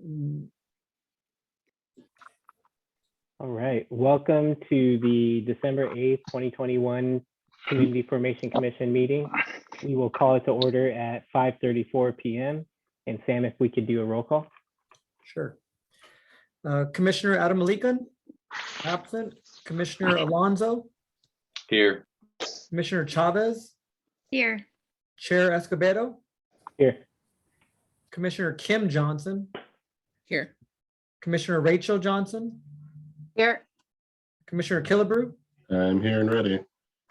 All right, welcome to the December 8th, 2021 Community Formation Commission meeting. We will call it to order at 5:34 p.m. And Sam, if we could do a roll call. Sure. Commissioner Adam Malikan, absent. Commissioner Alonso, Here. Commissioner Chavez, Here. Chair Escobedo, Here. Commissioner Kim Johnson, Here. Commissioner Rachel Johnson, Here. Commissioner Killebrew, I'm here and ready.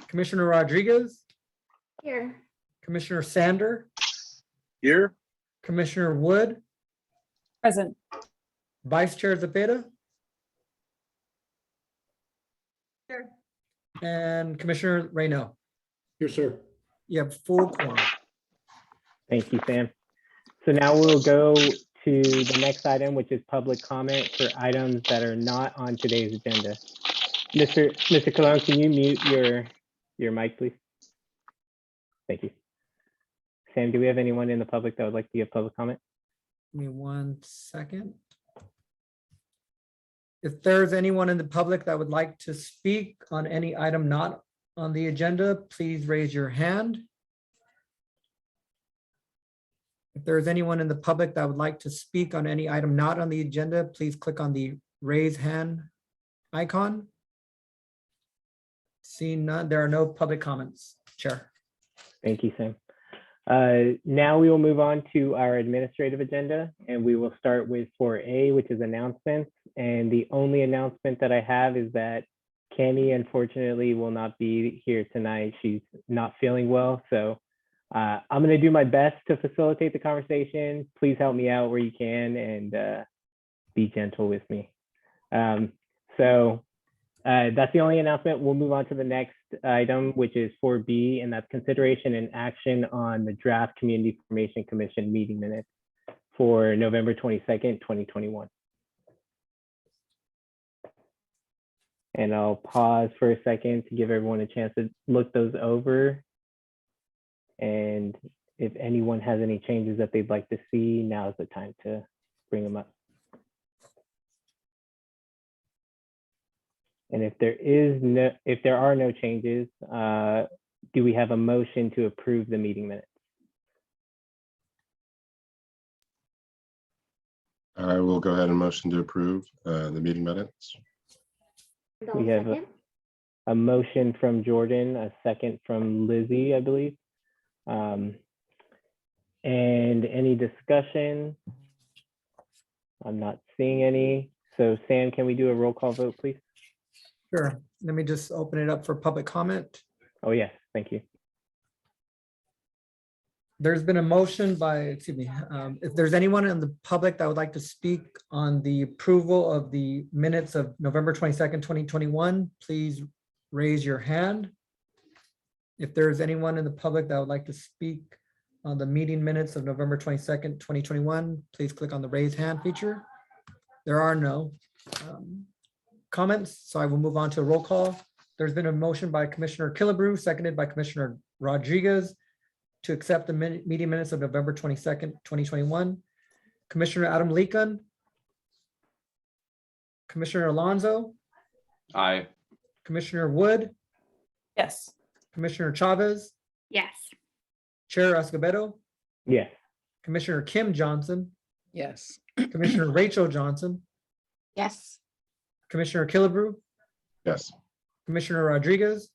Commissioner Rodriguez, Here. Commissioner Sander, Here. Commissioner Wood, Present. Vice Chair Zepeda, Here. and Commissioner Reyno. Here, sir. You have full quorum. Thank you, Sam. So now we'll go to the next item, which is public comment for items that are not on today's agenda. Mr. Colon, can you mute your mic, please? Thank you. Sam, do we have anyone in the public that would like to give public comment? Give me 1 second. If there's anyone in the public that would like to speak on any item not on the agenda, please raise your hand. If there's anyone in the public that would like to speak on any item not on the agenda, please click on the raise hand icon. Seeing none, there are no public comments, Chair. Thank you, Sam. Now we will move on to our administrative agenda, and we will start with 4A, which is announcements. And the only announcement that I have is that Cami, unfortunately, will not be here tonight. She's not feeling well. So I'm going to do my best to facilitate the conversation. Please help me out where you can and be gentle with me. That's the only announcement. We'll move on to the next item, which is 4B, and that's consideration and action on the draft Community Formation Commission meeting minutes for November 22nd, 2021. And I'll pause for a second to give everyone a chance to look those over. And if anyone has any changes that they'd like to see, now is the time to bring them up. And if there are no changes, do we have a motion to approve the meeting minutes? I will go ahead and motion to approve the meeting minutes. We have a motion from Jordan, a second from Lizzie, I believe. And any discussion? I'm not seeing any. So Sam, can we do a roll call vote, please? Sure. Let me just open it up for public comment. Oh, yes, thank you. There's been a motion by, excuse me, if there's anyone in the public that would like to speak on the approval of the minutes of November 22nd, 2021, please raise your hand. If there's anyone in the public that would like to speak on the meeting minutes of November 22nd, 2021, please click on the raise hand feature. There are no comments, so I will move on to a roll call. There's been a motion by Commissioner Killebrew, seconded by Commissioner Rodriguez, to accept the meeting minutes of November 22nd, 2021. Commissioner Adam Malikan, Commissioner Alonso, Aye. Commissioner Wood, Yes. Commissioner Chavez, Yes. Chair Escobedo, Yes. Commissioner Kim Johnson, Yes. Commissioner Rachel Johnson, Yes. Commissioner Killebrew, Yes. Commissioner Rodriguez,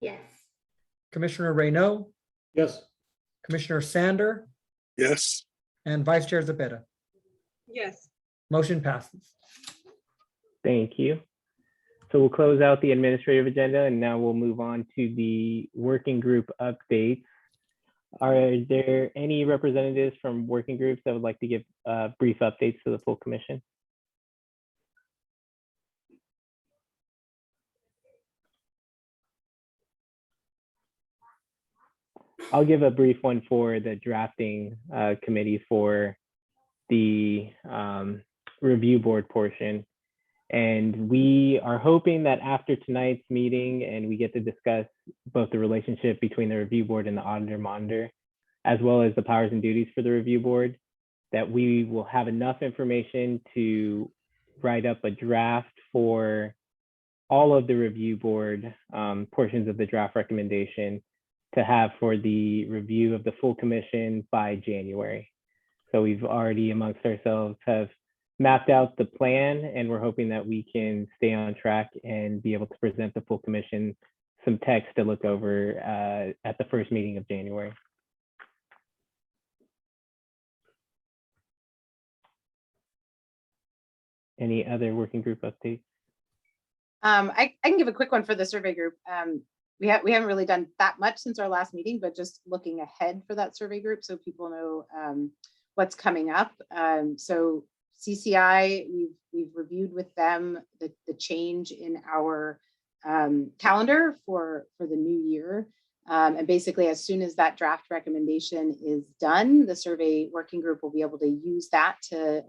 Yes. Commissioner Reyno, Yes. Commissioner Sander, Yes. and Vice Chair Zepeda. Yes. Motion passes. Thank you. So we'll close out the administrative agenda, and now we'll move on to the working group updates. Are there any representatives from working groups that would like to give brief updates to the full commission? I'll give a brief one for the drafting committee for the review board portion. And we are hoping that after tonight's meeting and we get to discuss both the relationship between the review board and the auditor monitor, as well as the powers and duties for the review board, that we will have enough information to write up a draft for all of the review board portions of the draft recommendation to have for the review of the full commission by January. So we've already amongst ourselves have mapped out the plan, and we're hoping that we can stay on track and be able to present the full commission some text to look over at the first meeting of January. Any other working group updates? I can give a quick one for the survey group. We haven't really done that much since our last meeting, but just looking ahead for that survey group so people know what's coming up. So CCI, we've reviewed with them the change in our calendar for the new year. And basically, as soon as that draft recommendation is done, the survey working group will be able to use that to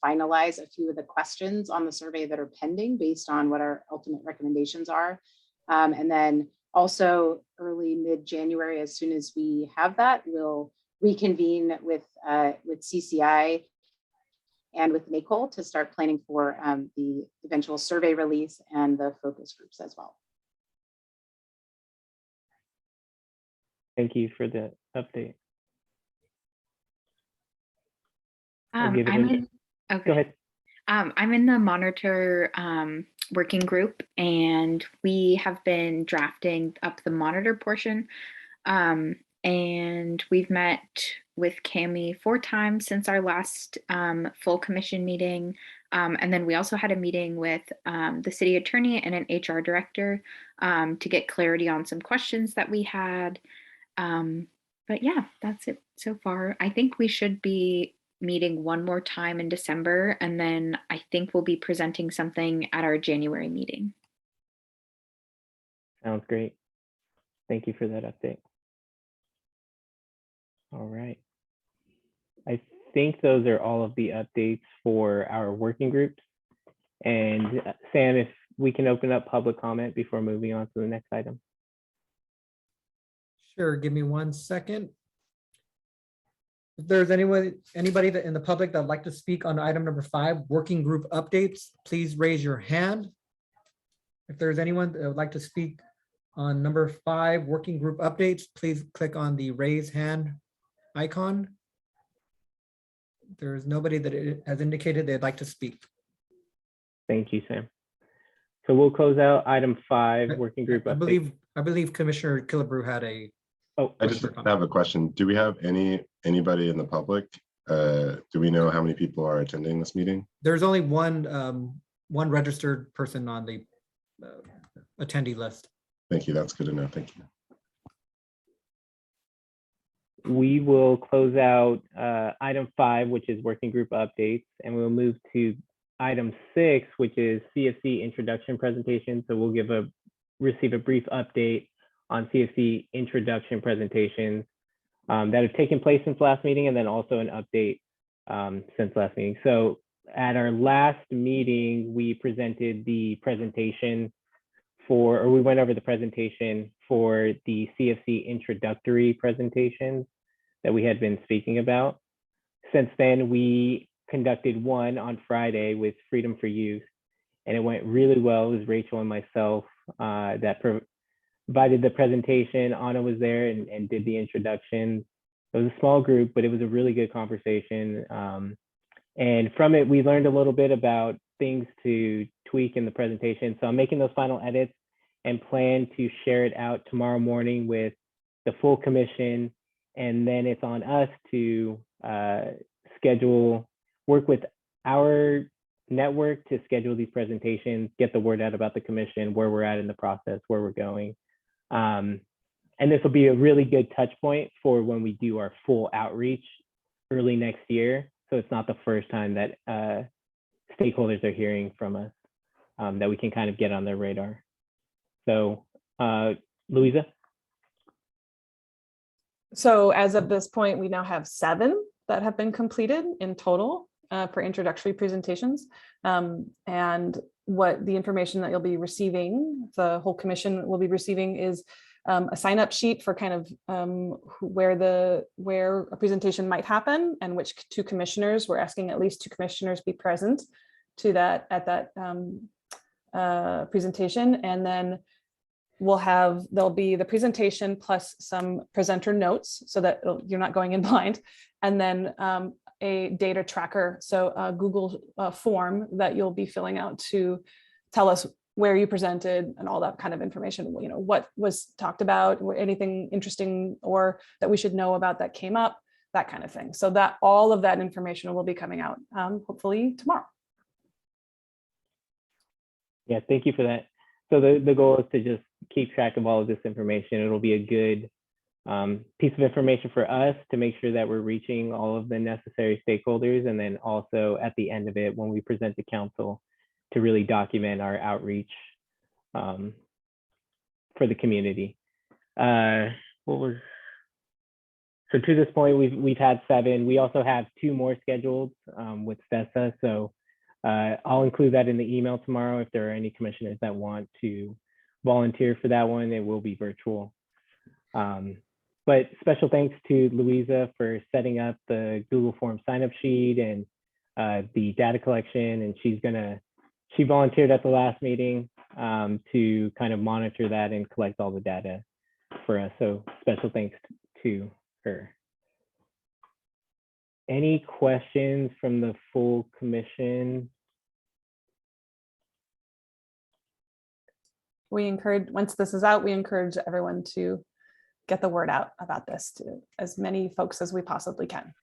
finalize a few of the questions on the survey that are pending based on what our ultimate recommendations are. And then also early mid-January, as soon as we have that, we'll reconvene with CCI and with NACOL to start planning for the eventual survey release and the focus groups as well. Thank you for the update. I'm Okay. Go ahead. I'm in the monitor working group, and we have been drafting up the monitor portion. And we've met with Cami 4 times since our last full commission meeting. And then we also had a meeting with the city attorney and an HR director to get clarity on some questions that we had. But yeah, that's it so far. I think we should be meeting one more time in December, and then I think we'll be presenting something at our January meeting. Sounds great. Thank you for that update. All right. I think those are all of the updates for our working groups. And Sam, if we can open up public comment before moving on to the next item. Sure, give me 1 second. If there's anybody that in the public that would like to speak on item number 5, working group updates, please raise your hand. If there's anyone that would like to speak on number 5, working group updates, please click on the raise hand icon. There's nobody that has indicated they'd like to speak. Thank you, Sam. So we'll close out item 5, working group update. I believe Commissioner Killebrew had a. Oh, I just have a question. Do we have anybody in the public? Do we know how many people are attending this meeting? There's only one registered person on the attendee list. Thank you. That's good to know. Thank you. we will close out item 5, which is working group updates, and we'll move to item 6, which is CFC introduction presentation. So we'll receive a brief update on CFC introduction presentations that have taken place since last meeting, and then also an update since last meeting. So at our last meeting, we presented the presentation we went over the presentation for the CFC introductory presentations that we had been speaking about. Since then, we conducted one on Friday with Freedom for Youth, and it went really well. It was Rachel and myself that provided the presentation. Anna was there and did the introduction. It was a small group, but it was a really good conversation. And from it, we learned a little bit about things to tweak in the presentation. So I'm making those final edits and plan to share it out tomorrow morning with the full commission. And then it's on us to work with our network to schedule these presentations, get the word out about the commission, where we're at in the process, where we're going. And this will be a really good touch point for when we do our full outreach early next year. So it's not the first time that stakeholders are hearing from us, that we can kind of get on their radar. So Louisa? So as of this point, we now have 7 that have been completed in total for introductory presentations. And what the information that you'll be receiving, the whole commission will be receiving, is a sign up sheet for kind of where a presentation might happen and which two commissioners. We're asking at least two commissioners be present to that at that presentation. And then there'll be the presentation plus some presenter notes so that you're not going in blind. And then a data tracker, so a Google form that you'll be filling out to tell us where you presented and all that kind of information, you know, what was talked about, or anything interesting or that we should know about that came up, that kind of thing. So that all of that information will be coming out hopefully tomorrow. Yeah, thank you for that. So the goal is to just keep track of all of this information. It'll be a good piece of information for us to make sure that we're reaching all of the necessary stakeholders. And then also at the end of it, when we present to council, to really document our outreach for the community. So to this point, we've had 7. We also have 2 more scheduled with STESA. So I'll include that in the email tomorrow. If there are any commissioners that want to volunteer for that one, it will be virtual. But special thanks to Louisa for setting up the Google Form sign-up sheet and the data collection. And she volunteered at the last meeting to kind of monitor that and collect all the data for us. So special thanks to her. Any questions from the full commission? We encourage, once this is out, we encourage everyone to get the word out about this to as many folks as we possibly can.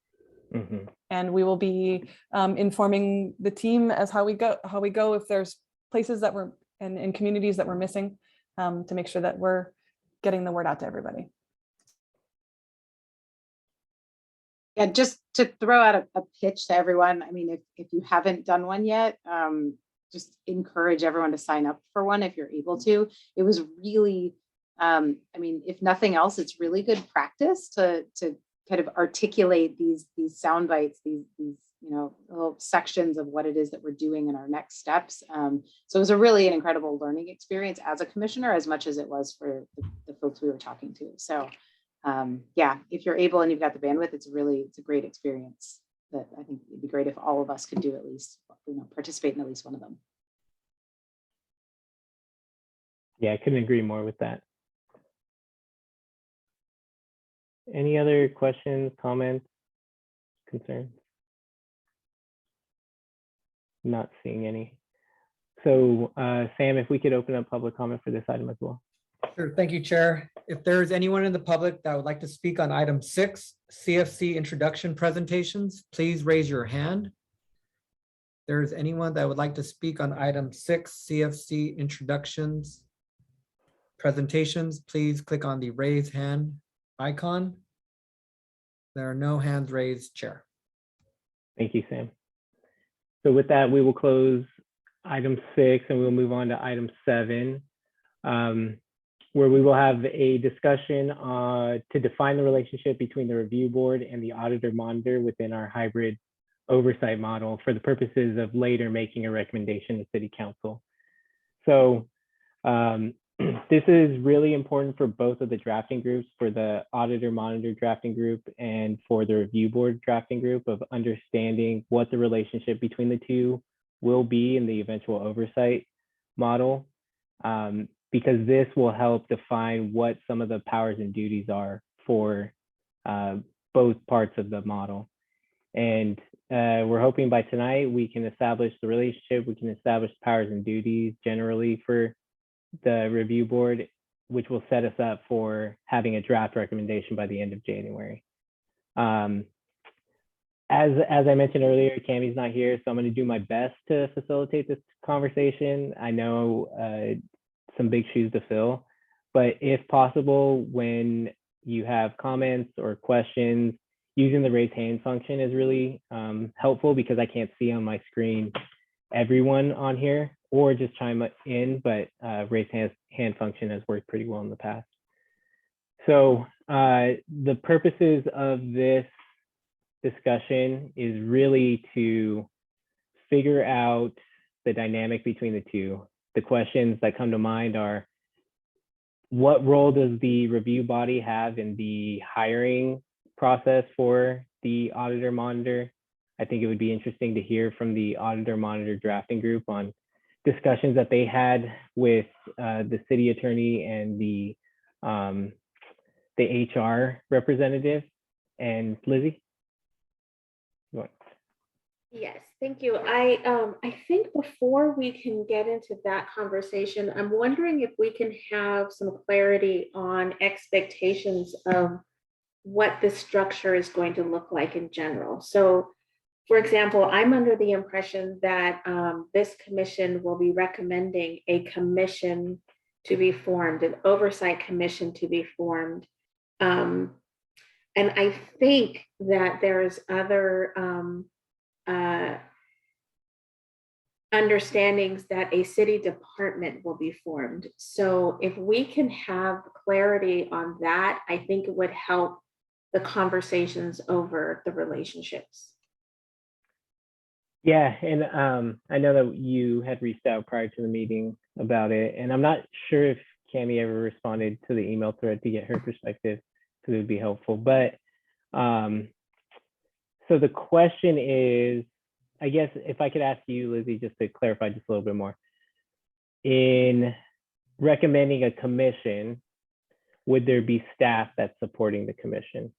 Mm-hmm. And we will be informing the team as how we go if there's places that we're and communities that we're missing to make sure that we're getting the word out to everybody. Yeah, just to throw out a pitch to everyone. I mean, if you haven't done one yet, just encourage everyone to sign up for one if you're able to. It was really, I mean, if nothing else, it's really good practice to kind of articulate these sound bites, these you know, little sections of what it is that we're doing in our next steps. So it was an incredible learning experience as a commissioner, as much as it was for the folks we were talking to. So yeah, if you're able and you've got the bandwidth, it's a great experience that I think it'd be great if all of us could do at least, you know, participate in at least one of them. Yeah, I couldn't agree more with that. Any other questions, comments, concerns? Not seeing any. So Sam, if we could open up public comment for this item as well. Sure. Thank you, Chair. If there's anyone in the public that would like to speak on item 6, CFC introduction presentations, please raise your hand. If there's anyone that would like to speak on item 6, CFC introductions presentations, please click on the raise hand icon. There are no hands raised, Chair. Thank you, Sam. So with that, we will close item 6 and we'll move on to item 7. Where we will have a discussion to define the relationship between the review board and the auditor monitor within our hybrid oversight model for the purposes of later making a recommendation to City Council. So this is really important for both of the drafting groups, for the auditor monitor drafting group and for the review board drafting group, of understanding what the relationship between the two will be in the eventual oversight model. Because this will help define what some of the powers and duties are for both parts of the model. And we're hoping by tonight we can establish the relationship, we can establish powers and duties generally for the review board, which will set us up for having a draft recommendation by the end of January. As I mentioned earlier, Cammie's not here, so I'm going to do my best to facilitate this conversation. I know some big shoes to fill, but if possible, when you have comments or questions, using the raise hand function is really helpful, because I can't see on my screen everyone on here, or just chime in, but raise hand function has worked pretty well in the past. So the purposes of this discussion is really to figure out the dynamic between the two. The questions that come to mind are, what role does the review body have in the hiring process for the auditor monitor? I think it would be interesting to hear from the auditor monitor drafting group on discussions that they had with the city attorney and the HR representative. And Lizzie? You want- Yes, thank you. I think before we can get into that conversation, I'm wondering if we can have some clarity on expectations of what this structure is going to look like in general. So, for example, I'm under the impression that this commission will be recommending a commission to be formed, an oversight commission to be formed. And I think that there's other understandings that a city department will be formed. So if we can have clarity on that, I think it would help the conversations over the relationships. Yeah, and I know that you had reached out prior to the meeting about it, and I'm not sure if Cami ever responded to the email thread to get her perspective, because it would be helpful. But so the question is, I guess if I could ask you, Lizzie, just to clarify just a little bit more. In recommending a commission, would there be staff that's supporting the commission?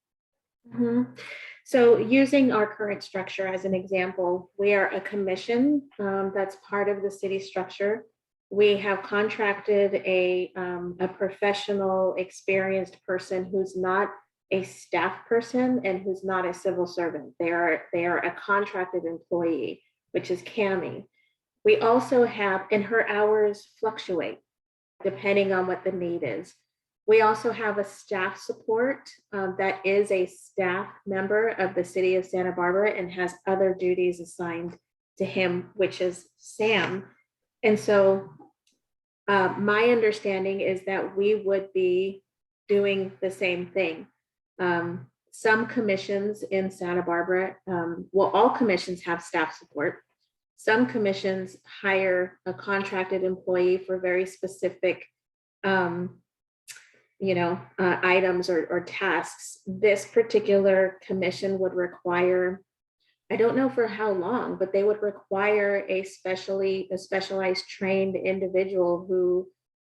Mhm. So using our current structure as an example, we are a commission that's part of the city structure. We have contracted a professional, experienced person who's not a staff person and who's not a civil servant. They are a contracted employee, which is Cami. We also have, and her hours fluctuate depending on what the need is. We also have a staff support that is a staff member of the city of Santa Barbara and has other duties assigned to him, which is Sam. And so my understanding is that we would be doing the same thing. Some commissions in Santa Barbara, well, all commissions have staff support. Some commissions hire a contracted employee for very specific items or tasks. This particular commission would require, I don't know for how long, but they would require a specialized trained individual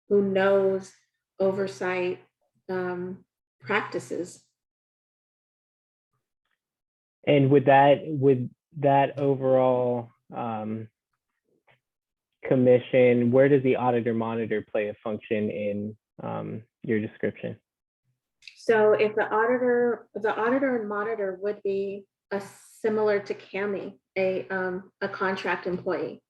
who knows oversight practices. And would that overall commission, where does the auditor monitor play a function in your description? So if the auditor and monitor would be similar to Cami, a contract employee.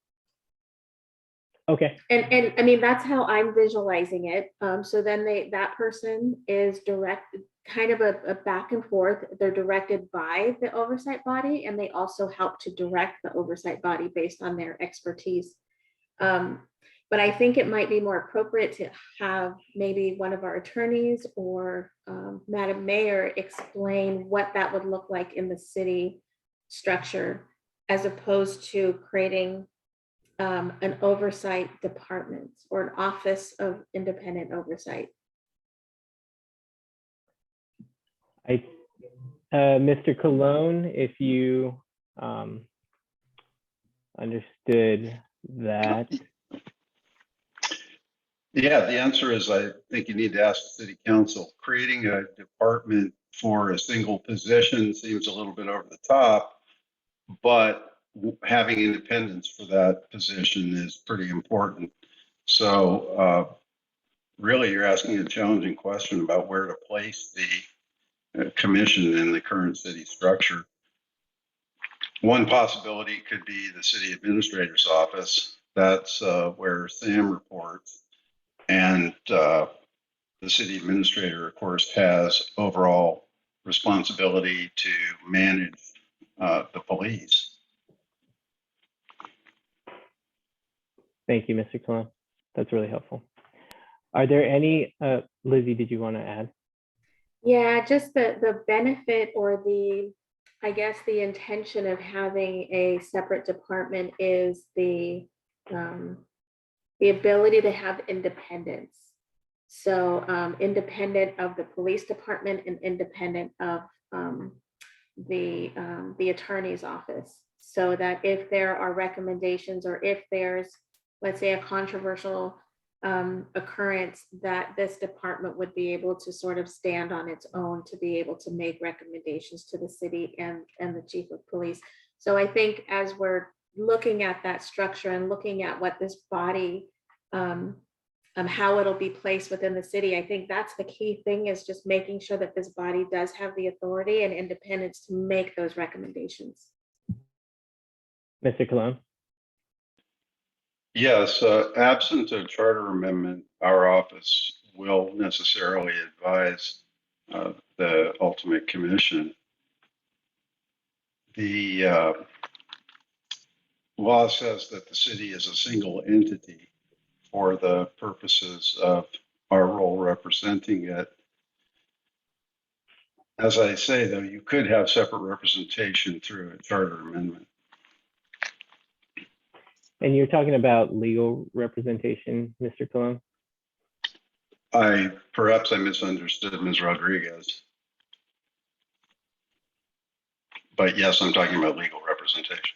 Okay. And I mean, that's how I'm visualizing it. So then that person is directed, kind of a back and forth. They're directed by the oversight body, and they also help to direct the oversight body based on their expertise. But I think it might be more appropriate to have maybe one of our attorneys or Madam Mayor explain what that would look like in the city structure, as opposed to creating an oversight department or an office of independent oversight. Mr. Colon, if you understood that. Yeah, the answer is I think you need to ask the city council. Creating a department for a single position seems a little bit over the top, but having independence for that position is pretty important. So really you're asking a challenging question about where to place the commission in the current city structure. One possibility could be the city administrator's office. That's where Sam reports. And the city administrator, of course, has overall responsibility to manage the police. Thank you, Mr. Colon. That's really helpful. Are there any, Lizzie, did you want to add? Yeah, just the benefit or I guess the intention of having a separate department is the ability to have independence. So independent of the police department and independent of the attorney's office. So that if there are recommendations or if there's, let's say, a controversial occurrence, that this department would be able to sort of stand on its own to be able to make recommendations to the city and the chief of police. So I think as we're looking at that structure and looking at what this body, how it'll be placed within the city, I think that's the key thing, is just making sure that this body does have the authority and independence to make those recommendations. Mr. Cologne? Yes, absent a charter amendment, our office will necessarily advise the ultimate commission. The law says that the city is a single entity for the purposes of our role representing it. As I say, though, you could have separate representation through a charter amendment. And you're talking about legal representation, Mr. Cologne? Perhaps I misunderstood Ms. Rodriguez. But yes, I'm talking about legal representation.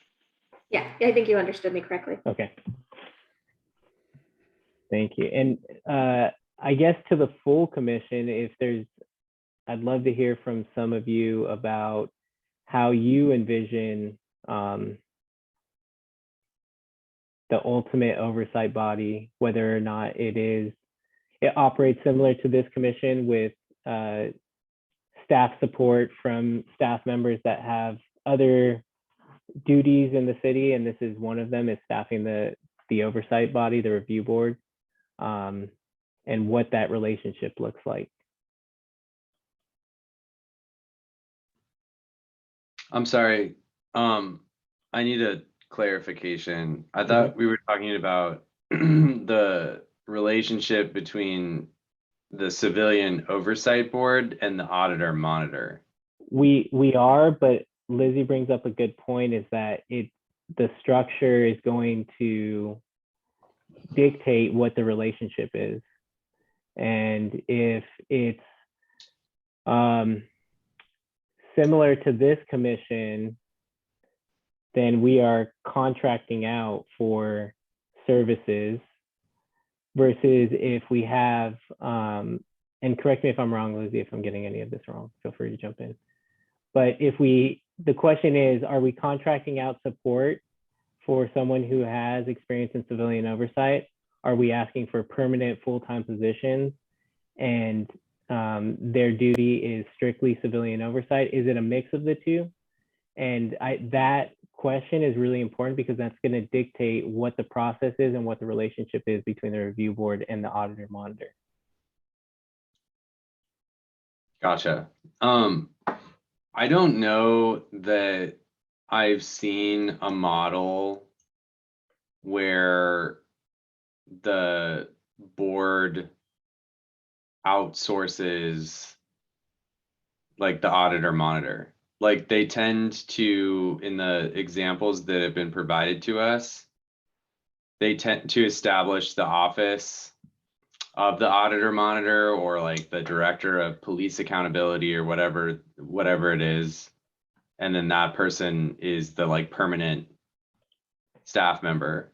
Yeah, I think you understood me correctly. Okay. Thank you. And I guess to the full commission, I'd love to hear from some of you about how you envision the ultimate oversight body, whether or not it operates similar to this commission with staff support from staff members that have other duties in the city, and this is one of them, is staffing the oversight body, the review board, and what that relationship looks like. I'm sorry. I need a clarification. I thought we were talking about the relationship between the civilian oversight board and the auditor monitor. We are, but Lizzie brings up a good point, is that the structure is going to dictate what the relationship is. And if it's similar to this commission, then we are contracting out for services, versus if we have, and correct me if I'm wrong, Lizzie, if I'm getting any of this wrong, feel free to jump in. But the question is, are we contracting out support for someone who has experience in civilian oversight? Are we asking for permanent full-time positions and their duty is strictly civilian oversight? Is it a mix of the two? And that question is really important, because that's going to dictate what the process is and what the relationship is between the review board and the auditor monitor. Gotcha. I don't know that I've seen a model where the board outsources like the auditor monitor. Like they tend to, in the examples that have been provided to us, they tend to establish the office of the auditor monitor, or like the director of police accountability, or whatever it is. And then that person is the like permanent staff member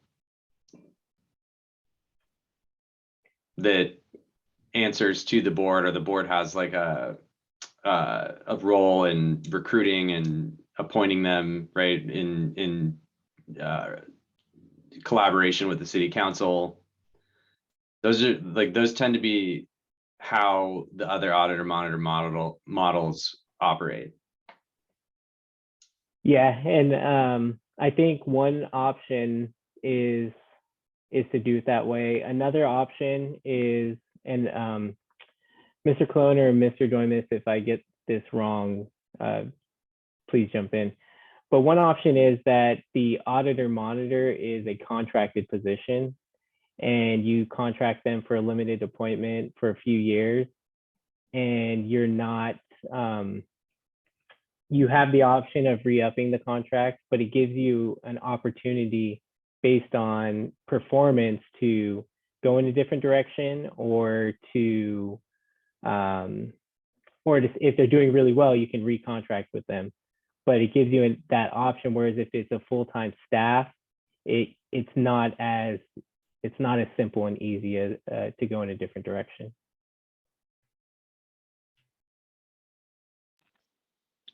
that answers to the board, or the board has like a role in recruiting and appointing them, right, in collaboration with the city council. Those tend to be how the other auditor monitor models operate. Yeah, and I think one option is to do it that way. Another option is, and Mr. Clone or Mr. Doimus, if I get this wrong, please jump in. But one option is that the auditor monitor is a contracted position, and you contract them for a limited appointment for a few years, and you're not, you have the option of re-upping the contract, but it gives you an opportunity based on performance to go in a different direction or to if they're doing really well, you can recontract with them. But it gives you that option. Whereas if it's a full-time staff, it's not as simple and easy as to go in a different direction.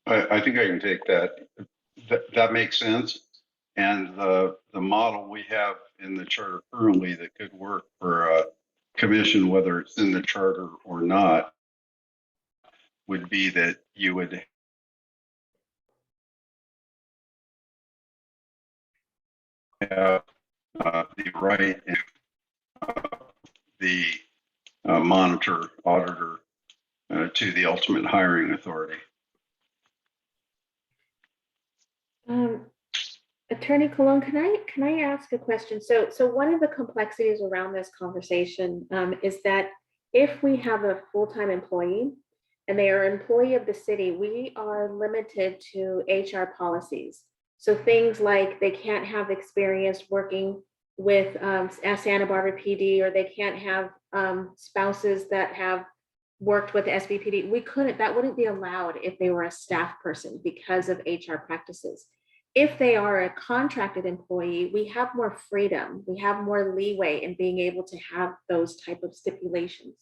I think I can take that. That makes sense. And the model we have in the charter currently that could work for a commission, whether it's in the charter or not, would be that you would have the right and the monitor auditor to the ultimate hiring authority. Attorney Colon, can I ask a question? So one of the complexities around this conversation is that if we have a full-time employee and they are an employee of the city, we are limited to HR policies. So things like they can't have experience working with Santa Barbara PD, or they can't have spouses that have worked with the SBPD. That wouldn't be allowed if they were a staff person because of HR practices. If they are a contracted employee, we have more freedom. We have more leeway in being able to have those type of stipulations.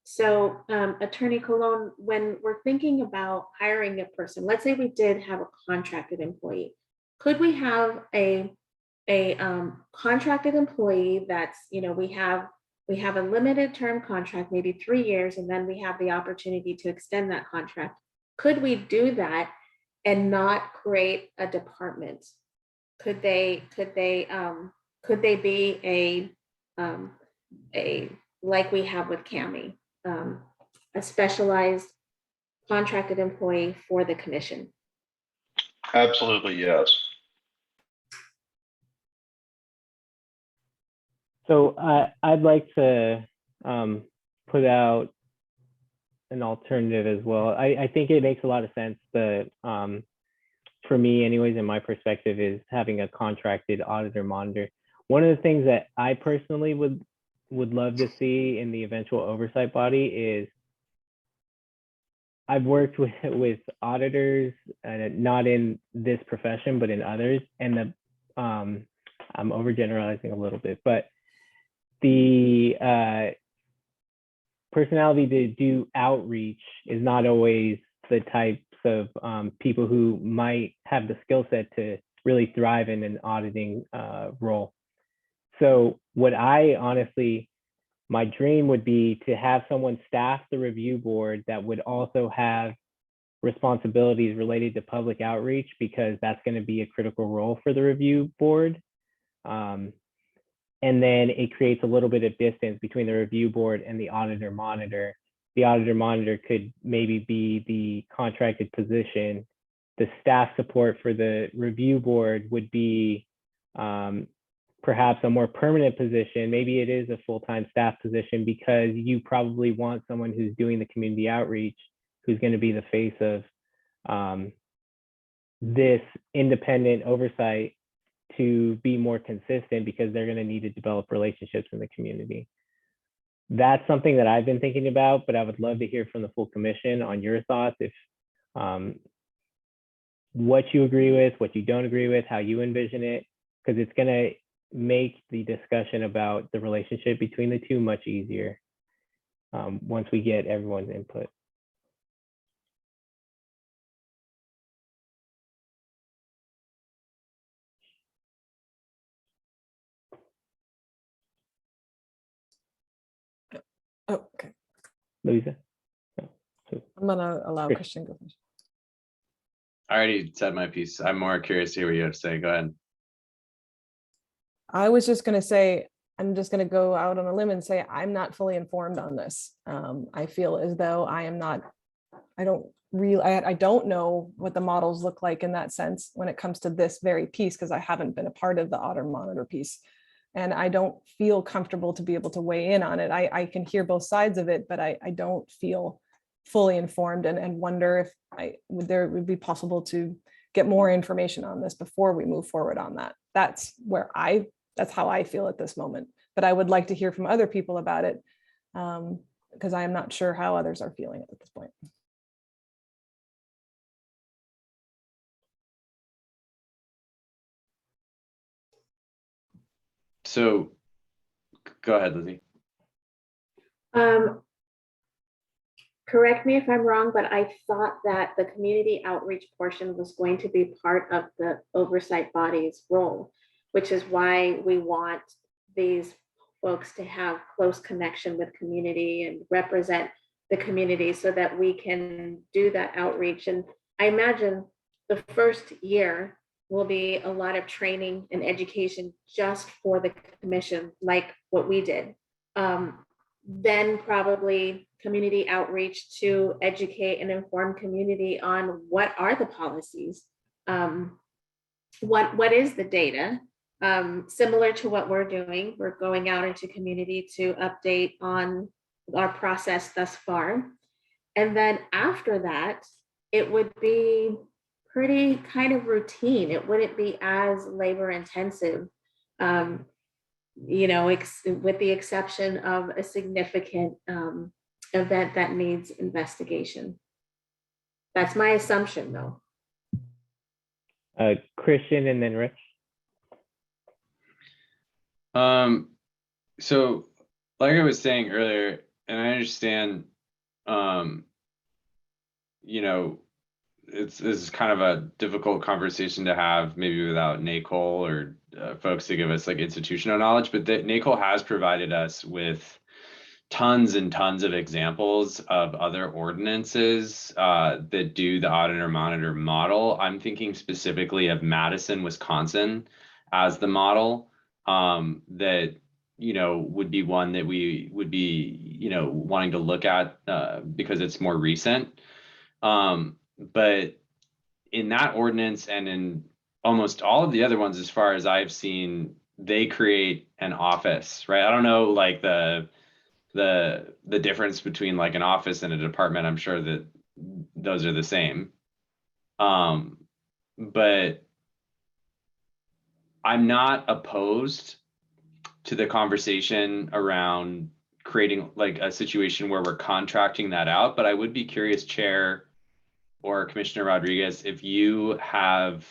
So Attorney Colon, when we're thinking about hiring a person, let's say we did have a contracted employee, could we have a contracted employee that's, we have a limited term contract, maybe 3 years, and then we have the opportunity to extend that contract? Could we do that and not create a department? Could they be a like we have with Cami, a specialized contracted employee for the commission? Absolutely, yes. So I'd like to put out an alternative as well. I think it makes a lot of sense, but for me anyways, in my perspective, is having a contracted auditor monitor. One of the things that I personally would love to see in the eventual oversight body is, I've worked with auditors, not in this profession, but in others, and I'm overgeneralizing a little bit, but the personality to do outreach is not always the types of people who might have the skill set to really thrive in an auditing role. So what my dream would be to have someone staff the review board that would also have responsibilities related to public outreach, because that's going to be a critical role for the review board. And then it creates a little bit of distance between the review board and the auditor monitor. The auditor monitor could maybe be the contracted position. The staff support for the review board would be perhaps a more permanent position. Maybe it is a full-time staff position, because you probably want someone who's doing the community outreach, who's going to be the face of this independent oversight, to be more consistent, because they're going to need to develop relationships in the community. That's something that I've been thinking about, but I would love to hear from the full commission on your thoughts, if what you agree with, what you don't agree with, how you envision it, because it's going to make the discussion about the relationship between the two much easier once we get everyone's input. Oh, okay. Louisa? I'm gonna allow Chris. Christian go first. I already said my piece. I'm more curious to hear what you have to say. Go ahead. I was just gonna say, I'm just gonna go out on a limb and say I'm not fully informed on this. I feel as though I don't know what the models look like in that sense when it comes to this very piece, because I haven't been a part of the Auditor Monitor piece. And I don't feel comfortable to be able to weigh in on it. I can hear both sides of it, but I don't feel fully informed, and wonder if there would be possible to get more information on this before we move forward on that. That's how I feel at this moment. but I would like to hear from other people about it, because I am not sure how others are feeling at this point. So go ahead, Lizzie. Correct me if I'm wrong, but I thought that the community outreach portion was going to be part of the oversight body's role, which is why we want these folks to have close connection with community and represent the community so that we can do that outreach. And I imagine the first year will be a lot of training and education just for the commission, like what we did. Then probably community outreach to educate and inform community on what are the policies, what is the data. Similar to what we're doing, we're going out into community to update on our process thus far. And then after that, it would be pretty kind of routine. It wouldn't be as labor intensive. You know, with the exception of a significant event that needs investigation. That's my assumption, though. Christian and then Rich. So like I was saying earlier, and I understand, you know, this is kind of a difficult conversation to have maybe without NACOL or folks to give us like institutional knowledge, but that NACOL has provided us with tons and tons of examples of other ordinances that do the Auditor Monitor model. I'm thinking specifically of Madison, Wisconsin as the model that, you know, would be one that we would be, you know, wanting to look at because it's more recent. But in that ordinance and in almost all of the other ones, as far as I've seen, they create an office, right? I don't know, like the difference between like an office and a department. I'm sure that those are the same. But I'm not opposed to the conversation around creating like a situation where we're contracting that out, but I would be curious, Chair or Commissioner Rodriguez, if you have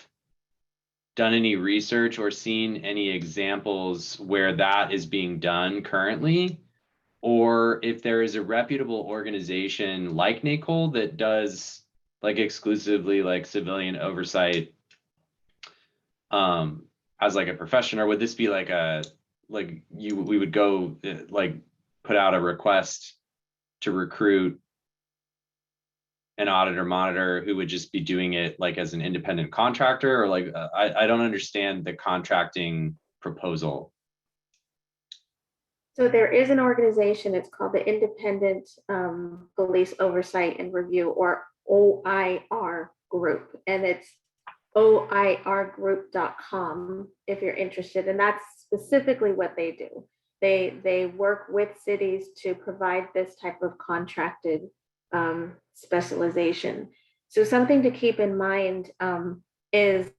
done any research or seen any examples where that is being done currently, or if there is a reputable organization like NACOL that does like exclusively like civilian oversight as like a profession, or would this be like we would go like put out a request to recruit an auditor monitor who would just be doing it like as an independent contractor, or like I don't understand the contracting proposal. So there is an organization, it's called the Independent Police Oversight and Review, or OIR Group, and it's oirgroup.com if you're interested. And that's specifically what they do. They work with cities to provide this type of contracted specialization. So something to keep in mind is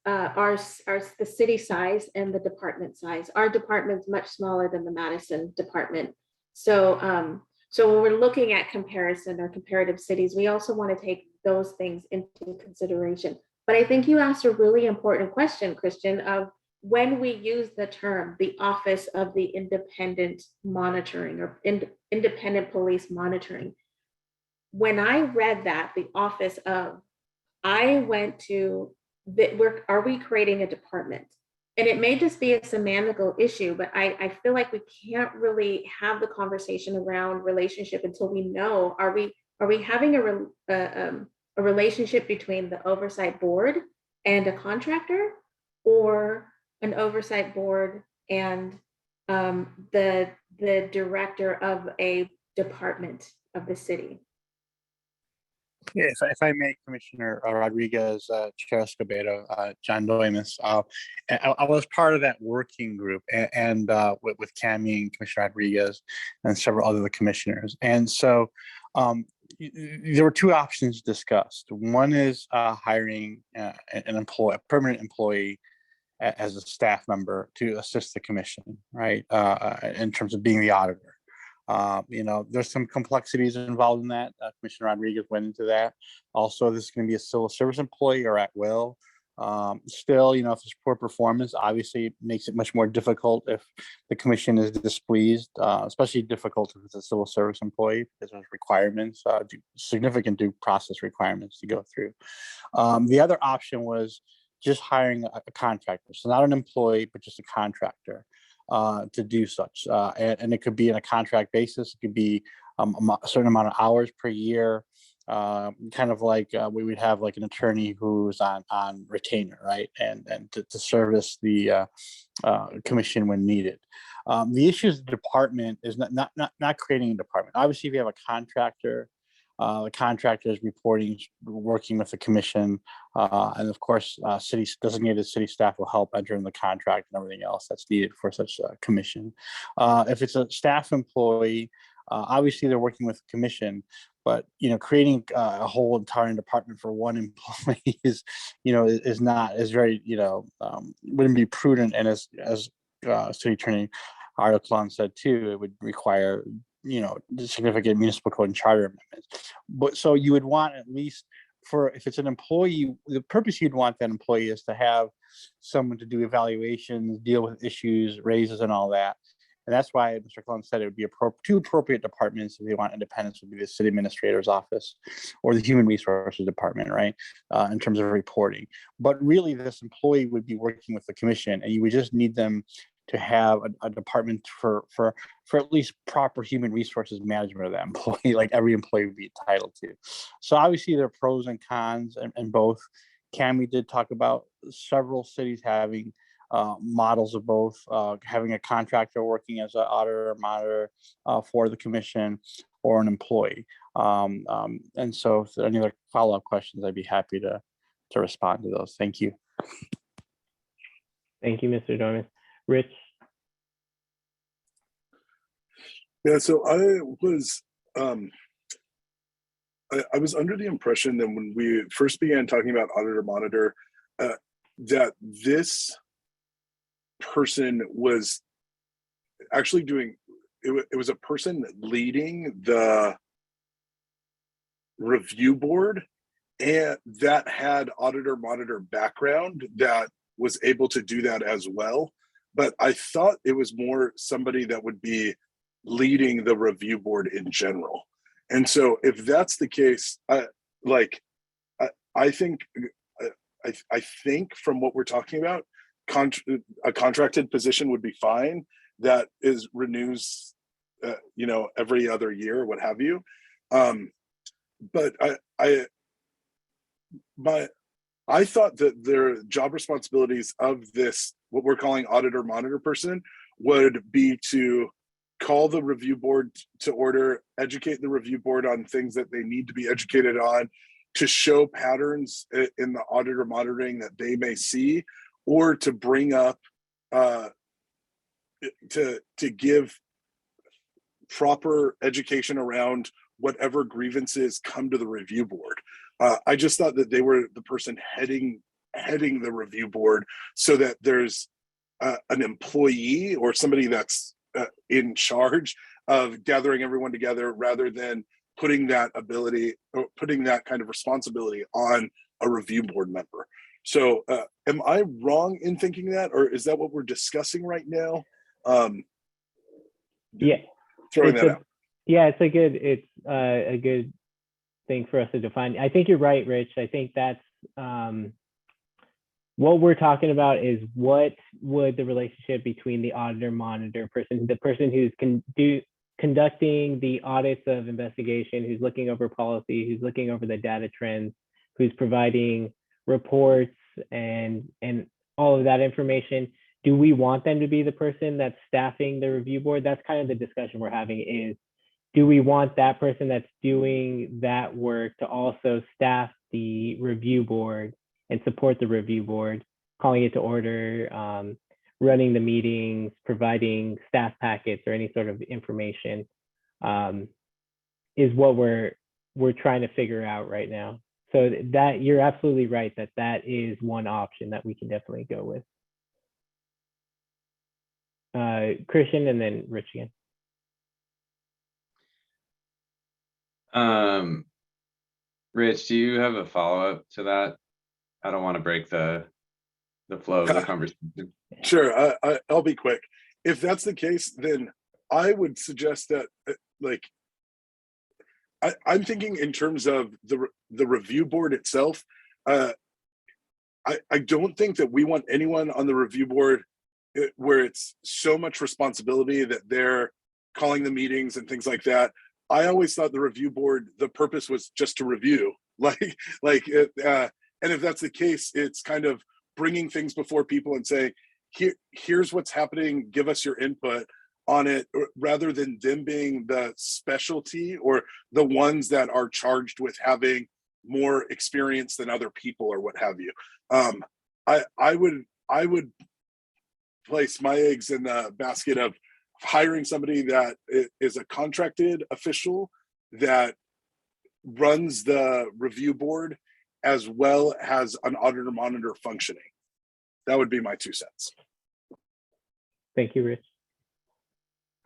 the city size and the department size. Our department's much smaller than the Madison department. So so when we're looking at comparison or comparative cities, we also want to take those things into consideration. But I think you asked a really important question, Christian, of when we use the term, the Office of the Independent Monitoring or Independent Police Monitoring. When I read that, the Office of, I went to, are we creating a department? And it may just be a semantical issue, but I feel like we can't really have the conversation around relationship until we know, are we having a relationship between the oversight board and a contractor, or an oversight board and the director of a department of the city? Yeah, if I may, Commissioner Rodriguez, Chair Escobedo, John Doymus, I was part of that working group and with Cammie and Commissioner Rodriguez and several other commissioners. And so there were two options discussed. One is hiring a permanent employee as a staff member to assist the commission, right? In terms of being the auditor. There's some complexities involved in that. Commissioner Rodriguez went into that. Also, this is going to be a civil service employee or at will. Still, if there's poor performance, obviously it makes it much more difficult if the commission is displeased, especially difficult if it's a civil service employee because there's requirements, significant due process requirements to go through. The other option was just hiring a contractor. So not an employee, but just a contractor to do such. And it could be on a contract basis. It could be a certain amount of hours per year. Kind of like we would have like an attorney who's on retainer, right? And to service the commission when needed. The issue is the department is not creating a department. Obviously, if you have a contractor, the contractor is reporting, working with the commission, and of course, designated city staff will help enter in the contract and everything else that's needed for such a commission. If it's a staff employee, obviously they're working with the commission, but creating a whole entire department for one employee is very wouldn't be prudent, and as City Attorney Articlon said too, it would require significant municipal code and charter amendments. But so you would want, at least if it's an employee, the purpose you'd want that employee is to have someone to do evaluations, deal with issues, raises and all that. And that's why Mr. Clun said it would be two appropriate departments if they want independence would be the city administrator's office or the human resources department, right? In terms of reporting. But really this employee would be working with the commission, and you would just need them to have a department for at least proper human resources management of that employee, like every employee would be entitled to. So obviously there are pros and cons and both. Cami did talk about several cities having models of both, having a contractor working as an auditor or monitor for the commission or an employee. And so if there are any other follow-up questions, I'd be happy to respond to those. Thank you. Thank you, Mr. Dormis. Rich? Yeah, so I was under the impression that when we first began talking about Auditor Monitor, that this person was actually doing, it was a person leading the review board, and that had Auditor Monitor background that was able to do that as well. But I thought it was more somebody that would be leading the review board in general. And so if that's the case, I think from what we're talking about, a contracted position would be fine. That is renews, every other year, what have you. But I thought that their job responsibilities of this, what we're calling Auditor Monitor person, would be to call the review board to order, educate the review board on things that they need to be educated on, to show patterns in the auditor monitoring that they may see, or to bring up, to give proper education around whatever grievances come to the review board. I just thought that they were the person heading the review board, so that there's an employee or somebody that's in charge of gathering everyone together, rather than putting that ability or putting that kind of responsibility on a review board member. So am I wrong in thinking that, or is that what we're discussing right now? Yeah, throwing that out. Yeah, it's a good thing for us to define. I think you're right, Rich. I think that's what we're talking about is what would the relationship between the auditor monitor person, the person who's conducting the audits of investigation, who's looking over policy, who's looking over the data trends, who's providing reports and all of that information. Do we want them to be the person that's staffing the review board? That's kind of the discussion we're having, is do we want that person that's doing that work to also staff the review board and support the review board, calling it to order, running the meetings, providing staff packets or any sort of information, is what we're trying to figure out right now. So that you're absolutely right that is one option that we can definitely go with. Christian and then Rich again. Rich, do you have a follow-up to that? I don't want to break the flow of the conversation. Sure, I'll be quick. If that's the case, then I would suggest that, like, I'm thinking in terms of the review board itself. I don't think that we want anyone on the review board where it's so much responsibility that they're calling the meetings and things like that. I always thought the review board, the purpose was just to review, and if that's the case, it's kind of bringing things before people and saying, here's what's happening, give us your input on it, rather than them being the specialty or the ones that are charged with having more experience than other people or what have you. I would place my eggs in the basket of hiring somebody that is a contracted official that runs the review board as well as an auditor monitor functioning. That would be my 2 cents. Thank you, Rich.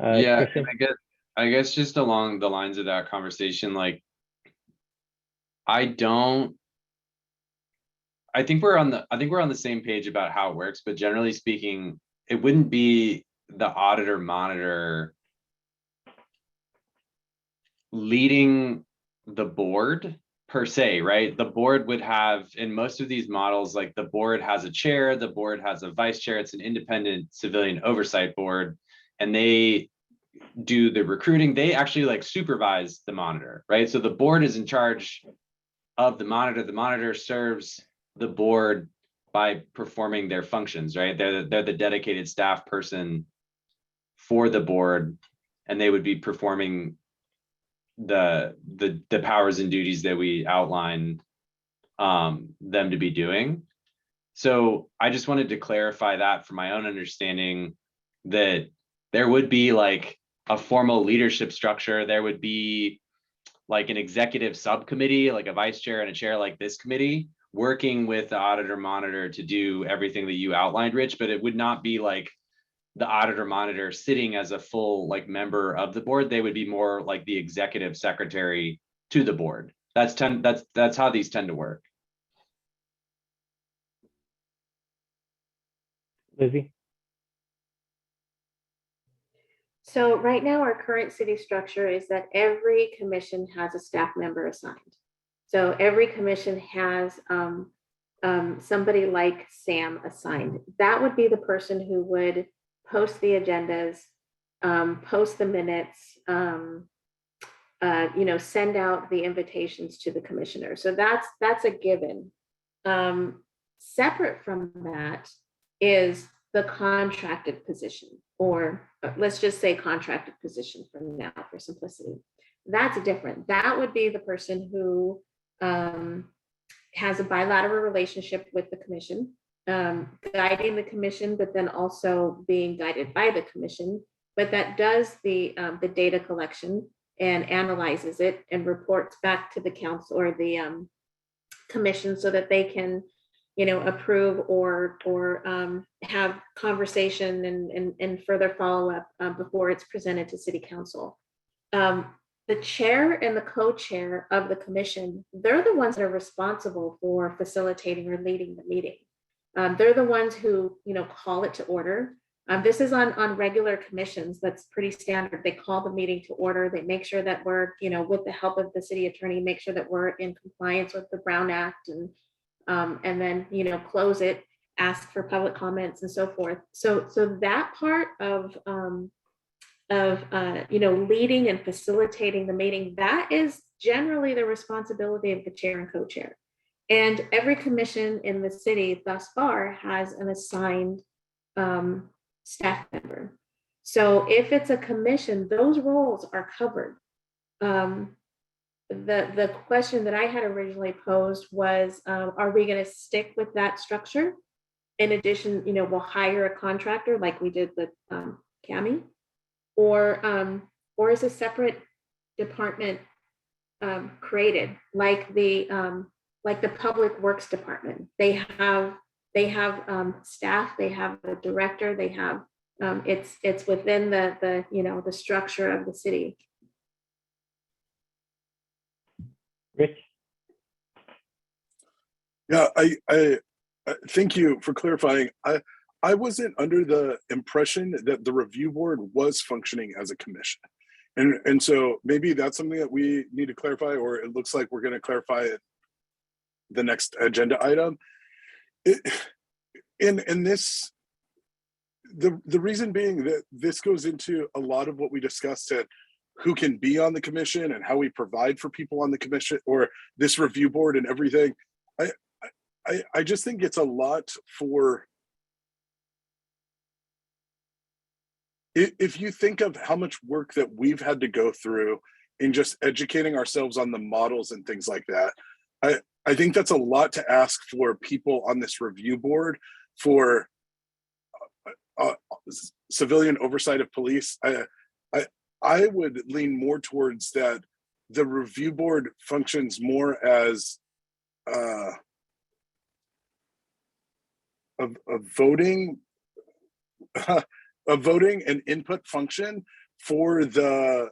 Yeah, Christian? and I guess just along the lines of that conversation, like, I think we're on the same page about how it works, but generally speaking, it wouldn't be the auditor monitor leading the board per se, right? The board would have, in most of these models, like, the board has a chair, the board has a vice chair, it's an independent civilian oversight board, and they do the recruiting. They actually, like, supervise the monitor, right? So the board is in charge of the monitor. The monitor serves the board by performing their functions, right? They're the dedicated staff person for the board, and they would be performing the powers and duties that we outline them to be doing. So I just wanted to clarify that for my own understanding, that there would be, like, a formal leadership structure. There would be, like, an executive subcommittee, like a vice chair and a chair, like this committee, working with the auditor monitor to do everything that you outlined, Rich, but it would not be like the auditor monitor sitting as a full, like, member of the board. They would be more like the executive secretary to the board. That's how these tend to work. Lizzie? So right now, our current city structure is that every commission has a staff member assigned. So every commission has somebody like Sam assigned. That would be the person who would post the agendas, post the minutes, send out the invitations to the commissioner. So that's a given. Separate from that is the contracted position, or let's just say contracted position for now, for simplicity. That's different. That would be the person who has a bilateral relationship with the commission, guiding the commission, but then also being guided by the commission, but that does the data collection and analyzes it and reports back to the council or the commission so that they can, approve or have conversation and further follow-up before it's presented to city council. The chair and the co-chair of the commission, they're the ones that are responsible for facilitating or leading the meeting. They're the ones who, call it to order. This is on regular commissions. That's pretty standard. They call the meeting to order. They make sure that we're, with the help of the city attorney, make sure that we're in compliance with the Brown Act and then, close it, ask for public comments and so forth. So that part of leading and facilitating the meeting, that is generally the responsibility of the chair and co-chair. And every commission in the city thus far has an assigned staff member. So if it's a commission, those roles are covered. The question that I had originally posed was, are we going to stick with that structure? In addition, we'll hire a contractor like we did with Cami, or is a separate department created, like the Public Works Department? They have staff, they have a director, they have It's within the you know, the structure of the city. Rich? Yeah, I thank you for clarifying. I wasn't under the impression that the review board was functioning as a commission. And so maybe that's something that we need to clarify, or it looks like we're going to clarify it the next agenda item. In this, the reason being that this goes into a lot of what we discussed at who can be on the commission and how we provide for people on the commission or this review board and everything. I just think it's a lot for, if you think of how much work that we've had to go through in just educating ourselves on the models and things like that, I think that's a lot to ask for people on this review board for civilian oversight of police. I would lean more towards that the review board functions more as a voting a voting and input function for the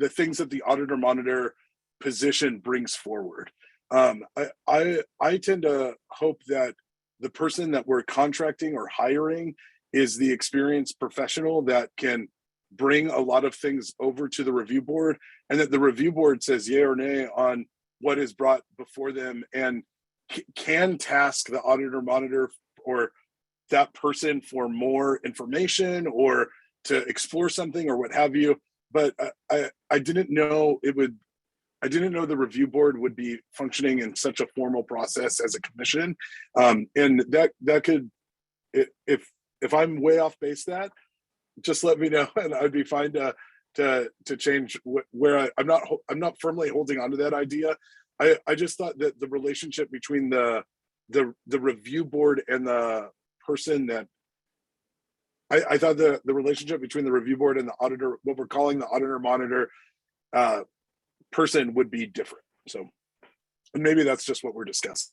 things that the auditor monitor position brings forward. I tend to hope that the person that we're contracting or hiring is the experienced professional that can bring a lot of things over to the review board, and that the review board says yay or nay on what is brought before them, and can task the auditor monitor or that person for more information or to explore something or what have you. But I didn't know I didn't know the review board would be functioning in such a formal process as a commission. And that could, if I'm way off base, that just let me know, and I'd be fine to change where I'm not firmly holding on to that idea. I just thought that the relationship between the review board and the person that I thought the relationship between the review board and the auditor, what we're calling the auditor monitor person, would be different. So, and maybe that's just what we're discussing.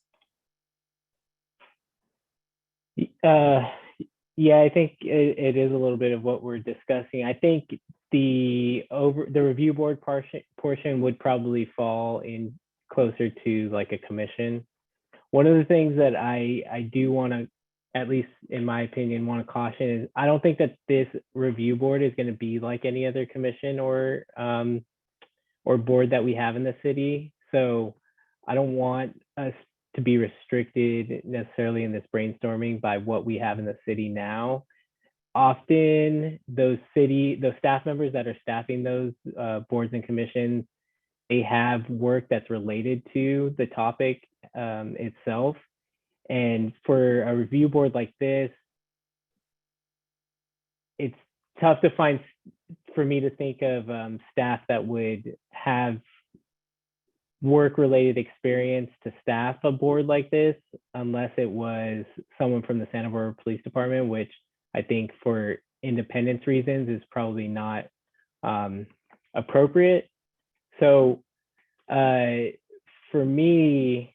Yeah, I think it is a little bit of what we're discussing. I think the review board portion would probably fall in closer to like a commission. One of the things that I do want to, at least in my opinion, want to caution is I don't think that this review board is going to be like any other commission or board that we have in the city. So I don't want us to be restricted necessarily in this brainstorming by what we have in the city now. Often those staff members that are staffing those boards and commissions, they have work that's related to the topic itself. And for a review board like this, it's tough to find, for me to think of staff that would have work-related experience to staff a board like this, unless it was someone from the Santa Barbara Police Department, which I think for independence reasons is probably not appropriate. So for me,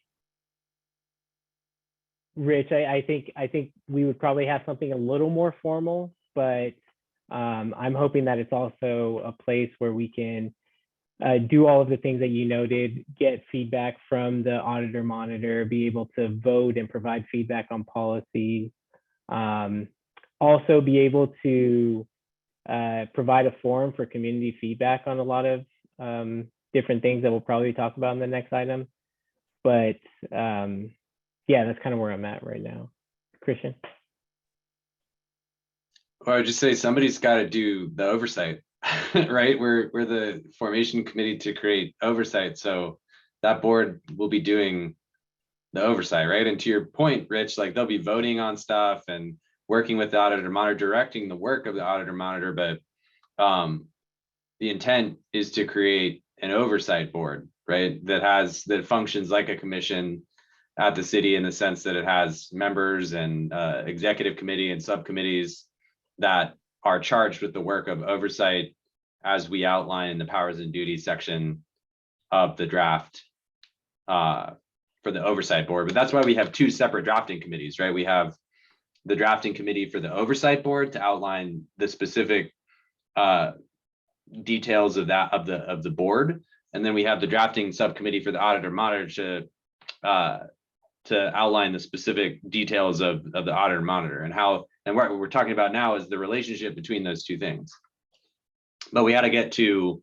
Rich, I think we would probably have something a little more formal, but I'm hoping that it's also a place where we can do all of the things that you noted, get feedback from the auditor monitor, be able to vote and provide feedback on policy. Also be able to provide a forum for community feedback on a lot of different things that we'll probably talk about in the next item. But yeah, that's kind of where I'm at right now. Christian? Or I would just say somebody's got to do the oversight, right? We're the formation committee to create oversight. So that board will be doing the oversight, right? And to your point, Rich, like they'll be voting on stuff and working with the auditor monitor, directing the work of the auditor monitor. But the intent is to create an oversight board, right? That functions like a commission at the city, in the sense that it has members and executive committee and subcommittees that are charged with the work of oversight, as we outline in the powers and duties section of the draft for the oversight board. But that's why we have two separate drafting committees, right? We have the drafting committee for the oversight board to outline the specific details of the board. And then we have the drafting subcommittee for the auditor monitor to outline the specific details of the auditor monitor and how, and what we're talking about now is the relationship between those two things. But we had to get to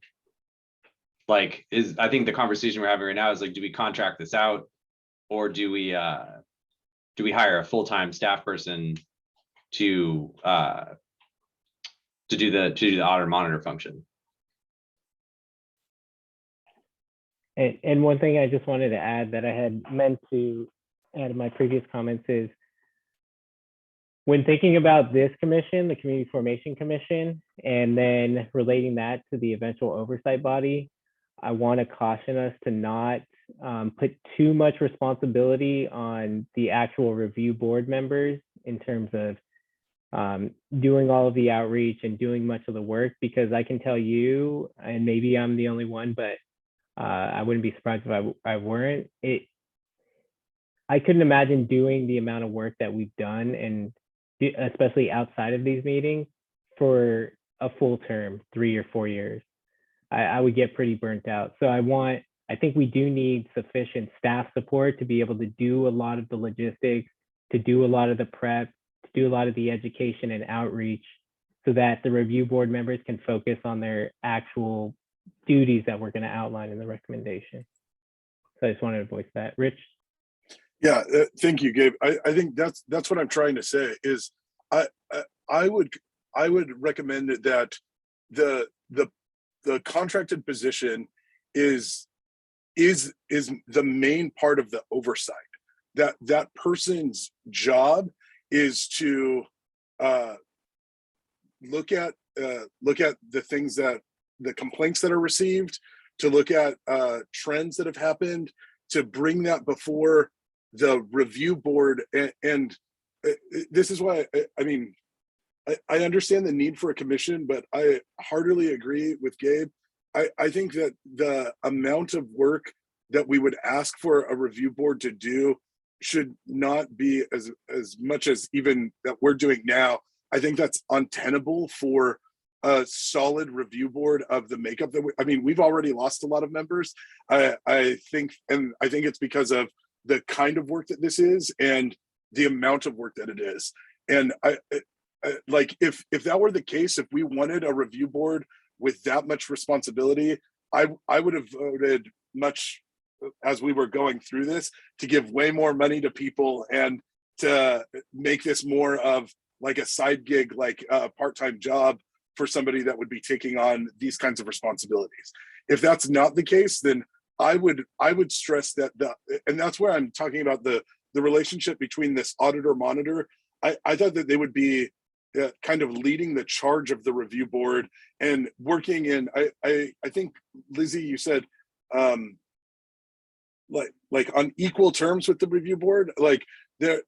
like, I think the conversation we're having right now is like, do we contract this out or do we hire a full-time staff person to do the auditor monitor function? And one thing I just wanted to add that I had meant to add in my previous comments is when thinking about this commission, the Community Formation Commission, and then relating that to the eventual oversight body, I want to caution us to not put too much responsibility on the actual review board members in terms of doing all of the outreach and doing much of the work, because I can tell you, and maybe I'm the only one, but I wouldn't be surprised if I weren't. I couldn't imagine doing the amount of work that we've done, and especially outside of these meetings, for a full term, 3 or 4 years. I would get pretty burnt out. So I think we do need sufficient staff support to be able to do a lot of the logistics, to do a lot of the prep, to do a lot of the education and outreach, so that the review board members can focus on their actual duties that we're going to outline in the recommendation. So I just wanted to voice that. Rich? Yeah, thank you, Gabe. I think that's what I'm trying to say is I would recommend that the contracted position is the main part of the oversight. That person's job is to look at the things that the complaints that are received, to look at trends that have happened, to bring that before the review board. And this is why I understand the need for a commission, but I heartily agree with Gabe. I think that the amount of work that we would ask for a review board to do should not be as much as even that we're doing now. I think that's untenable for a solid review board of the makeup that we've already lost a lot of members. I think it's because of the kind of work that this is and the amount of work that it is. And like if that were the case, if we wanted a review board with that much responsibility, I would have voted much as we were going through this to give way more money to people and to make this more of like a side gig, like a part-time job for somebody that would be taking on these kinds of responsibilities. If that's not the case, then I would stress that and that's where I'm talking about the relationship between this auditor monitor. I thought that they would be kind of leading the charge of the review board and working in, I think, Lizzie, you said like on equal terms with the review board. Like they're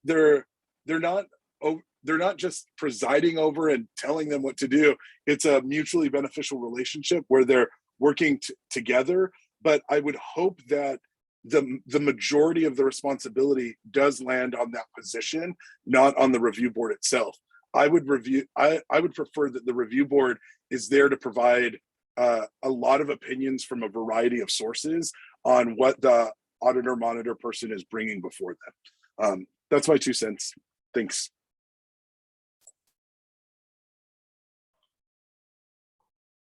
not just presiding over and telling them what to do. It's a mutually beneficial relationship where they're working together. But I would hope that the majority of the responsibility does land on that position, not on the review board itself. I would prefer that the review board is there to provide a lot of opinions from a variety of sources on what the auditor monitor person is bringing before them. That's my 2 cents. Thanks.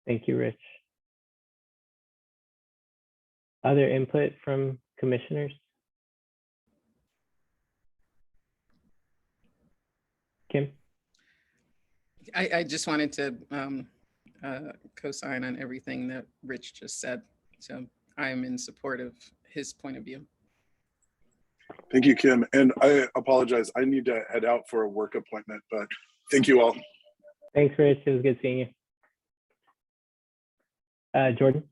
Thank you, Rich. Other input from commissioners? Kim? I just wanted to co-sign on everything that Rich just said. So I am in support of his point of view. Thank you, Kim. And I apologize. I need to head out for a work appointment, but thank you all. Thanks, Rich. It was good seeing you. Jordan?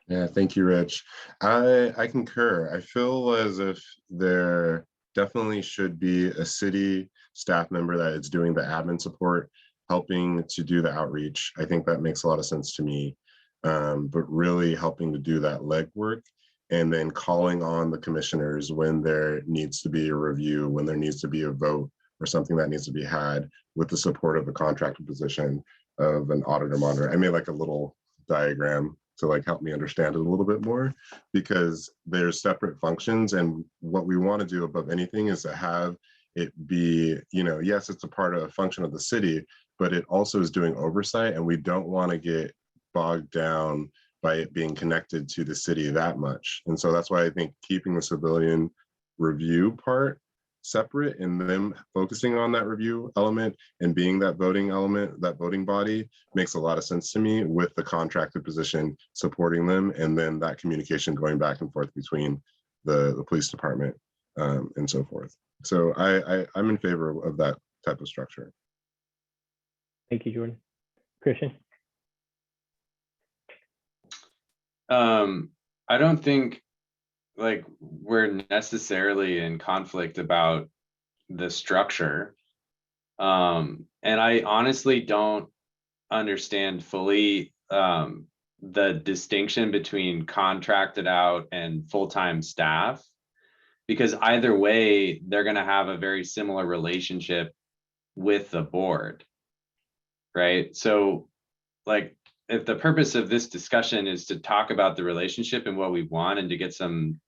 Yeah, thank you, Rich. I concur. I feel as if there definitely should be a city staff member that is doing the admin support, helping to do the outreach. I think that makes a lot of sense to me, but really helping to do that legwork and then calling on the commissioners when there needs to be a review, when there needs to be a vote or something that needs to be had with the support of a contracted position of an auditor monitor. I made like a little diagram to like help me understand it a little bit more, because there's separate functions, and what we want to do above anything is to have it be, you know, yes, it's a part of a function of the city, but it also is doing oversight, and we don't want to get bogged down by it being connected to the city that much. And so that's why I think keeping the civilian review part separate and them focusing on that review element and being that voting element, that voting body, makes a lot of sense to me, with the contracted position supporting them, and then that communication going back and forth between the police department and so forth. So I'm in favor of that type of structure. Thank you, Jordan. Christian? I don't think like we're necessarily in conflict about the structure. And I honestly don't understand fully the distinction between contracted out and full-time staff, because either way, they're going to have a very similar relationship with the board, right? So like, if the purpose of this discussion is to talk about the relationship and what we want, and to get some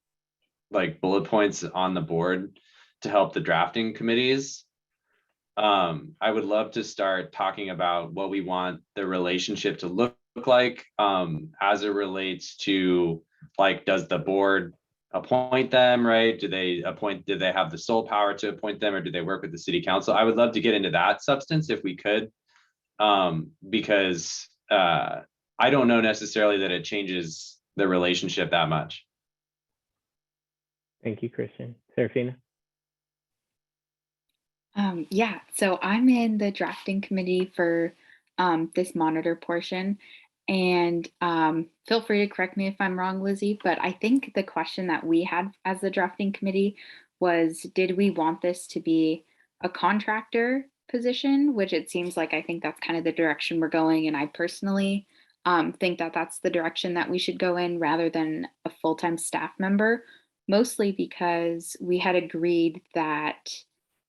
like bullet points on the board to help the drafting committees, I would love to start talking about what we want the relationship to look like as it relates to, like, does the board appoint them, right? Do they have the sole power to appoint them, or do they work with the city council? I would love to get into that substance if we could, because I don't know necessarily that it changes the relationship that much. Thank you, Christian. Serafina? Yeah, so I'm in the drafting committee for this monitor portion, and feel free to correct me if I'm wrong, Lizzie, but I think the question that we had as the drafting committee was, did we want this to be a contractor position, which it seems like I think that's kind of the direction we're going, and I personally think that that's the direction that we should go in rather than a full-time staff member, mostly because we had agreed that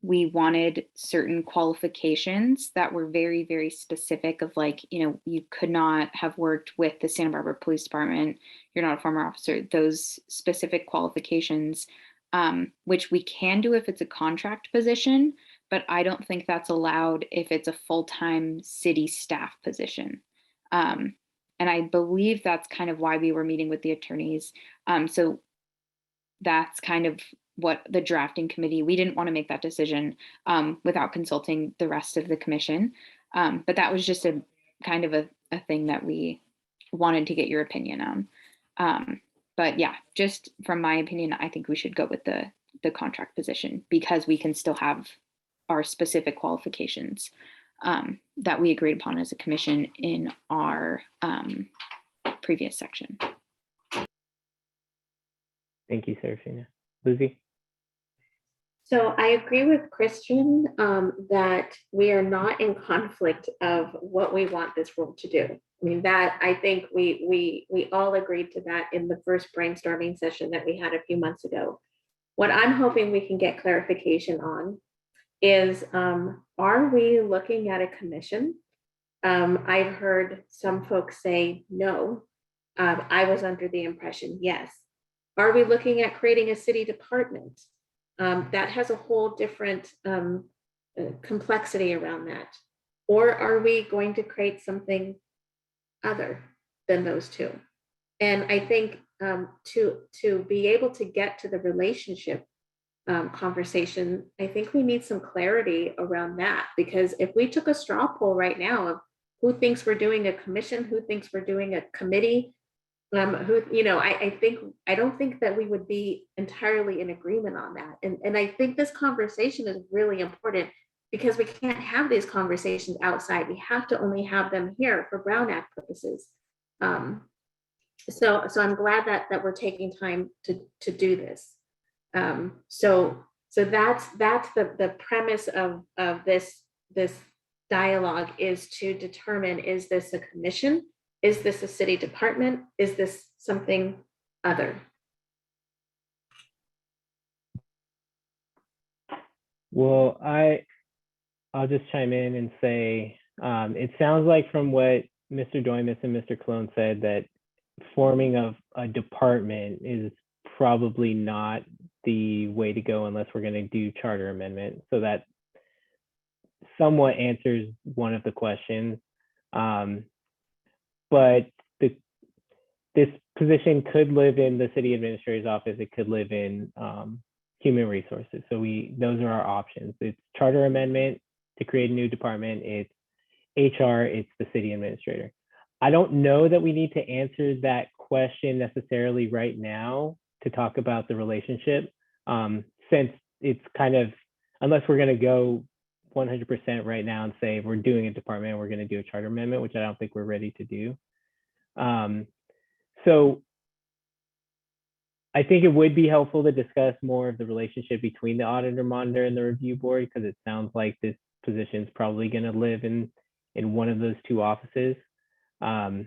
we wanted certain qualifications that were very, very specific of, like, you know, you could not have worked with the Santa Barbara Police Department, you're not a former officer, those specific qualifications, which we can do if it's a contract position, but I don't think that's allowed if it's a full-time city staff position. And I believe that's kind of why we were meeting with the attorneys. So that's kind of what the drafting committee, we didn't want to make that decision without consulting the rest of the commission. But that was just a kind of a thing that we wanted to get your opinion on. But yeah, just from my opinion, I think we should go with the contract position, because we can still have our specific qualifications that we agreed upon as a commission in our previous section. Thank you, Serafina. Lizzie? So I agree with Christian that we are not in conflict of what we want this role to do. I mean, that I think we all agreed to that in the first brainstorming session that we had a few months ago. What I'm hoping we can get clarification on is, are we looking at a commission? I've heard some folks say no. I was under the impression yes. Are we looking at creating a city department? That has a whole different complexity around that. Or are we going to create something other than those two? And I think to be able to get to the relationship conversation, I think we need some clarity around that, because if we took a straw poll right now of who thinks we're doing a commission, who thinks we're doing a committee, I don't think that we would be entirely in agreement on that. And I think this conversation is really important, because we can't have these conversations outside. We have to only have them here for Brown Act purposes. So I'm glad that we're taking time to do this. So that's the premise of this dialogue, is to determine, is this a commission? Is this a city department? Is this something other? Well, I'll just chime in and say, it sounds like from what Mr. Doimus and Mr. Cologne said that forming of a department is probably not the way to go unless we're going to do charter amendment. So that somewhat answers one of the questions. But this position could live in the city administrator's office. It could live in human resources. So those are our options. It's charter amendment to create a new department. It's HR, it's the city administrator. I don't know that we need to answer that question necessarily right now to talk about the relationship, since it's kind of, unless we're going to go 100% right now and say we're doing a department, we're going to do a charter amendment, which I don't think we're ready to do. So I think it would be helpful to discuss more of the relationship between the auditor monitor and the review board, because it sounds like this position is probably going to live in one of those two offices. One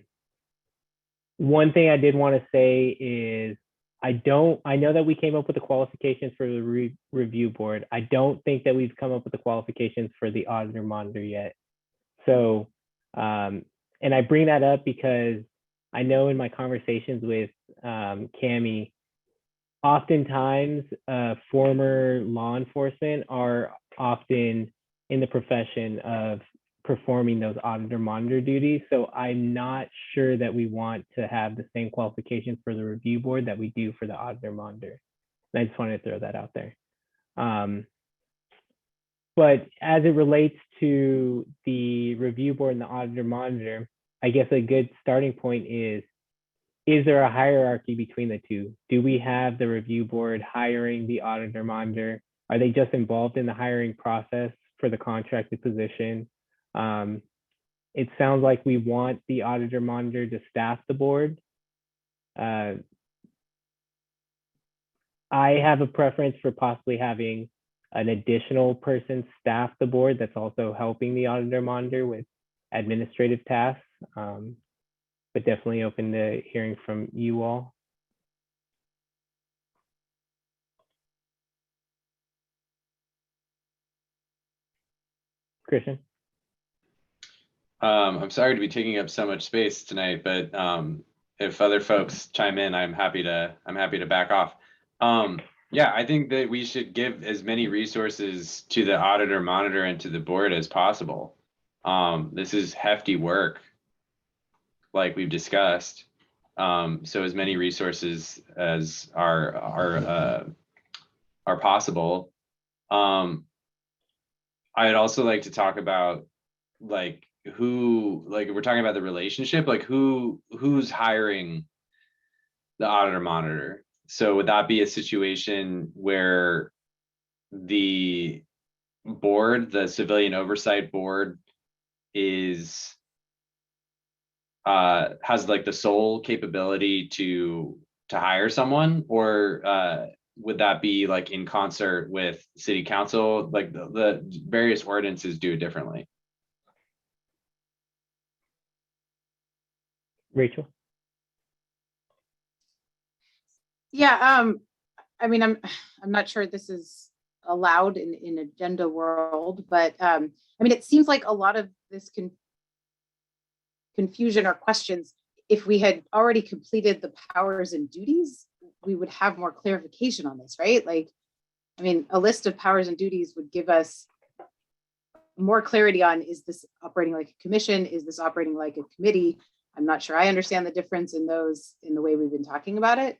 thing I did want to say is I know that we came up with the qualifications for the review board. I don't think that we've come up with the qualifications for the auditor monitor yet. So, and I bring that up because I know in my conversations with Cami, oftentimes former law enforcement are often in the profession of performing those auditor monitor duties. So I'm not sure that we want to have the same qualifications for the review board that we do for the auditor monitor. And I just wanted to throw that out there. But as it relates to the review board and the auditor monitor, I guess a good starting point is there a hierarchy between the two? Do we have the review board hiring the auditor monitor? Are they just involved in the hiring process for the contracted position? It sounds like we want the auditor monitor to staff the board. I have a preference for possibly having an additional person staff the board that's also helping the auditor monitor with administrative tasks, but definitely open to hearing from you all. Christian? I'm sorry to be taking up so much space tonight, but if other folks chime in, I'm happy to back off. Yeah, I think that we should give as many resources to the auditor monitor and to the board as possible. This is hefty work, like we've discussed. So as many resources as are possible. I'd also like to talk about like we're talking about the relationship, like who's hiring the auditor monitor. So would that be a situation where the board, the civilian oversight board, is has like the sole capability to hire someone, or would that be like in concert with city council? Like the various ordinances do it differently. Rachel? Yeah, I mean, I'm not sure this is allowed in agenda world, but I mean, it seems like a lot of this confusion or questions, if we had already completed the powers and duties, we would have more clarification on this, right? Like, I mean, a list of powers and duties would give us more clarity on, is this operating like a commission? Is this operating like a committee? I'm not sure I understand the difference in those in the way we've been talking about it.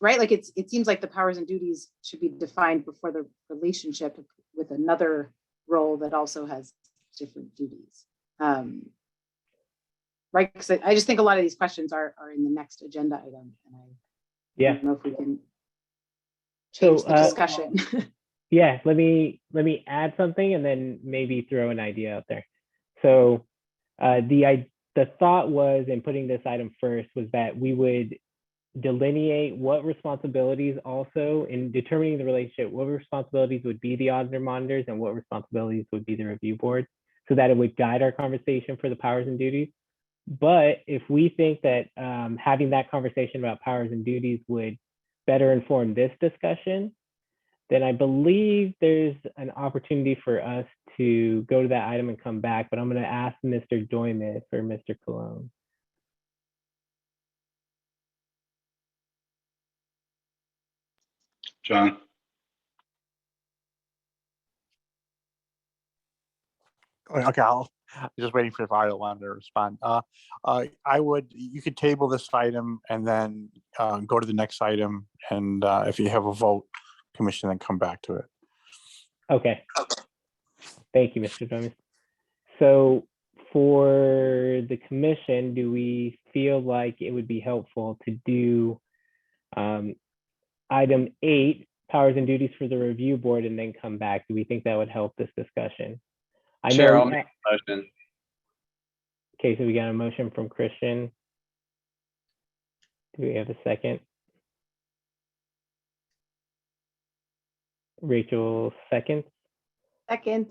Right? Like it seems like the powers and duties should be defined before the relationship with another role that also has different duties. Right? Because I just think a lot of these questions are in the next agenda item. And I don't know if we can change the discussion. Yeah, let me add something and then maybe throw an idea out there. So the thought was, in putting this item first, was that we would delineate what responsibilities, also in determining the relationship, what responsibilities would be the auditor monitors and what responsibilities would be the review board, so that it would guide our conversation for the powers and duties. But if we think that having that conversation about powers and duties would better inform this discussion, then I believe there's an opportunity for us to go to that item and come back, but I'm going to ask Mr. Doimus or Mr. Cologne. John, Okay, I'm just waiting for if I want to respond. You could table this item and then go to the next item. And if you have a vote, commission, then come back to it. Okay. Thank you, Mr. Doimus. So for the commission, do we feel like it would be helpful to do item 8, powers and duties for the review board, and then come back? Do we think that would help this discussion? Chair, I'll make a motion. Okay, so we got a motion from Christian. Do we have a second? Rachel, second. Second.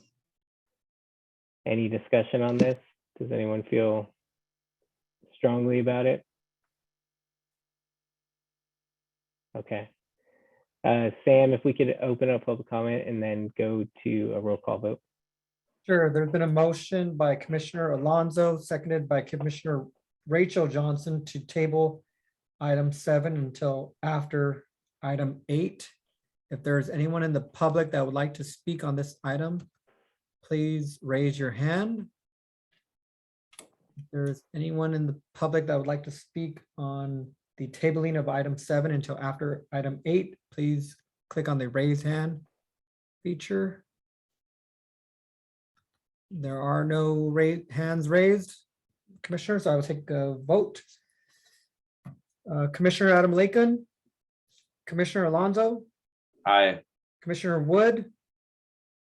Any discussion on this? Does anyone feel strongly about it? Okay. Sam, if we could open up public comment and then go to a roll call vote. Sure, there's been a motion by Commissioner Alonso, seconded by Commissioner Rachel Johnson to table item 7 until after item 8. If there's anyone in the public that would like to speak on this item, please raise your hand. If there's anyone in the public that would like to speak on the tabling of item 7 until after item 8, please click on the raise hand feature. There are no hands raised, Commissioner, so I will take a vote. Commissioner Adam Lakin, Commissioner Alonso, Aye. Commissioner Wood,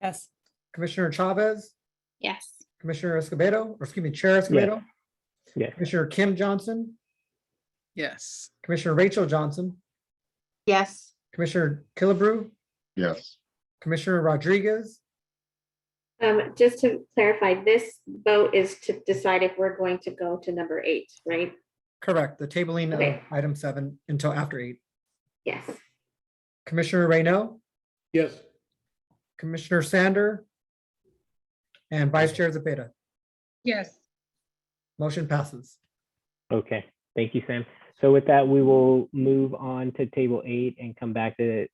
Yes. Commissioner Chavez, Yes. Commissioner Escobedo, or excuse me, Chair Escobedo, Yes. Commissioner Kim Johnson, Yes. Commissioner Rachel Johnson, Yes. Commissioner Killebrew, Yes. Commissioner Rodriguez. Just to clarify, this vote is to decide if we're going to go to number 8, right? Correct, the tabling Okay. of item 7 until after 8. Yes. Commissioner Reyno, Yes. Commissioner Sander, and Vice Chair Zepeda. Yes. Motion passes. Okay, thank you, Sam. So with that, we will move on to table 8 and come back to,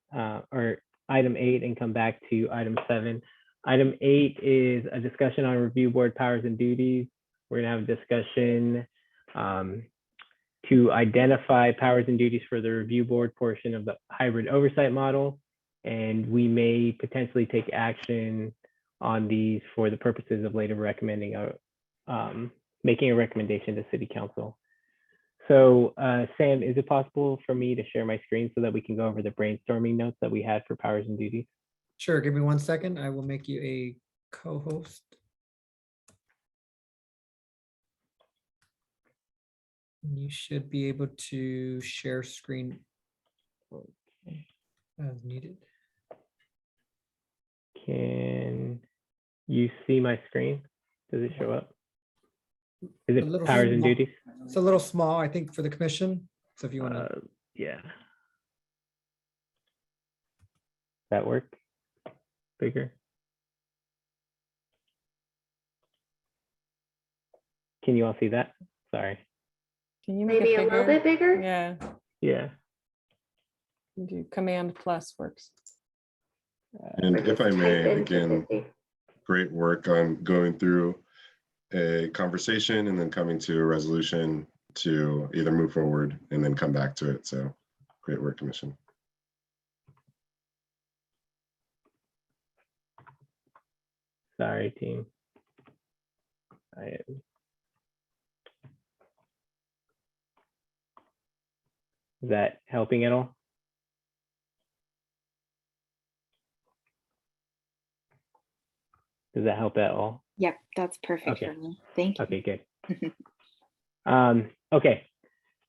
or item 8 and come back to item 7. Item 8 is a discussion on review board powers and duties. We're gonna have a discussion to identify powers and duties for the review board portion of the hybrid oversight model. And we may potentially take action on these for the purposes of later recommending making a recommendation to City Council. So Sam, is it possible for me to share my screen so that we can go over the brainstorming notes that we had for powers and duties? Sure, give me 1 second. I will make you a co-host. You should be able to share screen as needed. Can you see my screen? Does it show up? Is A it little powers and small. duties? It's a little small, I think, for the commission. So if you want to, Yeah. That work? Bigger? Can you all see that? Sorry. Can you make Maybe it a little bigger? bit bigger? Yeah, Yeah. do Command plus works. And Or if I just may, type in again, 250. great work on going through a conversation and then coming to a resolution to either move forward and then come back to it. So great work, Commission. Sorry, team. I am. Is that helping at all? Does that help at all? Yep, that's perfect Okay. for me. Thank you. Okay, good. Okay,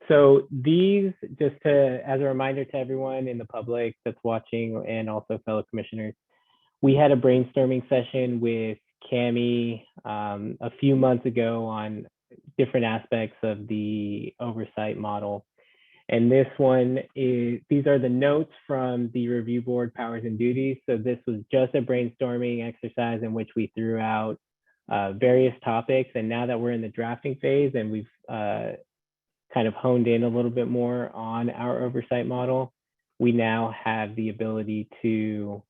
so these, just to, as a reminder to everyone in the public that's watching and also fellow commissioners, we had a brainstorming session with Cami a few months ago on different aspects of the oversight model. And this one is, these are the notes from the review board powers and duties. So this was just a brainstorming exercise in which we threw out various topics. And now that we're in the drafting phase and we've kind of honed in a little bit more on our oversight model, we now have the ability to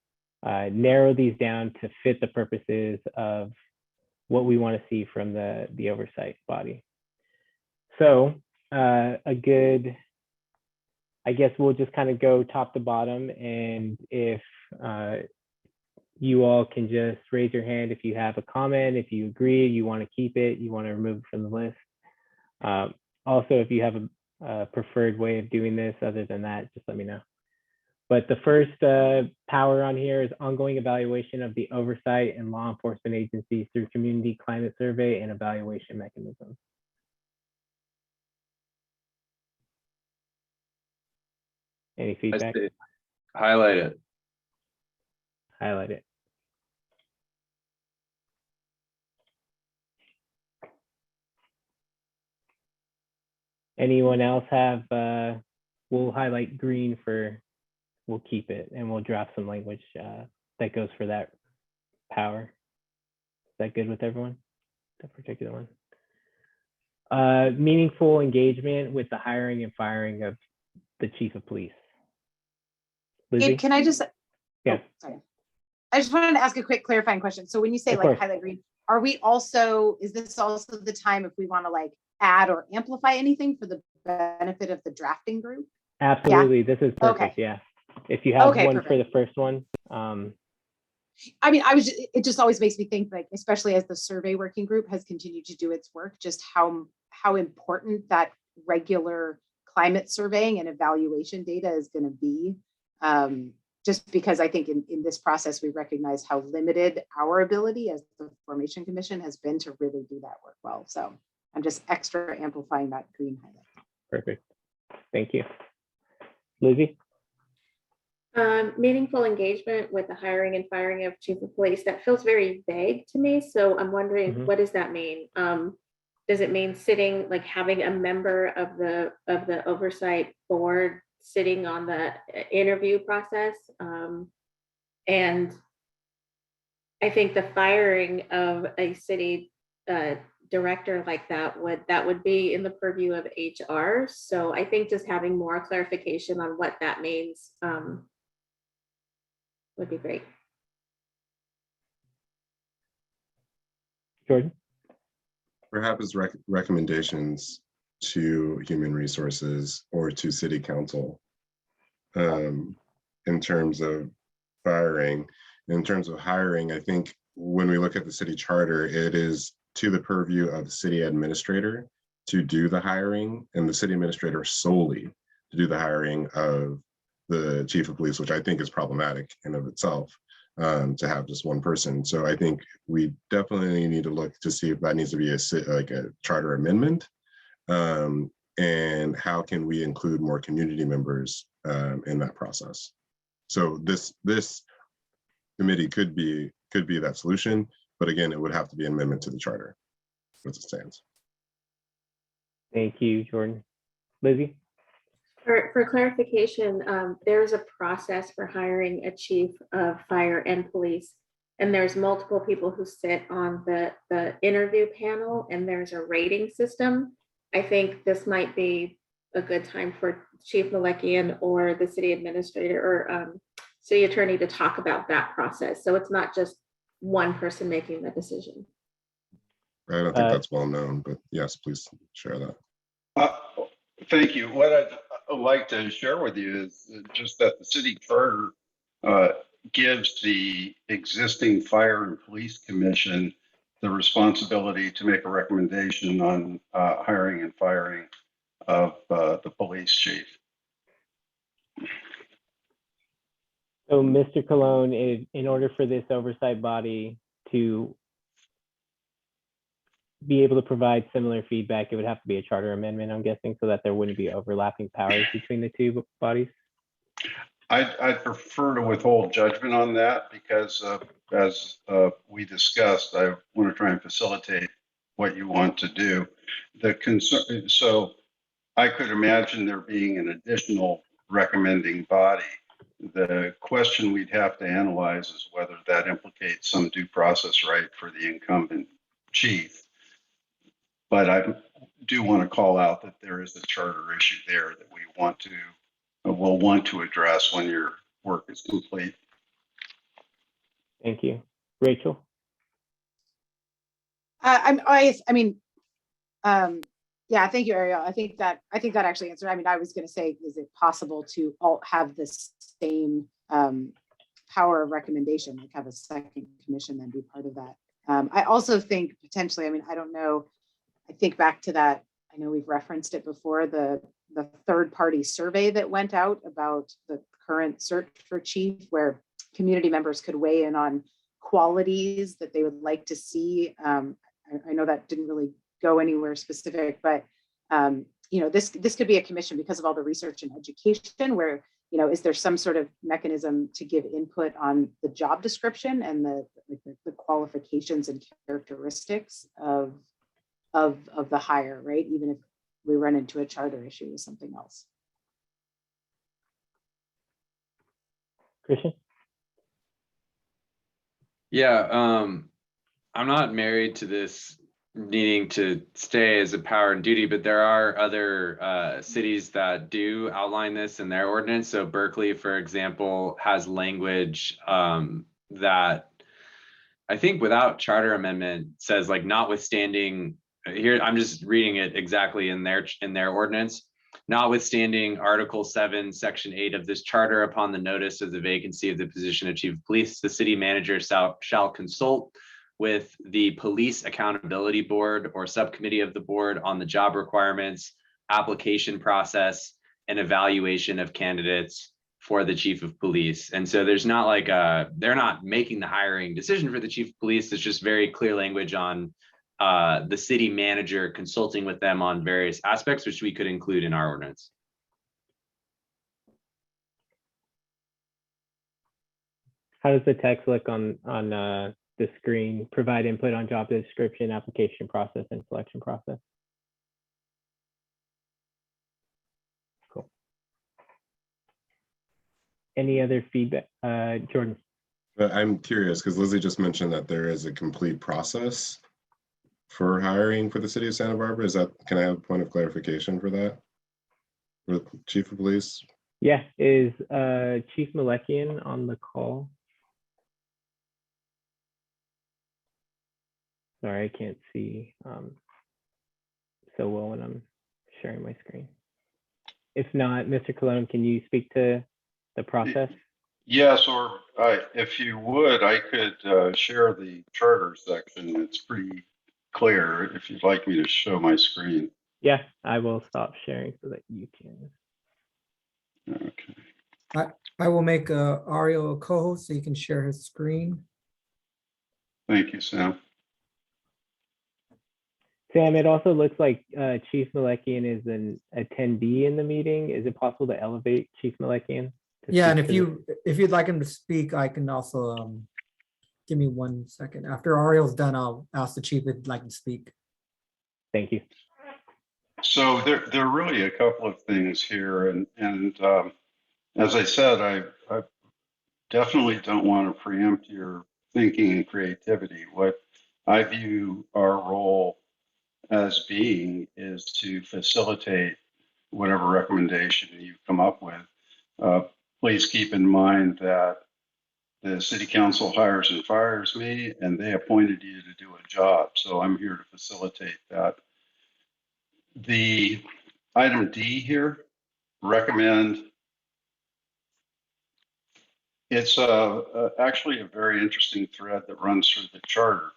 narrow these down to fit the purposes of what we want to see from the oversight body. So I guess we'll just kind of go top to bottom, and if you all can just raise your hand if you have a comment, if you agree, you want to keep it, you want to remove it from the list. Also, if you have a preferred way of doing this other than that, just let me know. But the first power on here is ongoing evaluation of the oversight and law enforcement agencies through community climate survey and evaluation mechanisms. Any feedback? Highlight it. Highlight it. Anyone else have, we'll highlight green for, we'll keep it, and we'll draft some language that goes for that power. Is that good with everyone? That particular one? Meaningful engagement with the hiring and firing of the chief of police. Lizzie? Gabe, can I just? Yeah. Oh, sorry. I just wanted to ask a quick clarifying question. So when you say Of like course. highlight green, are we also, is this also the time if we want to like add or amplify anything for the benefit of the drafting group? Absolutely. This is perfect. Okay. Yeah. If you have Okay, one perfect. for the first one. I mean, it just always makes me think, like, especially as the survey working group has continued to do its work, just how important that regular climate surveying and evaluation data is going to be. Just because I think in this process, we recognize how limited our ability as the Formation Commission has been to really do that work well. So I'm just extra amplifying that green highlight. Perfect. Thank you. Lizzie? Meaningful engagement with the hiring and firing of chief of police. That feels very vague to me. So I'm wondering, what does that mean? Does it mean sitting, like having a member of the oversight board sitting on the interview process? And I think the firing of a city director like that would be in the purview of HR. So I think just having more clarification on what that means would be great. Jordan? Perhaps recommendations to human resources or to city council in terms of firing. In terms of hiring, I think when we look at the city charter, it is to the purview of the city administrator to do the hiring, and the city administrator solely to do the hiring of the chief of police, which I think is problematic in of itself, to have just one person. So I think we definitely need to look to see if that needs to be a charter amendment, and how can we include more community members in that process. So this committee could be that solution, but again, it would have to be an amendment to the charter as it stands. Thank you, Jordan. Lizzie? For clarification, there's a process for hiring a chief of fire and police, and there's multiple people who sit on the interview panel, and there's a rating system. I think this might be a good time for Chief Malekian or the city administrator or city attorney to talk about that process. So it's not just one person making the decision. I don't think that's well known, but yes, please share that. Thank you. What I'd like to share with you is just that the city charter gives the existing fire and police commission the responsibility to make a recommendation on hiring and firing of the police chief. So Mr. Colon, in order for this oversight body to be able to provide similar feedback, it would have to be a charter amendment, I'm guessing, so that there wouldn't be overlapping powers between the two bodies? I'd prefer to withhold judgment on that because as we discussed, I want to try and facilitate what you want to do. The concern, so I could imagine there being an additional recommending body. The question we'd have to analyze is whether that implicates some due process right for the incumbent chief. But I do want to call out that there is a charter issue there that we will want to address when your work is complete. Thank you. Rachel? Yeah, thank you, Ariel. I think that actually answered. I mean, I was going to say, is it possible to all have this same power of recommendation, like have a second commission and be part of that? I also think potentially, I mean, I don't know. I think back to that. I know we've referenced it before, the third-party survey that went out about the current search for chief, where community members could weigh in on qualities that they would like to see. I know that didn't really go anywhere specific, but this could be a commission because of all the research and education where, is there some sort of mechanism to give input on the job description and the qualifications and characteristics of the hire, right? Even if we run into a charter issue with something else. Christian? Yeah, I'm not married to this needing to stay as a power and duty, but there are other cities that do outline this in their ordinance. So Berkeley, for example, has language that I think without charter amendment says, like, notwithstanding, here I'm just reading it exactly in their ordinance, notwithstanding Article 7, Section 8 of this charter, upon the notice of the vacancy of the position of chief of police, the city manager shall consult with the Police Accountability Board or subcommittee of the board on the job requirements, application process, and evaluation of candidates for the chief of police. And so there's not like they're not making the hiring decision for the chief of police. It's just very clear language on the city manager consulting with them on various aspects, which we could include in our ordinance. How does the text look on the screen? Provide input on job description, application process, and selection process. Cool. Any other feedback? Jordan? I'm curious because Lizzie just mentioned that there is a complete process for hiring for the city of Santa Barbara. Can I have a point of clarification for that? With Chief of Police? Yeah, is Chief Malekian on the call? Sorry, I can't see so well when I'm sharing my screen. If not, Mr. Colon, can you speak to the process? Yes, or if you would, I could share the charter section. It's pretty clear if you'd like me to show my screen. Yeah, I will stop sharing so that you can. Okay. I will make Ariel a co-host so you can share his screen. Thank you, Sam. Sam, it also looks like Chief Malekian is an attendee in the meeting. Is it possible to elevate Chief Malekian? Yeah, and if you'd like him to speak, I can also give me 1 second. After Ariel's done, I'll ask the chief if he'd like to speak. Thank you. So there are really a couple of things here, and as I said, I definitely don't want to preempt your thinking and creativity. What I view our role as being is to facilitate whatever recommendation you come up with. Please keep in mind that the city council hires and fires me, and they appointed you to do a job. So I'm here to facilitate that. The item D here, recommend. It's actually a very interesting thread that runs through the charter.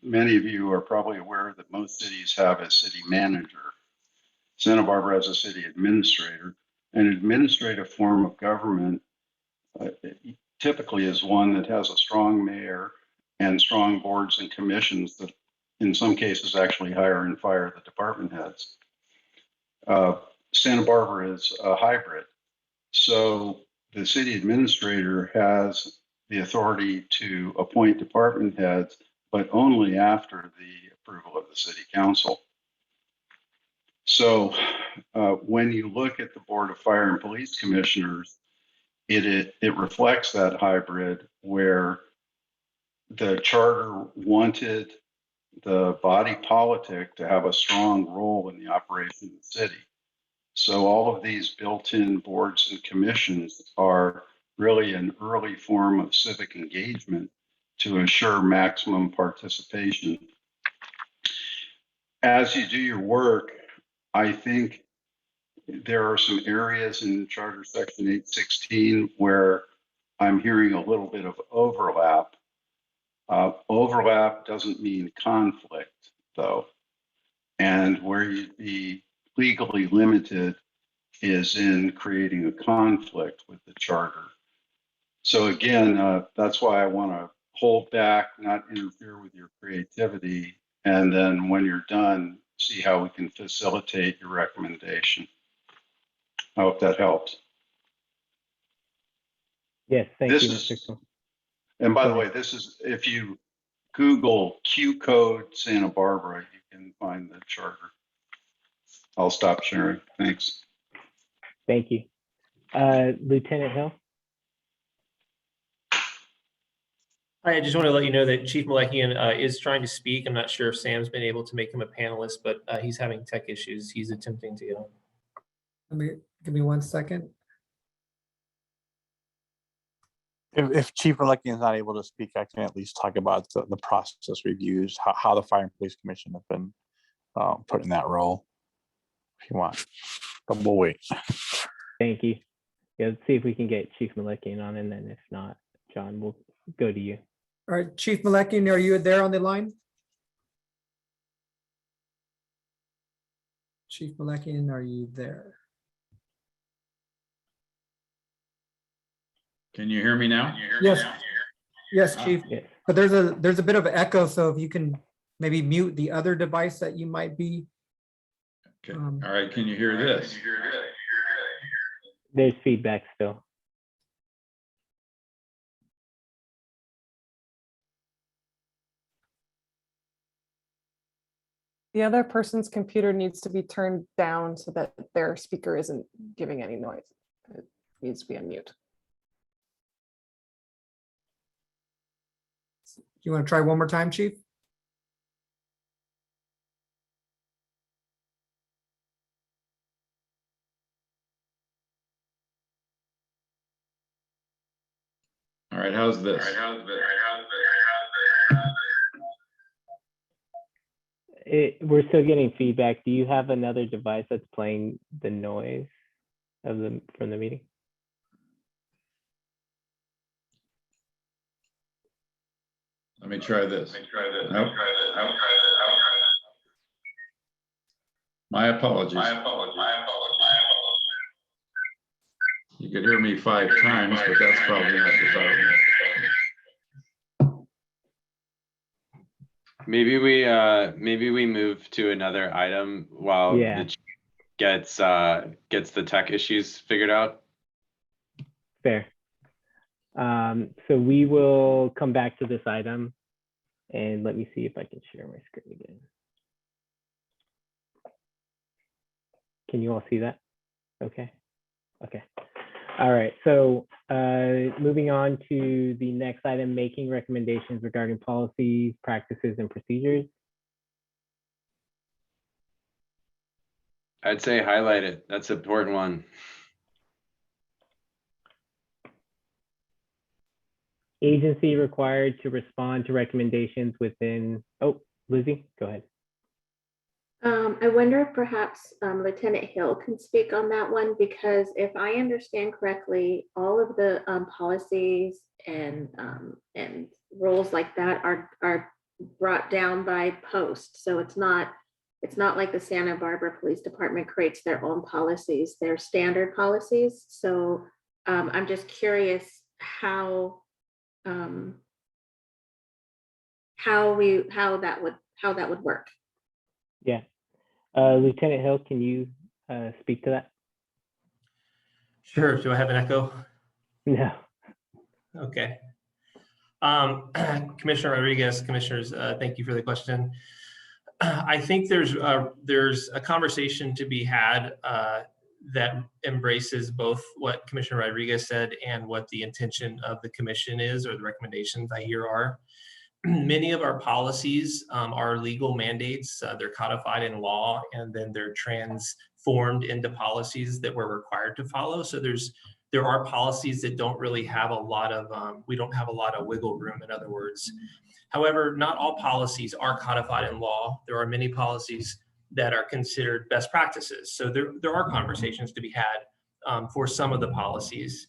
Many of you are probably aware that most cities have a city manager. Santa Barbara has a city administrator. An administrative form of government typically is one that has a strong mayor and strong boards and commissions that in some cases actually hire and fire the department heads. Santa Barbara is a hybrid. So the city administrator has the authority to appoint department heads, but only after the approval of the city council. So when you look at the Board of Fire and Police Commissioners, it reflects that hybrid where the charter wanted the body politic to have a strong role in the operation of the city. So all of these built-in boards and commissions are really an early form of civic engagement to ensure maximum participation. As you do your work, I think there are some areas in Charter Section 816 where I'm hearing a little bit of overlap. Overlap doesn't mean conflict, though. And where you'd be legally limited is in creating a conflict with the charter. So again, that's why I want to hold back, not interfere with your creativity. And then when you're done, see how we can facilitate your recommendation. I hope that helps. Yes, thank This you, is- Mr. Cole. And by Go the way, ahead. this is, if you Google Q code Santa Barbara, you can find the charter. I'll stop sharing. Thanks. Thank you. Lieutenant Hill? I just want to let you know that Chief Malekian is trying to speak. I'm not sure if Sam's been able to make him a panelist, but he's having tech issues. He's attempting to get on. Give me 1 second. If Chief Malekian is not able to speak, I can at least talk about the process we've used, how the Fire and Police Commission have been put in that role, if you want. But we'll wait. Thank you. Yeah, let's see if we can get Chief Malekian on, and then if not, John, we'll go to you. All right, Chief Malekian, are you there on the line? Chief Malekian, are you there? Can you hear me now? Yes. Yes, Chief. Yes. But there's a bit of echo, so if you can maybe mute the other device that you might be. Okay. All right. Can you hear this? There's feedback still. The other person's computer needs to be turned down so that their speaker isn't giving any noise. It needs to be on mute. You want to try one more time, Chief? All right. How's this? We're still getting feedback. Do you have another device that's playing the noise of from the meeting? Let me try this. Nope. My apologies. You could hear me 5 times, but that's probably not desirable. Maybe we move to another item while Yeah. the chief gets the tech issues figured out. Fair. So we will come back to this item, and let me see if I can share my screen again. Can you all see that? Okay. Okay. All right. So moving on to the next item, making recommendations regarding policies, practices, and procedures. I'd say highlight it. That's an important one. Agency required to respond to recommendations within, oh, Lizzie, go ahead. I wonder if perhaps Lieutenant Hill can speak on that one, because if I understand correctly, all of the policies and rules like that are brought down by post. So it's not like the Santa Barbara Police Department creates their own policies. They're standard policies. So I'm just curious how that would work. Yeah. Lieutenant Hill, can you speak to that? Sure. Do I have an echo? No. Okay. Commissioner Rodriguez, commissioners, thank you for the question. I think there's a conversation to be had that embraces both what Commissioner Rodriguez said and what the intention of the commission is, or the recommendations I hear are. Many of our policies are legal mandates. They're codified in law, and then they're transformed into policies that we're required to follow. So there are policies that don't really have a lot of, we don't have a lot of wiggle room, in other words. However, not all policies are codified in law. There are many policies that are considered best practices. So there are conversations to be had for some of the policies.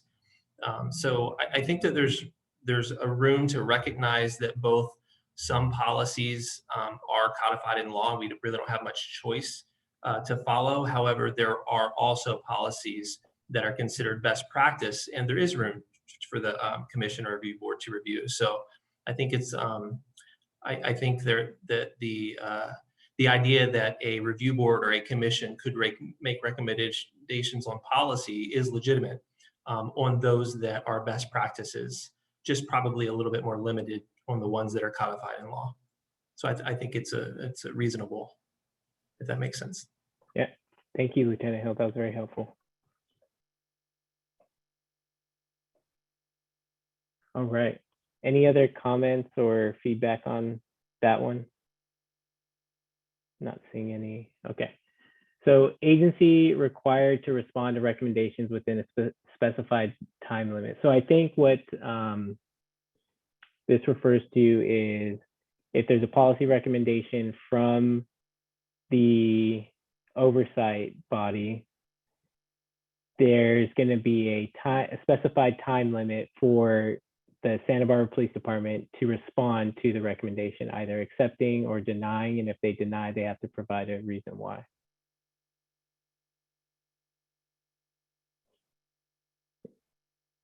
So I think that there's a room to recognize that both some policies are codified in law. We really don't have much choice to follow. However, there are also policies that are considered best practice, and there is room for the commission or review board to review. So I think it's I think that the idea that a review board or a commission could make recommendations on policy is legitimate on those that are best practices, just probably a little bit more limited on the ones that are codified in law. So I think it's a reasonable, if that makes sense. Yeah, thank you, Lieutenant Hill. That was very helpful. All right. Any other comments or feedback on that one? Not seeing any. Okay. So agency required to respond to recommendations within a specified time limit. So I think what this refers to is if there's a policy recommendation from the oversight body, there's going to be a specified time limit for the Santa Barbara Police Department to respond to the recommendation, either accepting or denying. And if they deny, they have to provide a reason why.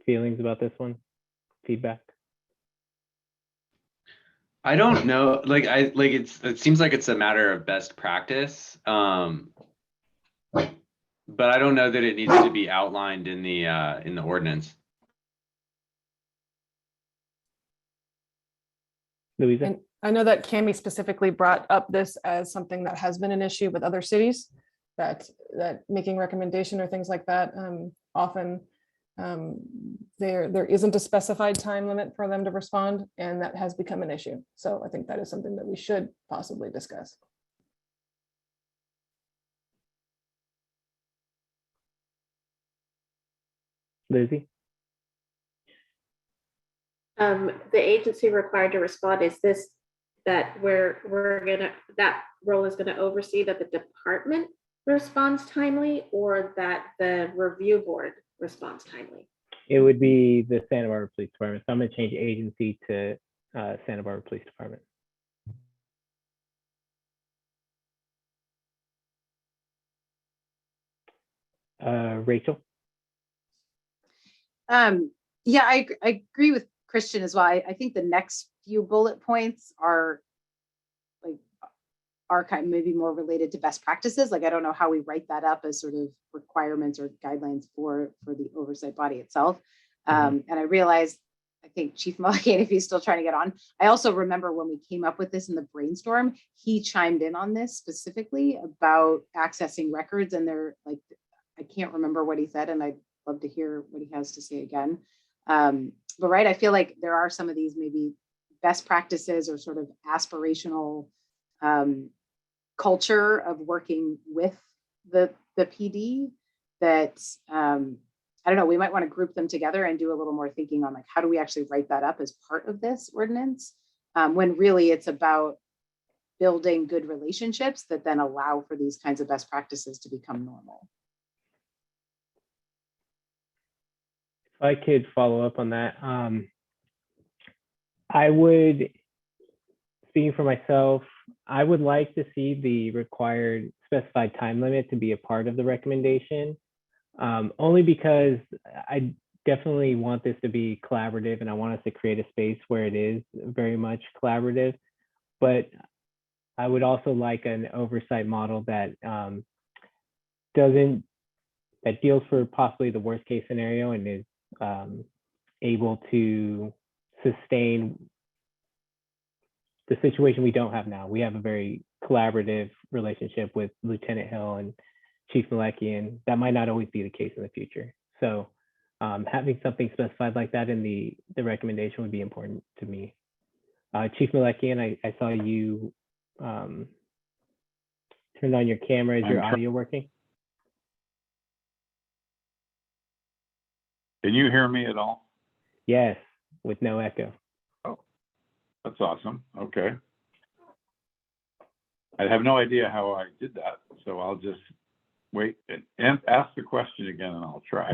Feelings about this one? Feedback? I don't know. It seems like it's a matter of best practice. But I don't know that it needs to be outlined in the ordinance. Louisa? And I know that Cami specifically brought up this as something that has been an issue with other cities, that making recommendation or things like that, often there isn't a specified time limit for them to respond, and that has become an issue. So I think that is something that we should possibly discuss. Lizzie? The agency required to respond, is this that that role is gonna oversee that the department responds timely, or that the review board responds timely? It would be the Santa Barbara Police Department. So I'm going to change agency to Santa Barbara Police Department. Rachel? Yeah, I agree with Christian as well. I think the next few bullet points are kind of maybe more related to best practices. Like, I don't know how we write that up as sort of requirements or guidelines for the oversight body itself. And I realized, I think Chief Mulligan, if he's still trying to get on, I also remember when we came up with this in the brainstorm, he chimed in on this specifically about accessing records, and they're like, I can't remember what he said, and I'd love to hear what he has to say again. But right, I feel like there are some of these maybe best practices or sort of aspirational culture of working with the PD that I don't know, we might want to group them together and do a little more thinking on like, how do we actually write that up as part of this ordinance, when really it's about building good relationships that then allow for these kinds of best practices to become normal. If I could follow up on that, I would, speaking for myself, I would like to see the required specified time limit to be a part of the recommendation, only because I definitely want this to be collaborative, and I want us to create a space where it is very much collaborative. But I would also like an oversight model that that deals for possibly the worst case scenario and is able to sustain the situation we don't have now. We have a very collaborative relationship with Lieutenant Hill and Chief Malecki, and that might not always be the case in the future. So having something specified like that in the recommendation would be important to me. Chief Malecki, and I saw you turned on your camera. Is your audio working? Can you hear me at all? Yes, with no echo. Oh, that's awesome. Okay. I have no idea how I did that, so I'll just wait and ask the question again, and I'll try.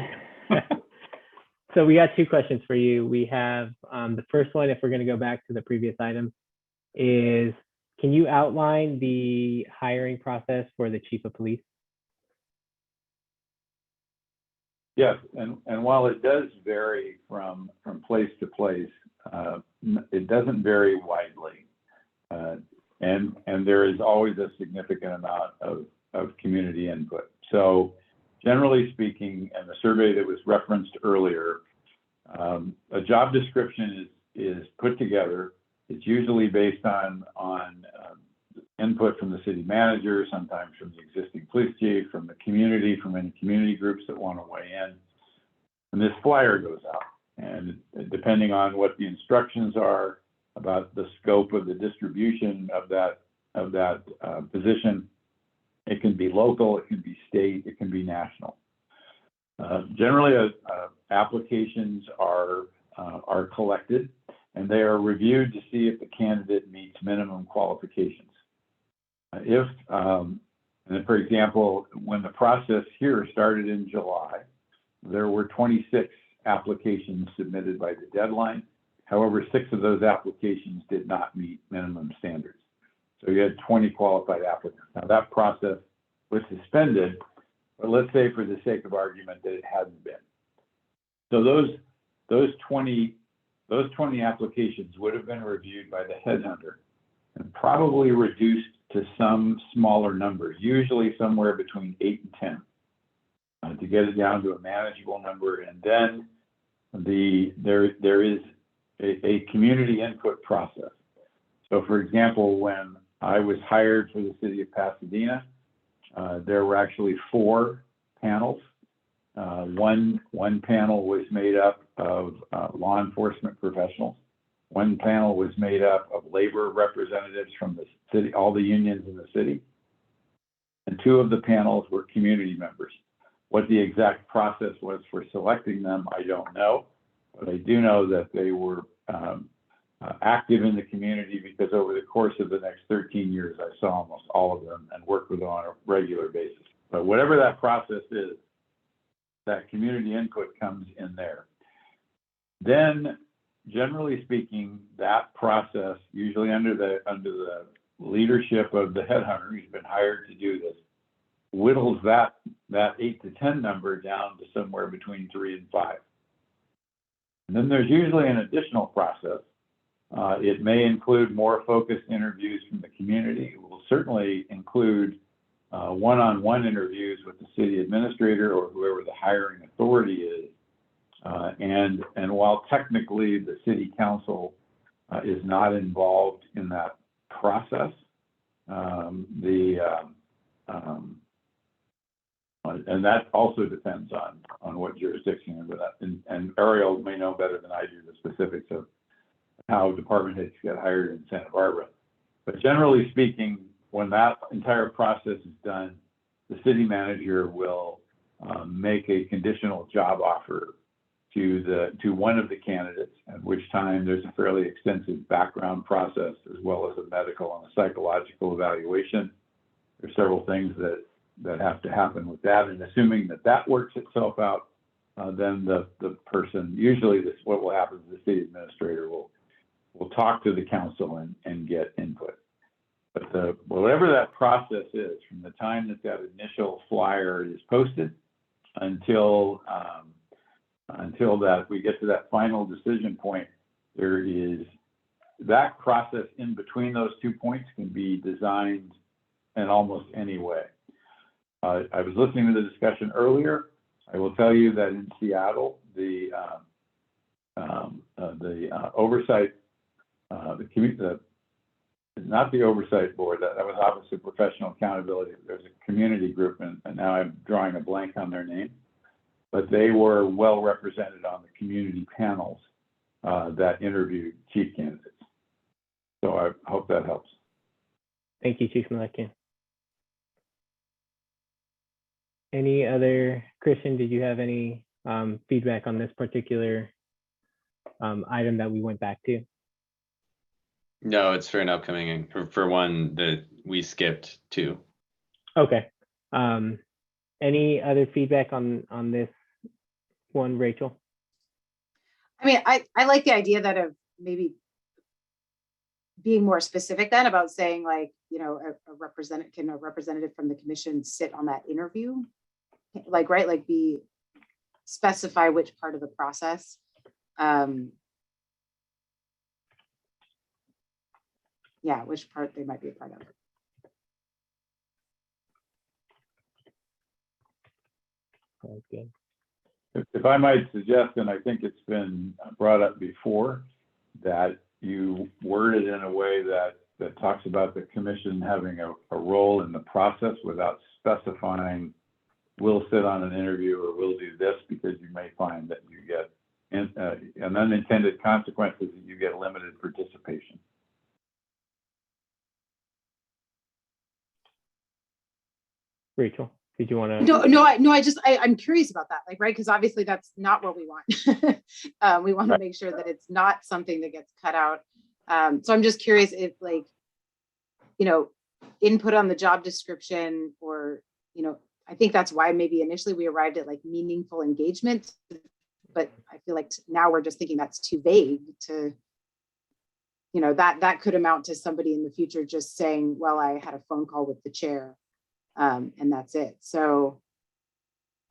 So we got two questions for you. We have the first one, if we're going to go back to the previous item, is can you outline the hiring process for the chief of police? Yes, and while it does vary from place to place, it doesn't vary widely. And there is always a significant amount of community input. So generally speaking, and the survey that was referenced earlier, a job description is put together. It's usually based on input from the city manager, sometimes from the existing police chief, from the community, from any community groups that want to weigh in. And this flyer goes out, and depending on what the instructions are about the scope of the distribution of that position, it can be local, it can be state, it can be national. Generally, applications are collected, and they are reviewed to see if the candidate meets minimum qualifications. And for example, when the process here started in July, there were 26 applications submitted by the deadline. However, 6 of those applications did not meet minimum standards. So you had 20 qualified applicants. Now that process was suspended, but let's say for the sake of argument that it hadn't been. So those 20 applications would have been reviewed by the headhunter and probably reduced to some smaller numbers, usually somewhere between 8 and 10, to get it down to a manageable number. And then there is a community input process. So for example, when I was hired for the city of Pasadena, there were actually 4 panels. One panel was made up of law enforcement professionals. One panel was made up of labor representatives from the city, all the unions in the city. And 2 of the panels were community members. What the exact process was for selecting them, I don't know. But I do know that they were active in the community, because over the course of the next 13 years, I saw almost all of them and worked with them on a regular basis. But whatever that process is, that community input comes in there. Then, generally speaking, that process, usually under the leadership of the headhunter who's been hired to do this, whittles that 8 to 10 number down to somewhere between 3 and 5. And then there's usually an additional process. It may include more focused interviews from the community. It will certainly include one-on-one interviews with the city administrator or whoever the hiring authority is. And while technically the city council is not involved in that process, and that also depends on what jurisdiction you're in. And Ariel may know better than I do the specifics of how department heads get hired in Santa Barbara. But generally speaking, when that entire process is done, the city manager will make a conditional job offer to one of the candidates, at which time there's a fairly extensive background process, as well as a medical and a psychological evaluation. There's several things that have to happen with that, and assuming that works itself out, then the person, usually what will happen is the city administrator will talk to the council and get input. But whatever that process is, from the time that initial flyer is posted until that we get to that final decision point, there is that process in between those 2 points can be designed in almost any way. I was listening to the discussion earlier. I will tell you that in Seattle, the oversight, the not the Oversight Board, that was Office of Professional Accountability. There's a community group, and now I'm drawing a blank on their name, but they were well represented on the community panels that interviewed chief candidates. So I hope that helps. Thank you, Chief Malakian. Any other, Christian, did you have any feedback on this particular item that we went back to? No, it's for an upcoming, for one that we skipped too. Okay. Any other feedback on this one, Rachel? I mean, I like the idea that of maybe being more specific then about saying like, you know, a representative from the commission sit on that interview? Like, right, like specify which part of the process. Yeah, which part they might be a part of. Okay. If I might suggest, and I think it's been brought up before, that you word it in a way that talks about the commission having a role in the process without specifying we'll sit on an interview or we'll do this, because you may find that you get an unintended consequences, that you get limited participation. Rachel, did you want to? No, I'm curious about that, like, right, because obviously that's not what we want. We want to make sure that it's not something that gets cut out. So I'm just curious if, like, you know, input on the job description, or, you know, I think that's why maybe initially we arrived at like meaningful engagement, but I feel like now we're just thinking that's too vague to, you know, that could amount to somebody in the future just saying, well, I had a phone call with the chair, and that's it. So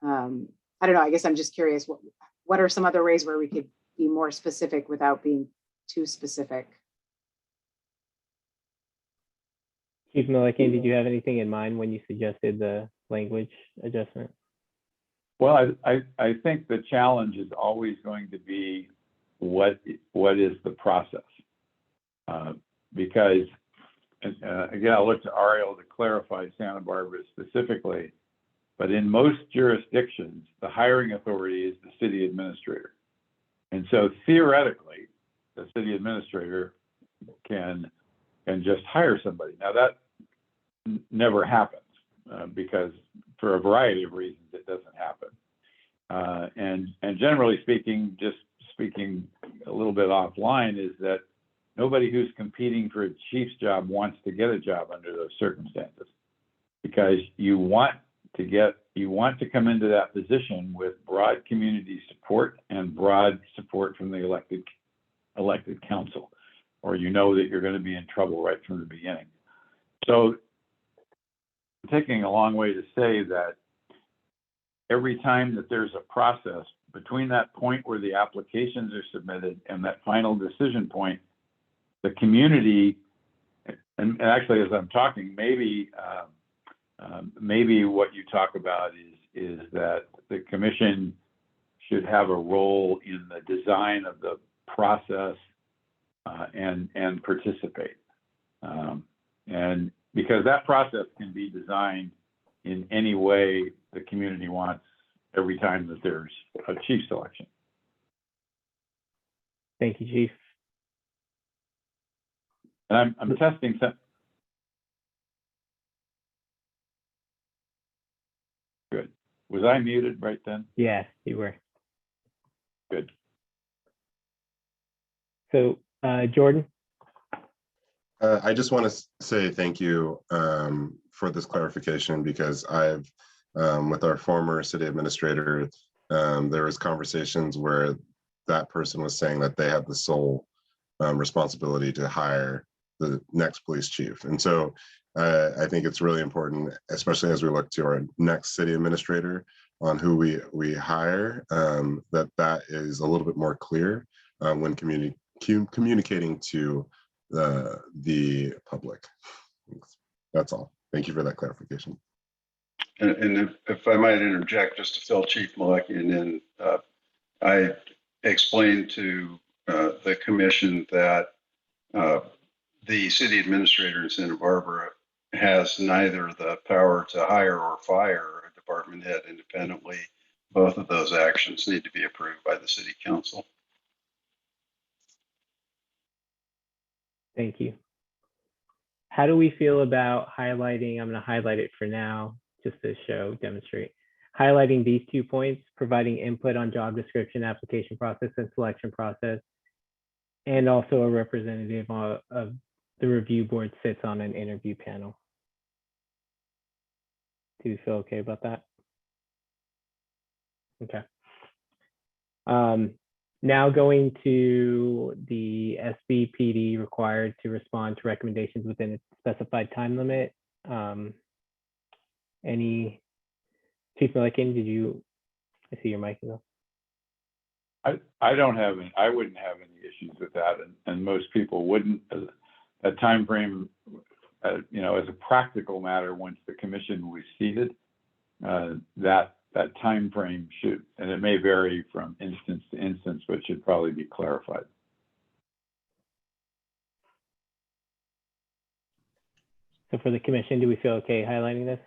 I don't know, I guess I'm just curious, what are some other ways where we could be more specific without being too specific? Chief Malakian, did you have anything in mind when you suggested the language adjustment? Well, I think the challenge is always going to be what is the process, because again, I'll look to Ariel to clarify Santa Barbara specifically, but in most jurisdictions, the hiring authority is the city administrator. And so theoretically, the city administrator can just hire somebody. Now that never happens because for a variety of reasons, it doesn't happen. And generally speaking, just speaking a little bit offline, is that nobody who's competing for a chief's job wants to get a job under those circumstances, because you want to come into that position with broad community support and broad support from the elected council, or you know that you're going to be in trouble right from the beginning. So I'm taking a long way to say that every time that there's a process between that point where the applications are submitted and that final decision point, the community, and actually as I'm talking, maybe what you talk about is that the commission should have a role in the design of the process and participate. And because that process can be designed in any way the community wants every time that there's a chief selection. Thank you, Chief. And I'm testing some. Good. Was I muted right then? Yeah, you were. Good. So, Jordan? I just want to say thank you for this clarification, because I've, with our former city administrator, there was conversations where that person was saying that they had the sole responsibility to hire the next police chief. And so I think it's really important, especially as we look to our next city administrator on who we hire, that is a little bit more clear when communicating to the public. That's all. Thank you for that clarification. And if I might interject, just to fill Chief Malakian in, I explained to the commission that the city administrator in Santa Barbara has neither the power to hire or fire a department head independently. Both of those actions need to be approved by the city council. Thank you. How do we feel about highlighting, I'm going to highlight it for now, just to demonstrate. Highlighting these 2 points, providing input on job description, application process, and selection process, and also a representative of the review board sits on an interview panel. Do you feel okay about that? Okay. Now going to the SBPD required to respond to recommendations within a specified time limit. Chief Milliken, I see your mic is on. I don't have any, I wouldn't have any issues with that, and most people wouldn't. That time frame, you know, as a practical matter, once the commission was seated, that time frame should, and it may vary from instance to instance, but should probably be clarified. So for the commission, do we feel okay highlighting this?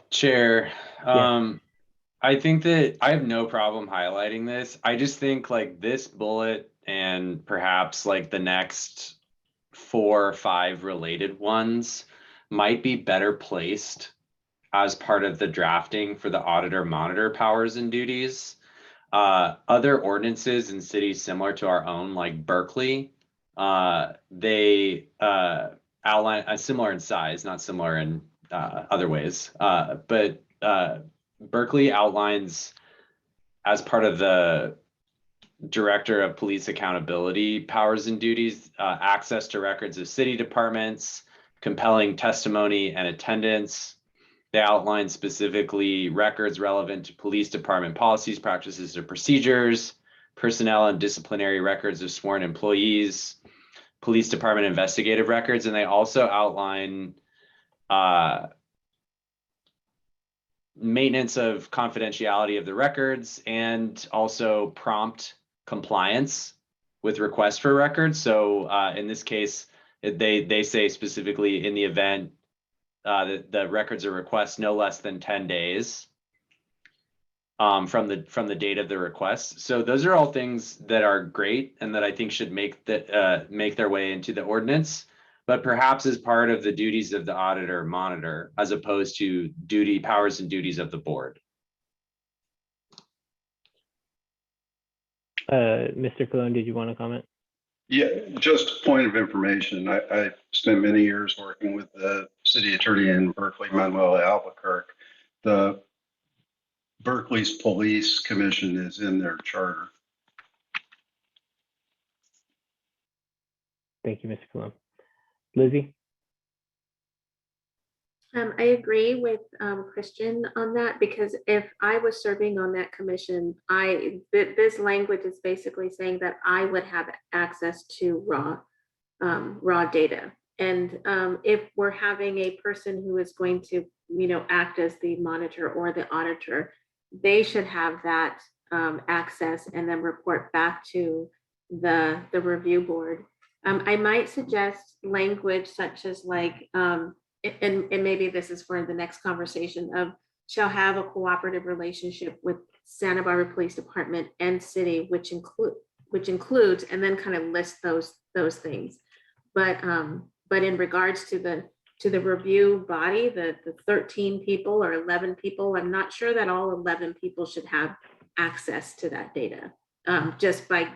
Chair, I think that I have no problem highlighting this. I just think like this bullet and perhaps like the next 4 or 5 related ones might be better placed as part of the drafting for the auditor monitor powers and duties. Other ordinances in cities similar to our own, like Berkeley, they outline similar in size, not similar in other ways, but Berkeley outlines as part of the Director of Police Accountability powers and duties, access to records of city departments, compelling testimony and attendance. They outline specifically records relevant to police department policies, practices, or procedures, personnel and disciplinary records of sworn employees, police department investigative records, and they also outline maintenance of confidentiality of the records and also prompt compliance with requests for records. So in this case, they say specifically in the event that the records are request no less than 10 days from the date of the request. So those are all things that are great and that I think should make their way into the ordinance, but perhaps as part of the duties of the auditor monitor, as opposed to powers and duties of the board. Mr. Cologne, did you want to comment? Yeah, just a point of information. I spent many years working with the city attorney in Berkeley, Manuel Albuquerque. The Berkeley's Police Commission is in their charter. Thank you, Mr. Cologne. Lizzie? I agree with Christian on that, because if I was serving on that commission, this language is basically saying that I would have access to raw data. And if we're having a person who is going to, act as the monitor or the auditor, they should have that access and then report back to the review board. I might suggest language such as like, and maybe this is for the next conversation, of shall have a cooperative relationship with Santa Barbara Police Department and city, which includes, and then kind of list those things. But in regards to the review body, the 13 people or 11 people, I'm not sure that all 11 people should have access to that data just by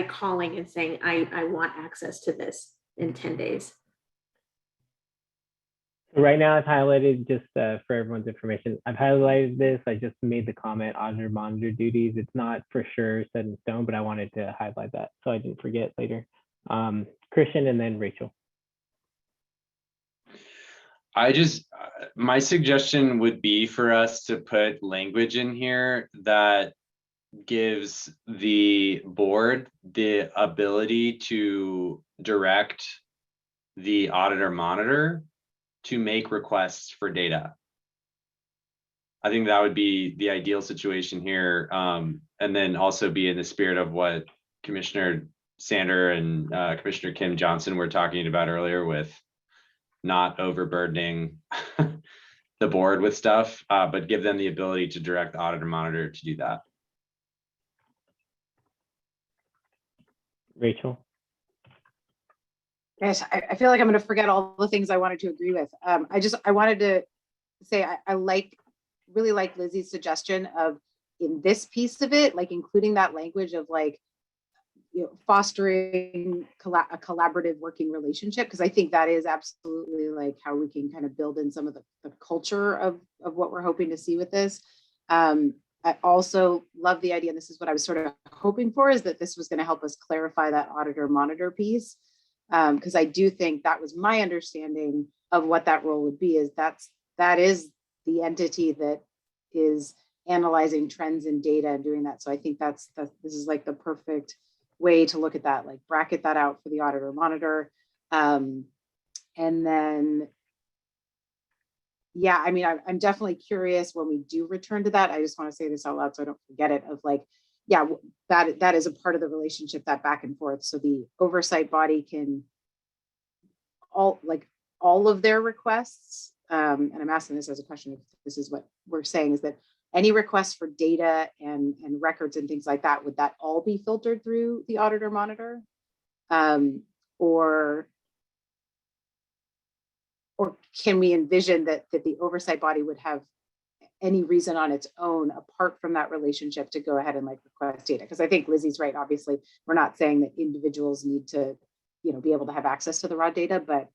calling and saying, I want access to this in 10 days. So right now I've highlighted, just for everyone's information, I've highlighted this. I just made the comment auditor monitor duties. It's not for sure set in stone, but I wanted to highlight that so I didn't forget later. Christian and then Rachel. My suggestion would be for us to put language in here that gives the board the ability to direct the auditor monitor to make requests for data. I think that would be the ideal situation here, and then also be in the spirit of what Commissioner Sander and Commissioner Kim Johnson were talking about earlier with not overburdening the board with stuff, but give them the ability to direct the Auditor Monitor to do that. Rachel? Gosh, I feel like I'm going to forget all the things I wanted to agree with. I wanted to say I really like Lizzie's suggestion of, in this piece of it, like including that language of like, you know, fostering a collaborative working relationship, because I think that is absolutely like how we can kind of build in some of the culture of what we're hoping to see with this. I also love the idea, and this is what I was sort of hoping for, is that this was going to help us clarify that Auditor Monitor piece, because I do think that was my understanding of what that role would be, is that is the entity that is analyzing trends in data and doing that. So I think this is like the perfect way to look at that, like bracket that out for the Auditor Monitor. And then, yeah, I mean, I'm definitely curious when we do return to that. I just want to say this out loud so I don't forget it, of like, yeah, that is a part of the relationship, that back and forth. So the Oversight Body can all of their requests, and I'm asking this as a question, if this is what we're saying, is that any requests for data and records and things like that, would that all be filtered through the Auditor Monitor? Or can we envision that the Oversight Body would have any reason on its own, apart from that relationship, to go ahead and like request data? Because I think Lizzie's right. Obviously, we're not saying that individuals need to, you know, be able to have access to the raw data, but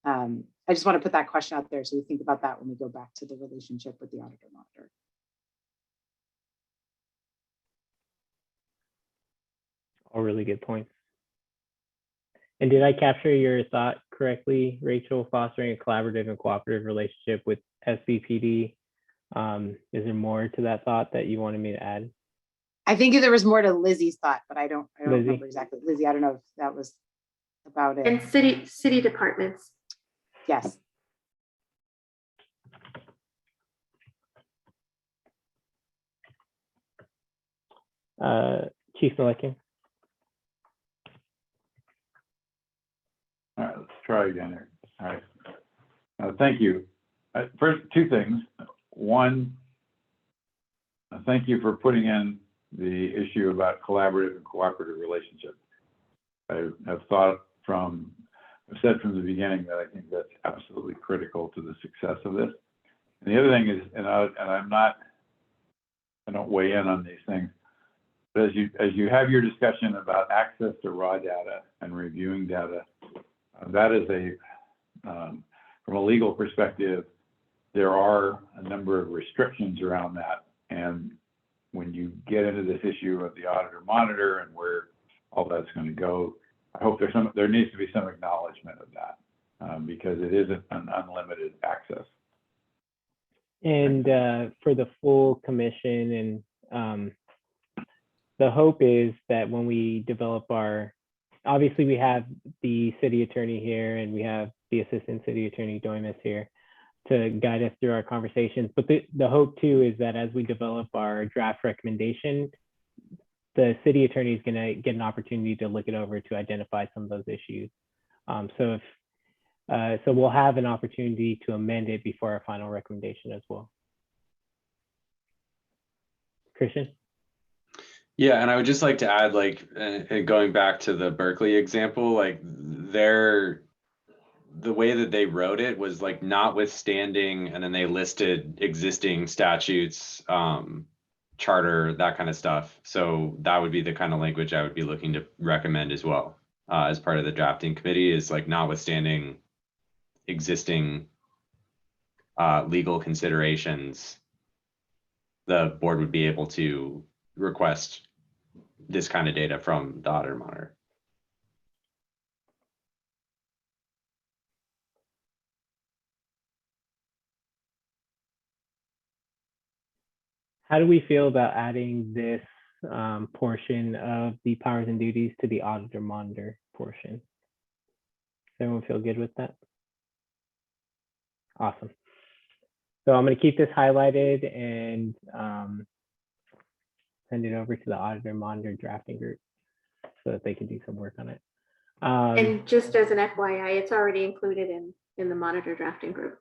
I just want to put that question out there so we think about that when we go back to the relationship with the Auditor Monitor. All really good points. And did I capture your thought correctly, Rachel? Fostering a collaborative and cooperative relationship with SBPD. Is there more to that thought that you wanted me to add? I think there was more to Lizzie's thought, but I don't Lizzie? remember exactly. Lizzie, I don't know if that was about it. And city departments. Yes. Chief Milliken. All right, let's try again here. All right. Thank you. First, two things. One, thank you for putting in the issue about collaborative and cooperative relationship. I've said from the beginning that I think that's absolutely critical to the success of this. And the other thing is, I don't weigh in on these things, but as you have your discussion about access to raw data and reviewing data, that is from a legal perspective, there are a number of restrictions around that. And when you get into this issue of the Auditor Monitor and where all that's going to go, I hope there needs to be some acknowledgement of that, because it isn't an unlimited access. And for the full commission, and the hope is that when we develop obviously we have the city attorney here and we have the assistant city attorney Doimus here to guide us through our conversations. But the hope too is that as we develop our draft recommendation, the city attorney is going to get an opportunity to look it over to identify some of those issues. So we'll have an opportunity to amend it before our final recommendation as well. Christian? Yeah, and I would just like to add, like, going back to the Berkeley example, like the way that they wrote it was like notwithstanding, and then they listed existing statutes, charter, that kind of stuff. So that would be the kind of language I would be looking to recommend as well, as part of the drafting committee, is like notwithstanding existing legal considerations, the board would be able to request this kind of data from the Auditor Monitor. How do we feel about adding this portion of the powers and duties to the Auditor Monitor portion? Does everyone feel good with that? Awesome. So I'm going to keep this highlighted and send it over to the Auditor Monitor drafting group. so that they can do some work on it. And just as an FYI, it's already included in the monitor drafting group.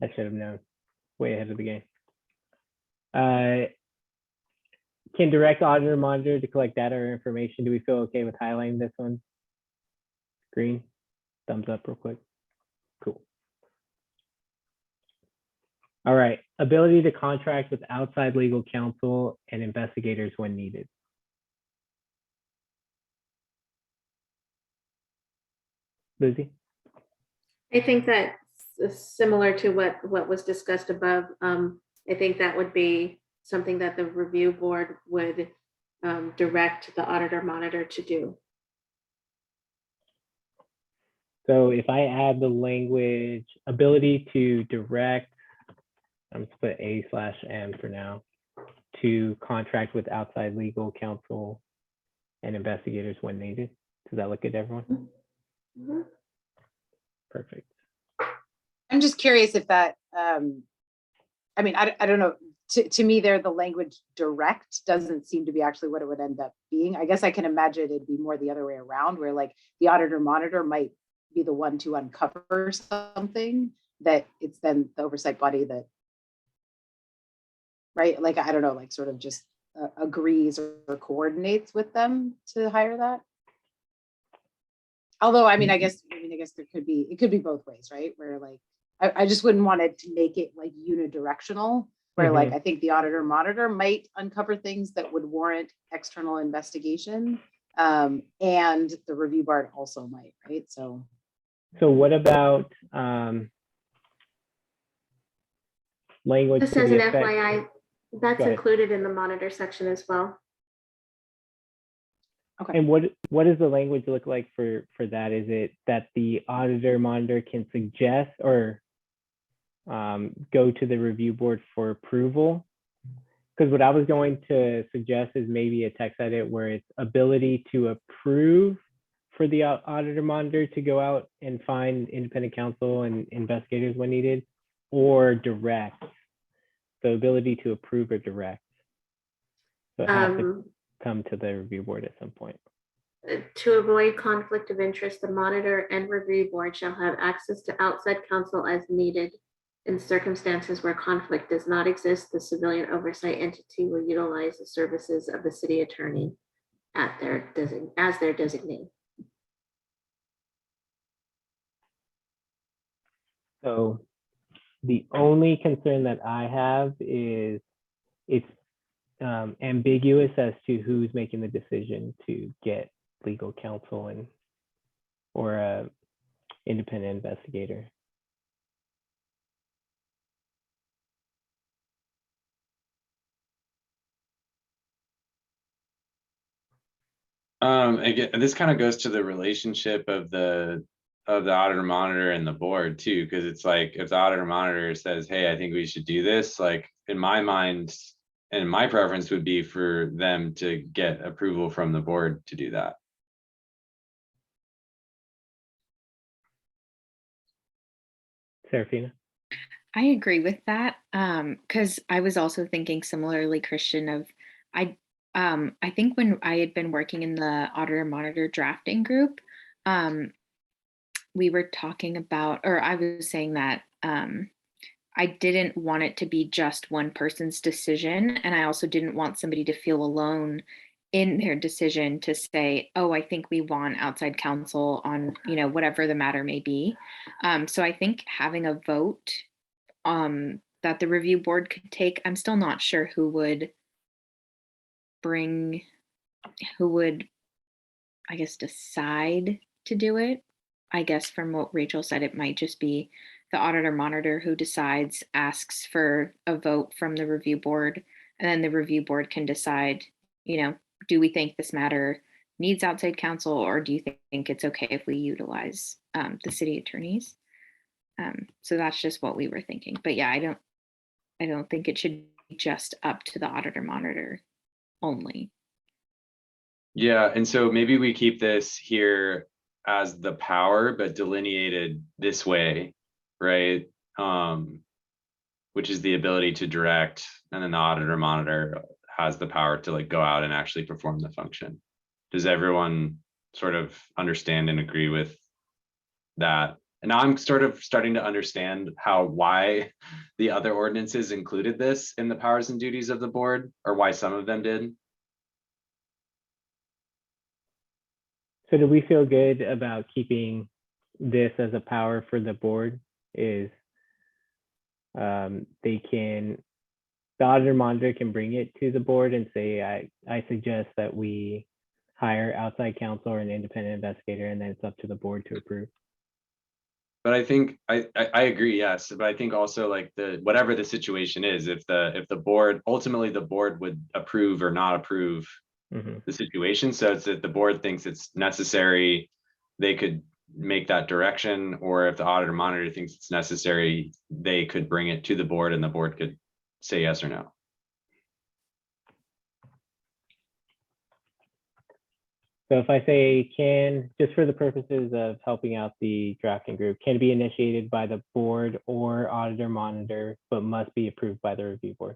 I should have known, way ahead of the game. Can direct auditor monitor to collect data or information. Do we feel okay with highlighting this one? Green, thumbs up real quick. Cool. All right, ability to contract with outside legal counsel and investigators when needed. Lizzie? I think that's similar to what was discussed above. I think that would be something that the review board would direct the auditor monitor to do. So if I add the language, ability to direct, I'm just put A/M for now, to contract with outside legal counsel and investigators when needed. Does that look good to everyone? Mm-hmm. Perfect. I'm just curious if that, I mean, I don't know. To me, there, the language direct doesn't seem to be actually what it would end up being. I guess I can imagine it'd be more the other way around, where like the auditor monitor might be the one to uncover something that it's then the oversight body that, right? Like, I don't know, like sort of just agrees or coordinates with them to hire that. Although, I mean, I guess there could be, it could be both ways, right? Where like, I just wouldn't want it to make it like unidirectional, where like, I think the auditor monitor might uncover things that would warrant external investigation. And the review board also might, right? So what about language? Just as an FYI, that's included in the monitor section as well. Okay. And what does the language look like for that? Is it that the auditor monitor can suggest or go to the review board for approval? Because what I was going to suggest is maybe a text edit where it's ability to approve for the auditor monitor to go out and find independent counsel and investigators when needed, or direct. The ability to approve or direct. So it has to come to the review board at some point. To avoid conflict of interest, the monitor and review board shall have access to outside counsel as needed. In circumstances where conflict does not exist, the civilian oversight entity will utilize the services of the city attorney as their designee. So the only concern that I have is it's ambiguous as to who's making the decision to get legal counsel and or a independent investigator. Again, this kind of goes to the relationship of the auditor monitor and the board too, because it's like if the auditor monitor says, hey, I think we should do this, like in my mind and my preference would be for them to get approval from the board to do that. Serafina? I agree with that, because I was also thinking similarly, Christian, of I think when I had been working in the auditor monitor drafting group, we were talking about, or I was saying that I didn't want it to be just one person's decision, and I also didn't want somebody to feel alone in their decision to say, oh, I think we want outside counsel on, whatever the matter may be. So I think having a vote that the review board could take, I'm still not sure who would, I guess, decide to do it. I guess from what Rachel said, it might just be the auditor monitor who decides, asks for a vote from the review board, and then the review board can decide, do we think this matter needs outside counsel, or do you think it's okay if we utilize the city attorneys? So that's just what we were thinking. But yeah, I don't think it should be just up to the auditor monitor only. Yeah, and so maybe we keep this here as the power, but delineated this way, right? Which is the ability to direct, and then the auditor monitor has the power to like go out and actually perform the function. Does everyone sort of understand and agree with that? And now I'm sort of starting to understand why the other ordinances included this in the powers and duties of the board, or why some of them did. So do we feel good about keeping this as a power for the board? Is the auditor monitor can bring it to the board and say, I suggest that we hire outside counsel or an independent investigator, and then it's up to the board to approve. But I think I agree, yes. But I think also like whatever the situation is, if the board ultimately the board would approve or not approve the situation. So it's if the board thinks it's necessary, they could make that direction, or if the auditor monitor thinks it's necessary, they could bring it to the board and the board could say yes or no. So if I say can, just for the purposes of helping out the drafting group, can be initiated by the board or auditor monitor, but must be approved by the review board.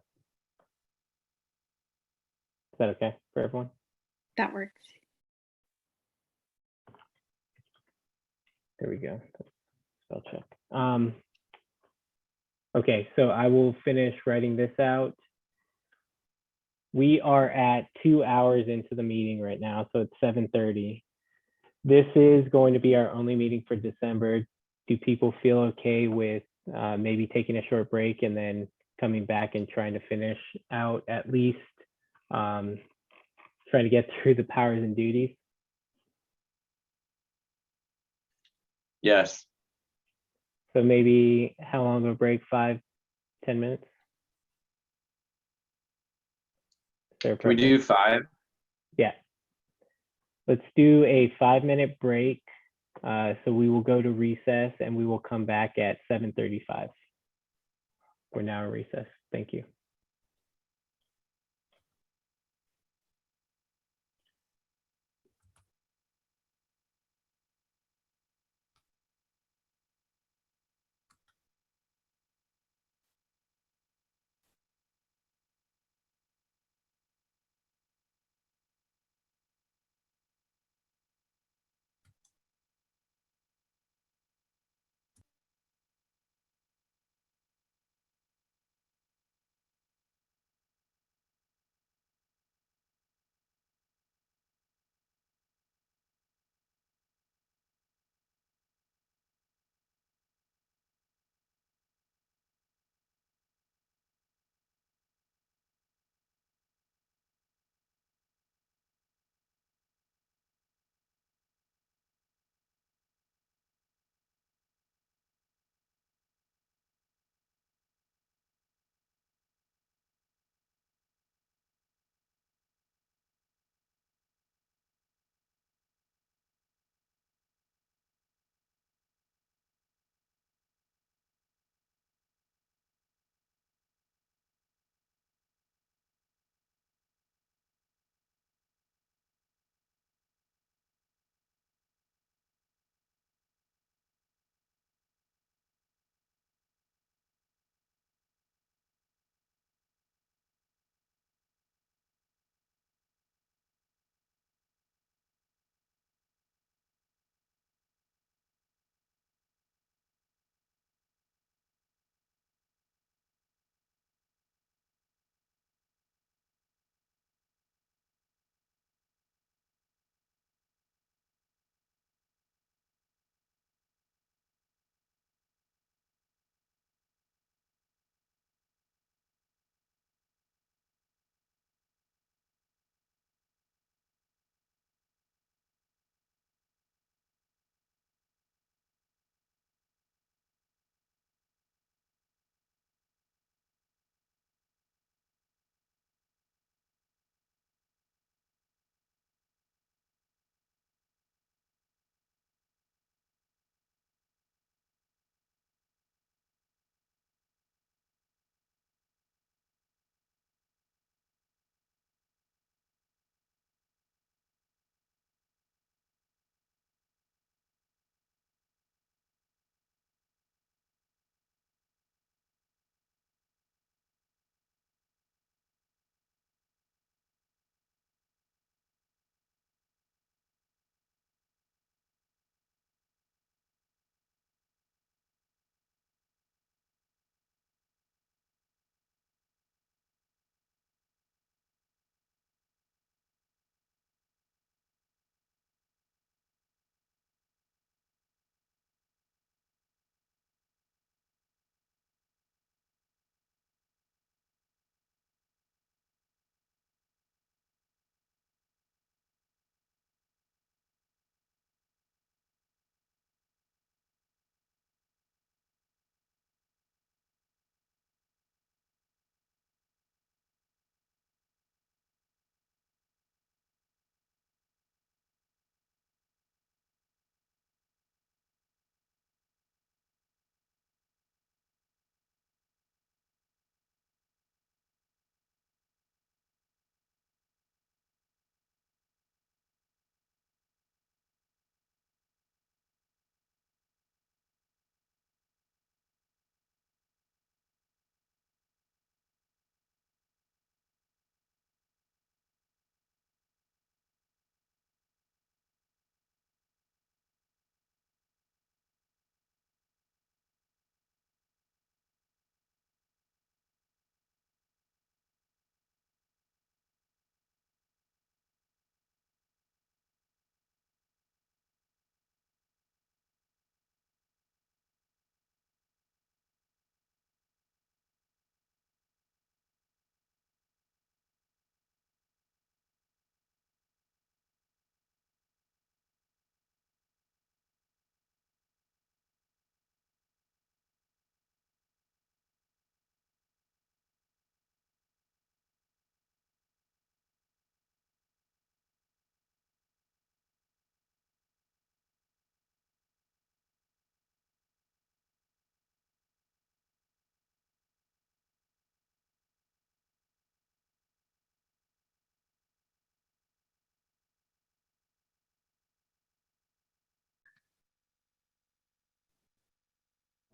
Is that okay for everyone? That works. There we go. Spell check. Okay, so I will finish writing this out. We are at 2 hours into the meeting right now, so it's 7:30. This is going to be our only meeting for December. Do people feel okay with maybe taking a short break and then coming back and trying to finish out at least trying to get through the powers and duties? Yes. So maybe how long of a break? 5-10 minutes? Can we do 5? Yeah. Let's do a 5-minute break. So we will go to recess and we will come back at 7:35. We're now in recess. Thank you.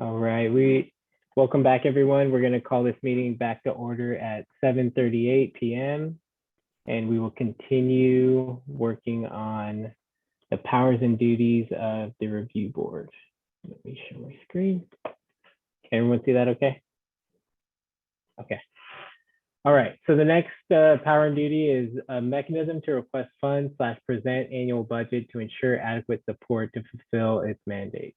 All right, we welcome back, everyone. We're going to call this meeting back to order at 7:38 p.m. and we will continue working on the powers and duties of the review board. Let me show my screen. Can everyone see that okay? Okay. All right, so the next power and duty is a mechanism to request funds / present annual budget to ensure adequate support to fulfill its mandate.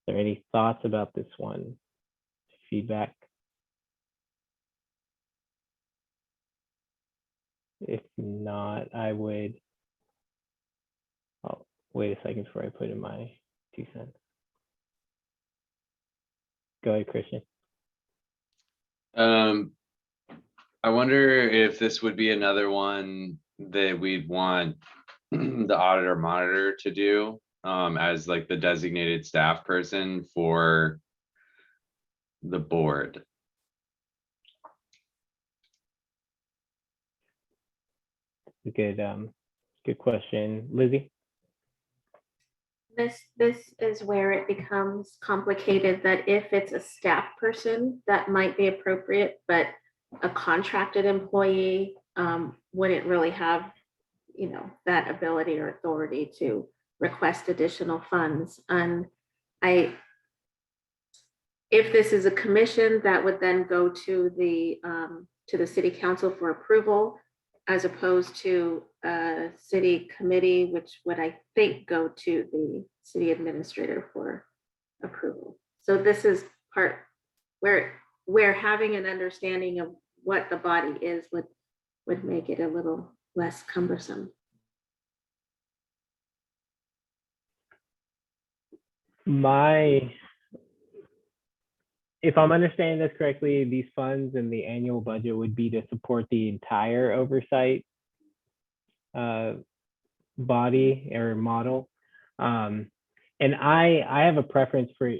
Is there any thoughts about this one? Feedback? If not, I would, oh, wait a second before I put in my 2 cents. Go ahead, Christian. I wonder if this would be another one that we'd want the auditor monitor to do as like the designated staff person for the board. Good question. Lizzie? This is where it becomes complicated, that if it's a staff person, that might be appropriate, but a contracted employee wouldn't really have, that ability or authority to request additional funds. And if this is a commission, that would then go to the city council for approval, as opposed to a city committee, which would, I think, go to the city administrator for approval. So this is part where having an understanding of what the body is would make it a little less cumbersome. If I'm understanding this correctly, these funds and the annual budget would be to support the entire oversight body or model. And I have a preference for,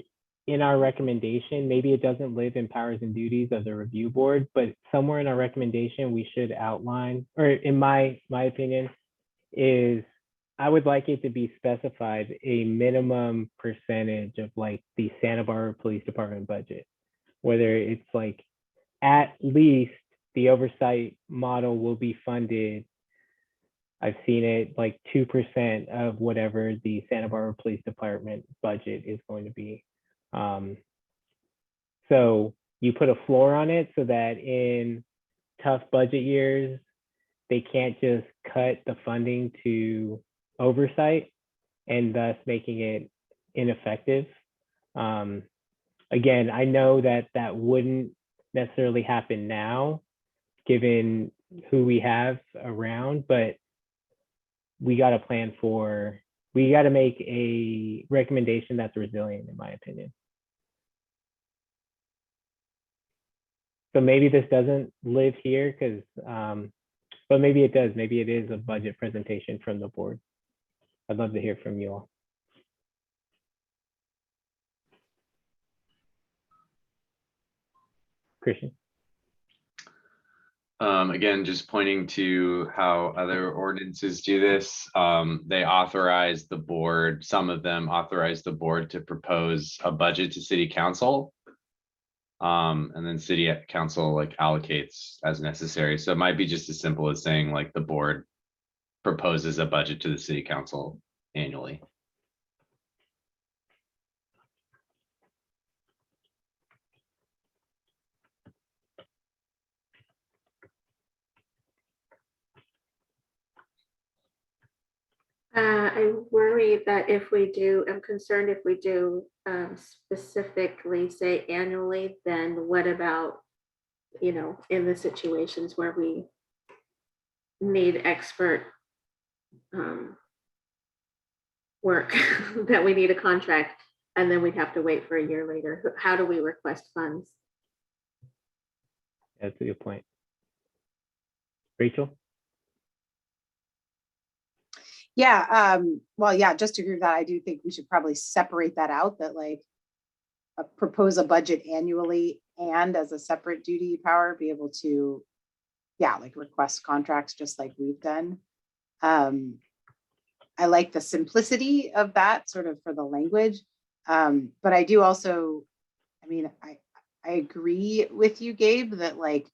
in our recommendation, maybe it doesn't live in powers and duties of the review board, but somewhere in our recommendation, we should outline, or in my opinion, is I would like it to be specified a minimum percentage of like the Santa Barbara Police Department budget, whether it's like at least the oversight model will be funded. I've seen it like 2% of whatever the Santa Barbara Police Department budget is going to be. So you put a floor on it so that in tough budget years, they can't just cut the funding to oversight and thus making it ineffective. Again, I know that that wouldn't necessarily happen now, given who we have around, but we got to plan for, we got to make a recommendation that's resilient, in my opinion. So maybe this doesn't live here because, but maybe it does. Maybe it is a budget presentation from the board. I'd love to hear from you all. Christian? Again, just pointing to how other ordinances do this. They authorize the board, some of them authorize the board to propose a budget to city council. And then city council like allocates as necessary. So it might be just as simple as saying like the board proposes a budget to the city council annually. I worry that if we do, I'm concerned if we do specifically say annually, then what about, in the situations where we need expert work that we need a contract, and then we'd have to wait for a year later. How do we request funds? That's a good point. Rachel? Yeah, well, yeah, just to agree with that, I do think we should probably separate that out, that like propose a budget annually and as a separate duty power, be able to, yeah, like request contracts just like we've done. I like the simplicity of that sort of for the language. But I do also, I mean, I agree with you, Gabe, that like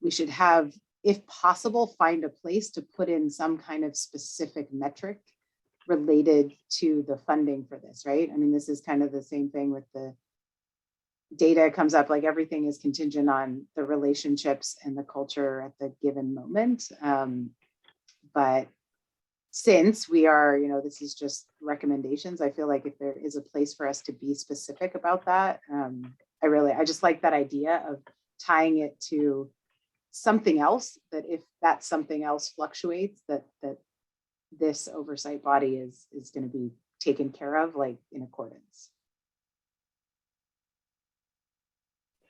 we should have, if possible, find a place to put in some kind of specific metric related to the funding for this, right? I mean, this is kind of the same thing with the data comes up, like everything is contingent on the relationships and the culture at the given moment. But since we are, you know, this is just recommendations, I feel like if there is a place for us to be specific about that, I just like that idea of tying it to something else, that if that something else fluctuates, that this oversight body is going to be taken care of, like in accordance.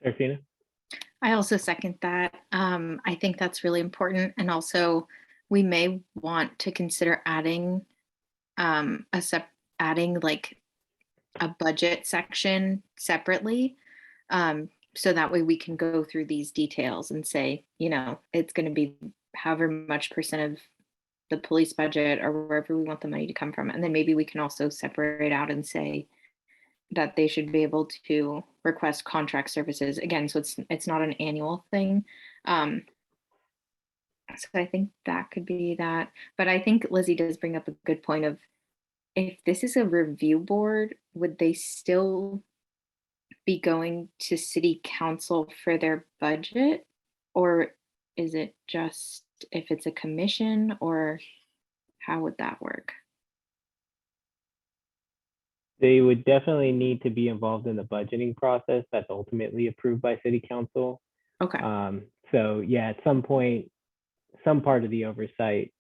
Serafina? I also second that. I think that's really important. And also we may want to consider adding adding like a budget section separately. So that way we can go through these details and say, you know, it's going to be however much percent of the police budget or wherever we want the money to come from. And then maybe we can also separate out and say that they should be able to request contract services again. So it's not an annual thing. So I think that could be that. But I think Lizzie does bring up a good point of, if this is a review board, would they still be going to city council for their budget? Or is it just if it's a commission, or how would that work? They would definitely need to be involved in the budgeting process that's ultimately approved by city council. Okay. So yeah, at some point, some part of the oversight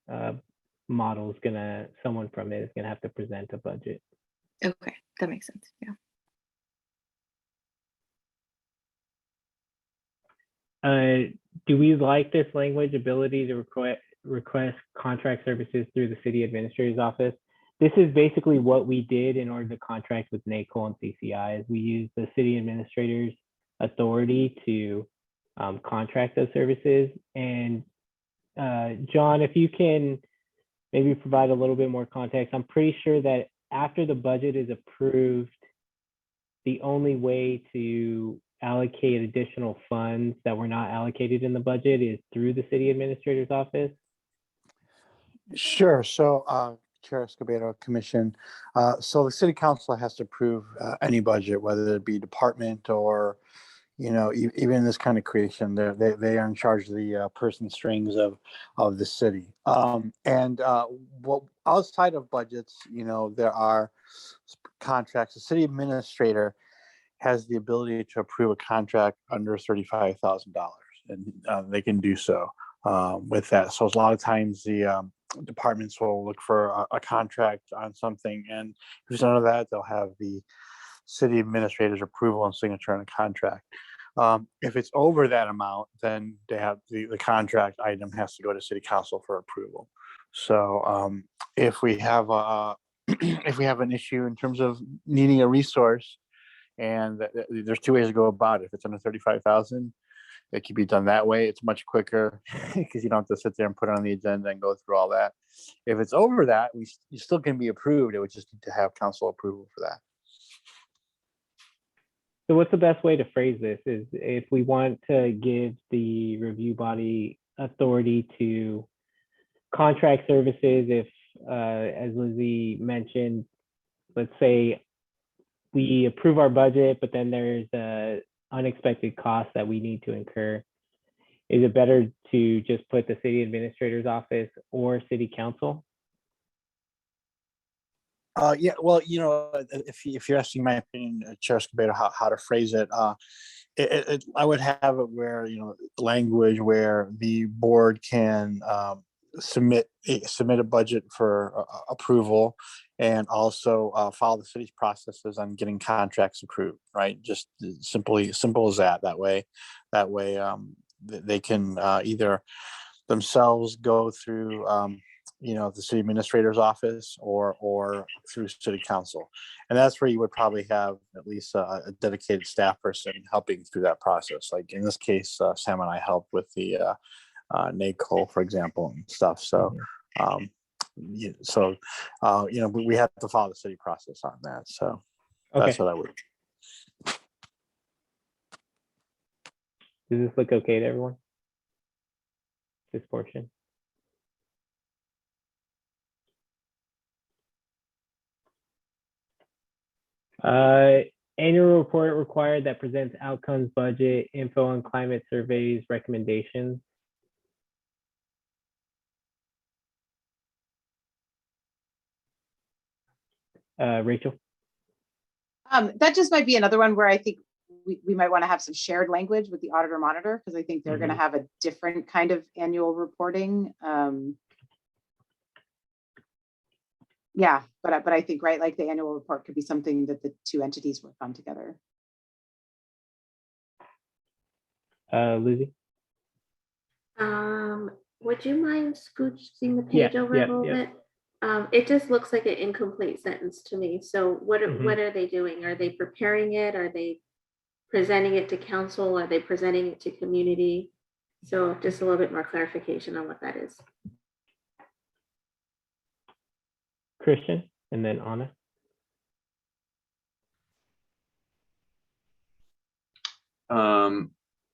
model is someone from it is gonna have to present a budget. Okay, that makes sense. Yeah. Do we like this language, ability to request contract services through the city administrator's office? This is basically what we did in order to contract with NACOL and CCI. Is we used the city administrator's authority to contract those services. And John, if you can maybe provide a little bit more context, I'm pretty sure that after the budget is approved, the only way to allocate additional funds that were not allocated in the budget is through the city administrator's office. Sure. So, Chair Escobedo, Commission. So the City Council has to approve any budget, whether it be department or, you know, even this kind of creation. They are in charge of the purse and strings of the city. What outside of budgets, you know, there are contracts. The city administrator has the ability to approve a contract under $35,000, and they can do so with that. So a lot of times the departments will look for a contract on something, and if it's none of that, they'll have the city administrator's approval and signature on a contract. If it's over that amount, then they have the contract item has to go to city council for approval. So if we have if we have an issue in terms of needing a resource, and there's two ways to go about it. If it's under 35,000, it can be done that way. It's much quicker because you don't have to sit there and put it on the agenda and go through all that. If it's over that, you still can be approved. It would just need to have council approval for that. So what's the best way to phrase this is if we want to give the review body authority to contract services, if, as Lizzie mentioned, let's say we approve our budget, but then there's a unexpected cost that we need to incur. Is it better to just put the city administrator's office or city council? Yeah, well, you know, if you're asking my opinion, Chair Escobedo, how to phrase it, I would have it where, you know, language where the board can submit a budget for approval, and also follow the city's processes on getting contracts approved, right? Just simple as that. That way, they can either themselves go through you know, the city administrator's office or through city council. And that's where you would probably have at least a dedicated staff person helping through that process. Like in this case, Sam and I helped with the NACOL, for example, and stuff. So So, we have to follow the city process on that. So Okay. that's what I would. Does this look okay to everyone? This portion? Annual report required that presents outcomes, budget, info on climate surveys, recommendations. Rachel? That just might be another one where I think we might want to have some shared language with the Auditor Monitor, because I think they're going to have a different kind of annual reporting. Yeah, but I think, right, like the annual report could be something that the two entities work on together. Lizzie? Would you mind scooching the page over a little bit? It just looks like an incomplete sentence to me. So what are they doing? Are they preparing it? Are they presenting it to council? Are they presenting it to community? So just a little bit more clarification on what that is. Christian, and then Anna.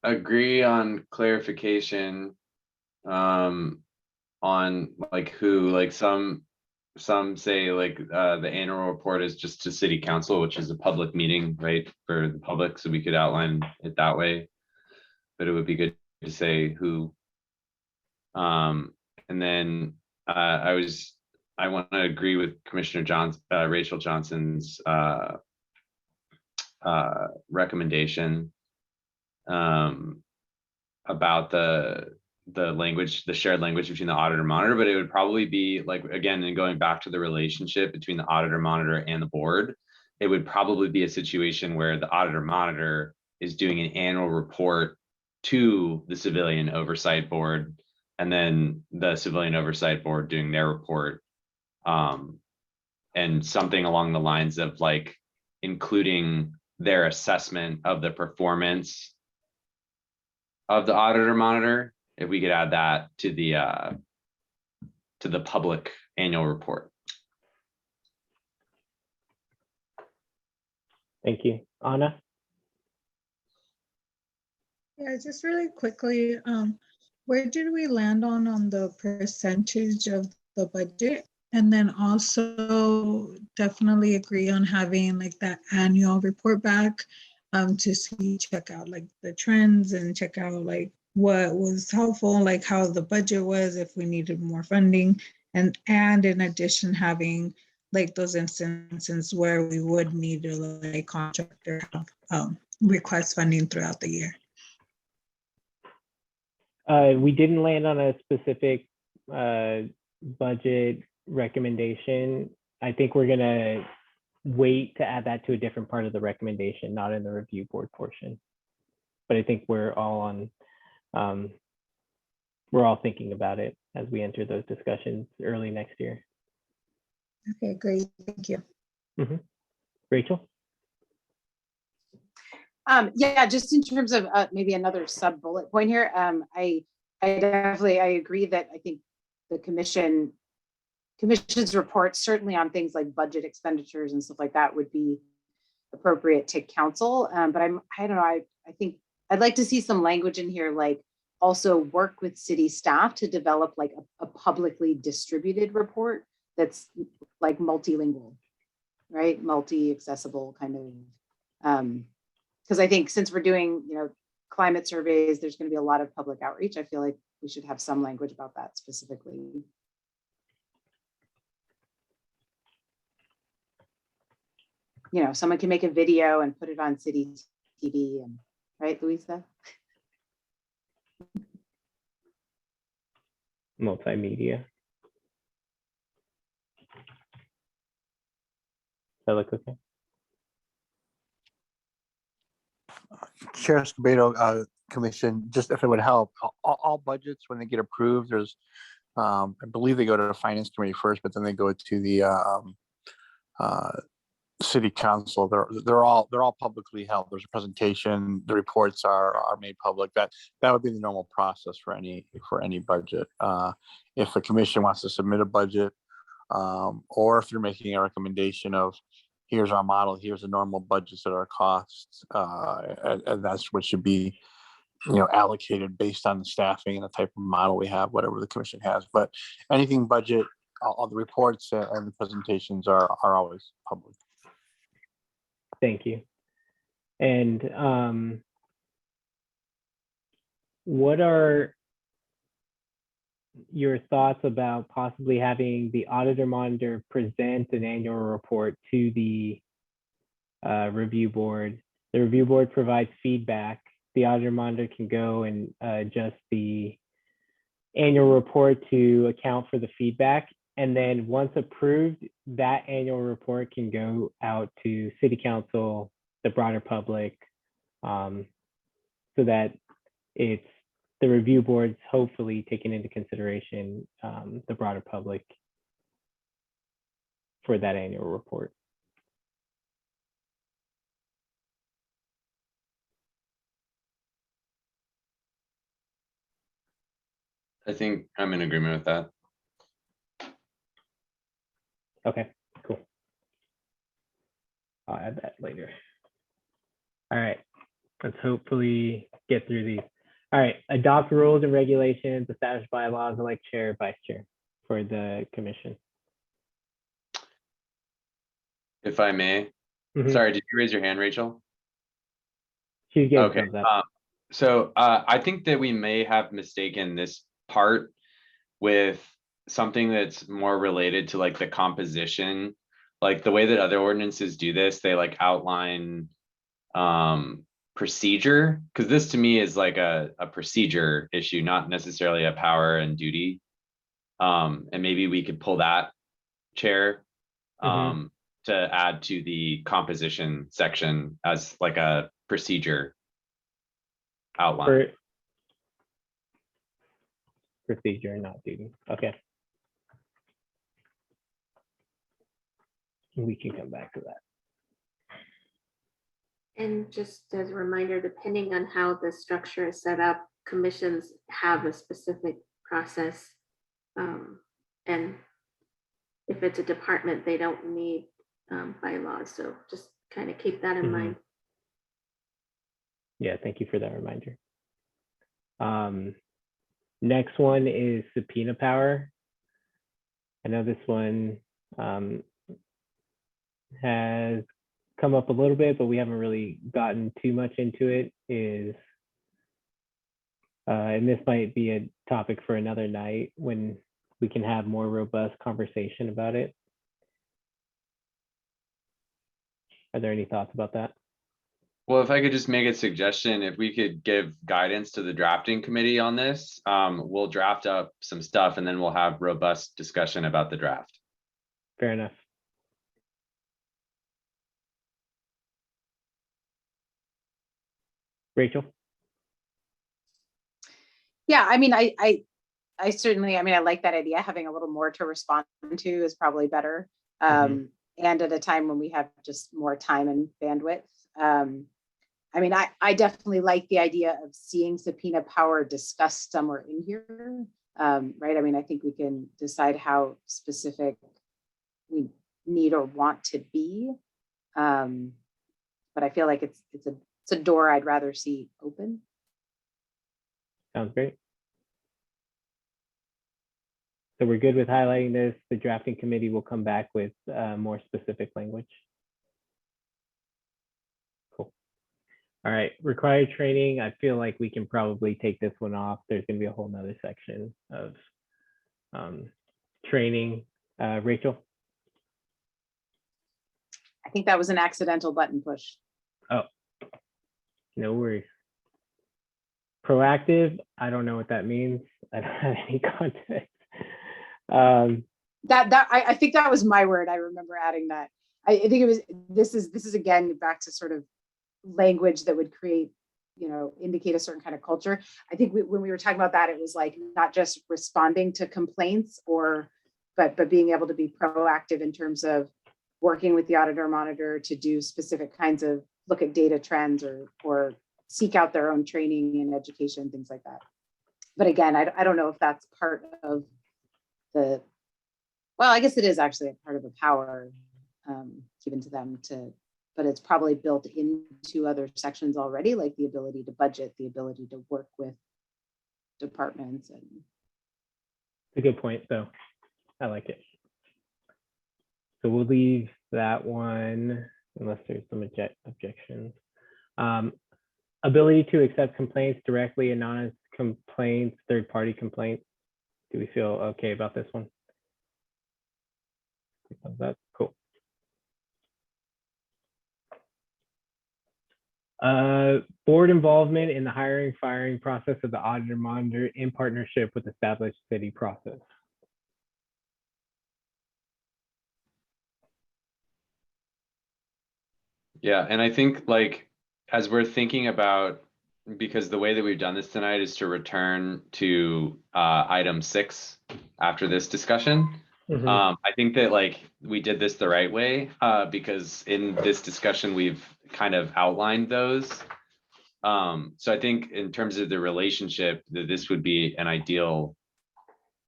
Agree on clarification on like who, like some say like the annual report is just to city council, which is a public meeting, right, for the public, so we could outline it that way. But it would be good to say who. And then I want to agree with Commissioner Rachel Johnson's recommendation about the language, the shared language between the Auditor Monitor, but it would probably be like, again, and going back to the relationship between the Auditor Monitor and the board, it would probably be a situation where the Auditor Monitor is doing an annual report to the Civilian Oversight Board, and then the Civilian Oversight Board doing their report, and something along the lines of like including their assessment of the performance of the Auditor Monitor, if we could add that to the public annual report. Thank you. Anna? Yeah, just really quickly, where did we land on the percentage of the budget? And then also definitely agree on having like that annual report back to see, check out like the trends and check out like what was helpful, like how the budget was, if we needed more funding. And in addition, having like those instances where we would need to like contractor request funding throughout the year. We didn't land on a specific budget recommendation. I think we're gonna wait to add that to a different part of the recommendation, not in the review board portion. But I think we're all on, we're all thinking about it as we enter those discussions early next year. Okay, great, thank you. Rachel? Yeah, just in terms of maybe another sub bullet point here, I definitely agree that I think the commission's reports, certainly on things like budget expenditures and stuff like that, would be appropriate to council. But I don't know, I think I'd like to see some language in here, like also work with city staff to develop like a publicly distributed report that's like multilingual, right? Multi-accessible kind of, because I think since we're doing, climate surveys, there's going to be a lot of public outreach. I feel like we should have some language about that specifically. Someone can make a video and put it on city TV, and right, Louisa? Multimedia. Does that look okay? Chair Escobedo, Commission, just if it would help, all budgets, when they get approved, there's, I believe they go to the Finance Committee first, but then they go to the City Council. They're all publicly held. There's a presentation. The reports are made public. That would be the normal process for any budget. If a commission wants to submit a budget or if you're making a recommendation of, here's our model, here's the normal budgets at our costs, and that's what should be, allocated based on the staffing and the type of model we have, whatever the commission has. But anything budget, all the reports and the presentations are always public. Thank you. And what are your thoughts about possibly having the Auditor Monitor present an annual report to the review board? The review board provides feedback. The Auditor Monitor can go and adjust the annual report to account for the feedback. And then once approved, that annual report can go out to City Council, the broader public, so that it's the review board's hopefully taking into consideration the broader public for that annual report. I think I'm in agreement with that. Okay, cool. I'll add that later. All right, let's hopefully get through these. All right, adopt rules and regulations, establish bylaws, elect chair, vice chair for the commission. If I may. Mhm. Sorry, did you raise your hand, Rachel? She's getting Okay. thumbs up. So I think that we may have mistaken this part with something that's more related to like the composition, like the way that other ordinances do this, they like outline procedure, because this to me is like a procedure issue, not necessarily a power and duty. And maybe we could pull that, Chair, to add to the composition section as like a procedure outline. Procedure, not duty. Okay. We can come back to that. And just as a reminder, depending on how the structure is set up, commissions have a specific process. And if it's a department, they don't need bylaws. So just kind of keep that in mind. Yeah, thank you for that reminder. Next one is subpoena power. I know this one has come up a little bit, but we haven't really gotten too much into it. And this might be a topic for another night when we can have more robust conversation about it. Are there any thoughts about that? Well, if I could just make a suggestion, if we could give guidance to the drafting committee on this, we'll draft up some stuff and then we'll have robust discussion about the draft. Fair enough. Rachel? Yeah, I mean, I certainly, I mean, I like that idea. Having a little more to respond to is probably better. And at a time when we have just more time and bandwidth. I mean, I definitely like the idea of seeing subpoena power discussed somewhere in here, right? I mean, I think we can decide how specific we need or want to be. But I feel like it's a door I'd rather see open. Sounds great. So we're good with highlighting this. The drafting committee will come back with more specific language. Cool. All right, required training. I feel like we can probably take this one off. There's going to be a whole nother section of training. Rachel? I think that was an accidental button push. Oh, no worries. Proactive, I don't know what that means. I don't have any context. I think that was my word. I remember adding that. I think it was, this is again, back to sort of language that would create, indicate a certain kind of culture. I think when we were talking about that, it was like not just responding to complaints but being able to be proactive in terms of working with the Auditor Monitor to do specific kinds of look at data trends or seek out their own training and education, things like that. But again, I don't know if that's part of the Well, I guess it is actually a part of the power given to them but it's probably built into other sections already, like the ability to budget, the ability to work with departments. And a good point, though. I like it. So we'll leave that one unless there's some objections. Ability to accept complaints directly, anonymous complaints, third-party complaints. Do we feel okay about this one? That's cool. Board involvement in the hiring, firing process of the auditor monitor in partnership with established city process. Yeah, and I think like as we're thinking about, because the way that we've done this tonight is to return to item 6 after this discussion. I think that like we did this the right way because in this discussion we've kind of outlined those. So I think in terms of the relationship that this would be an ideal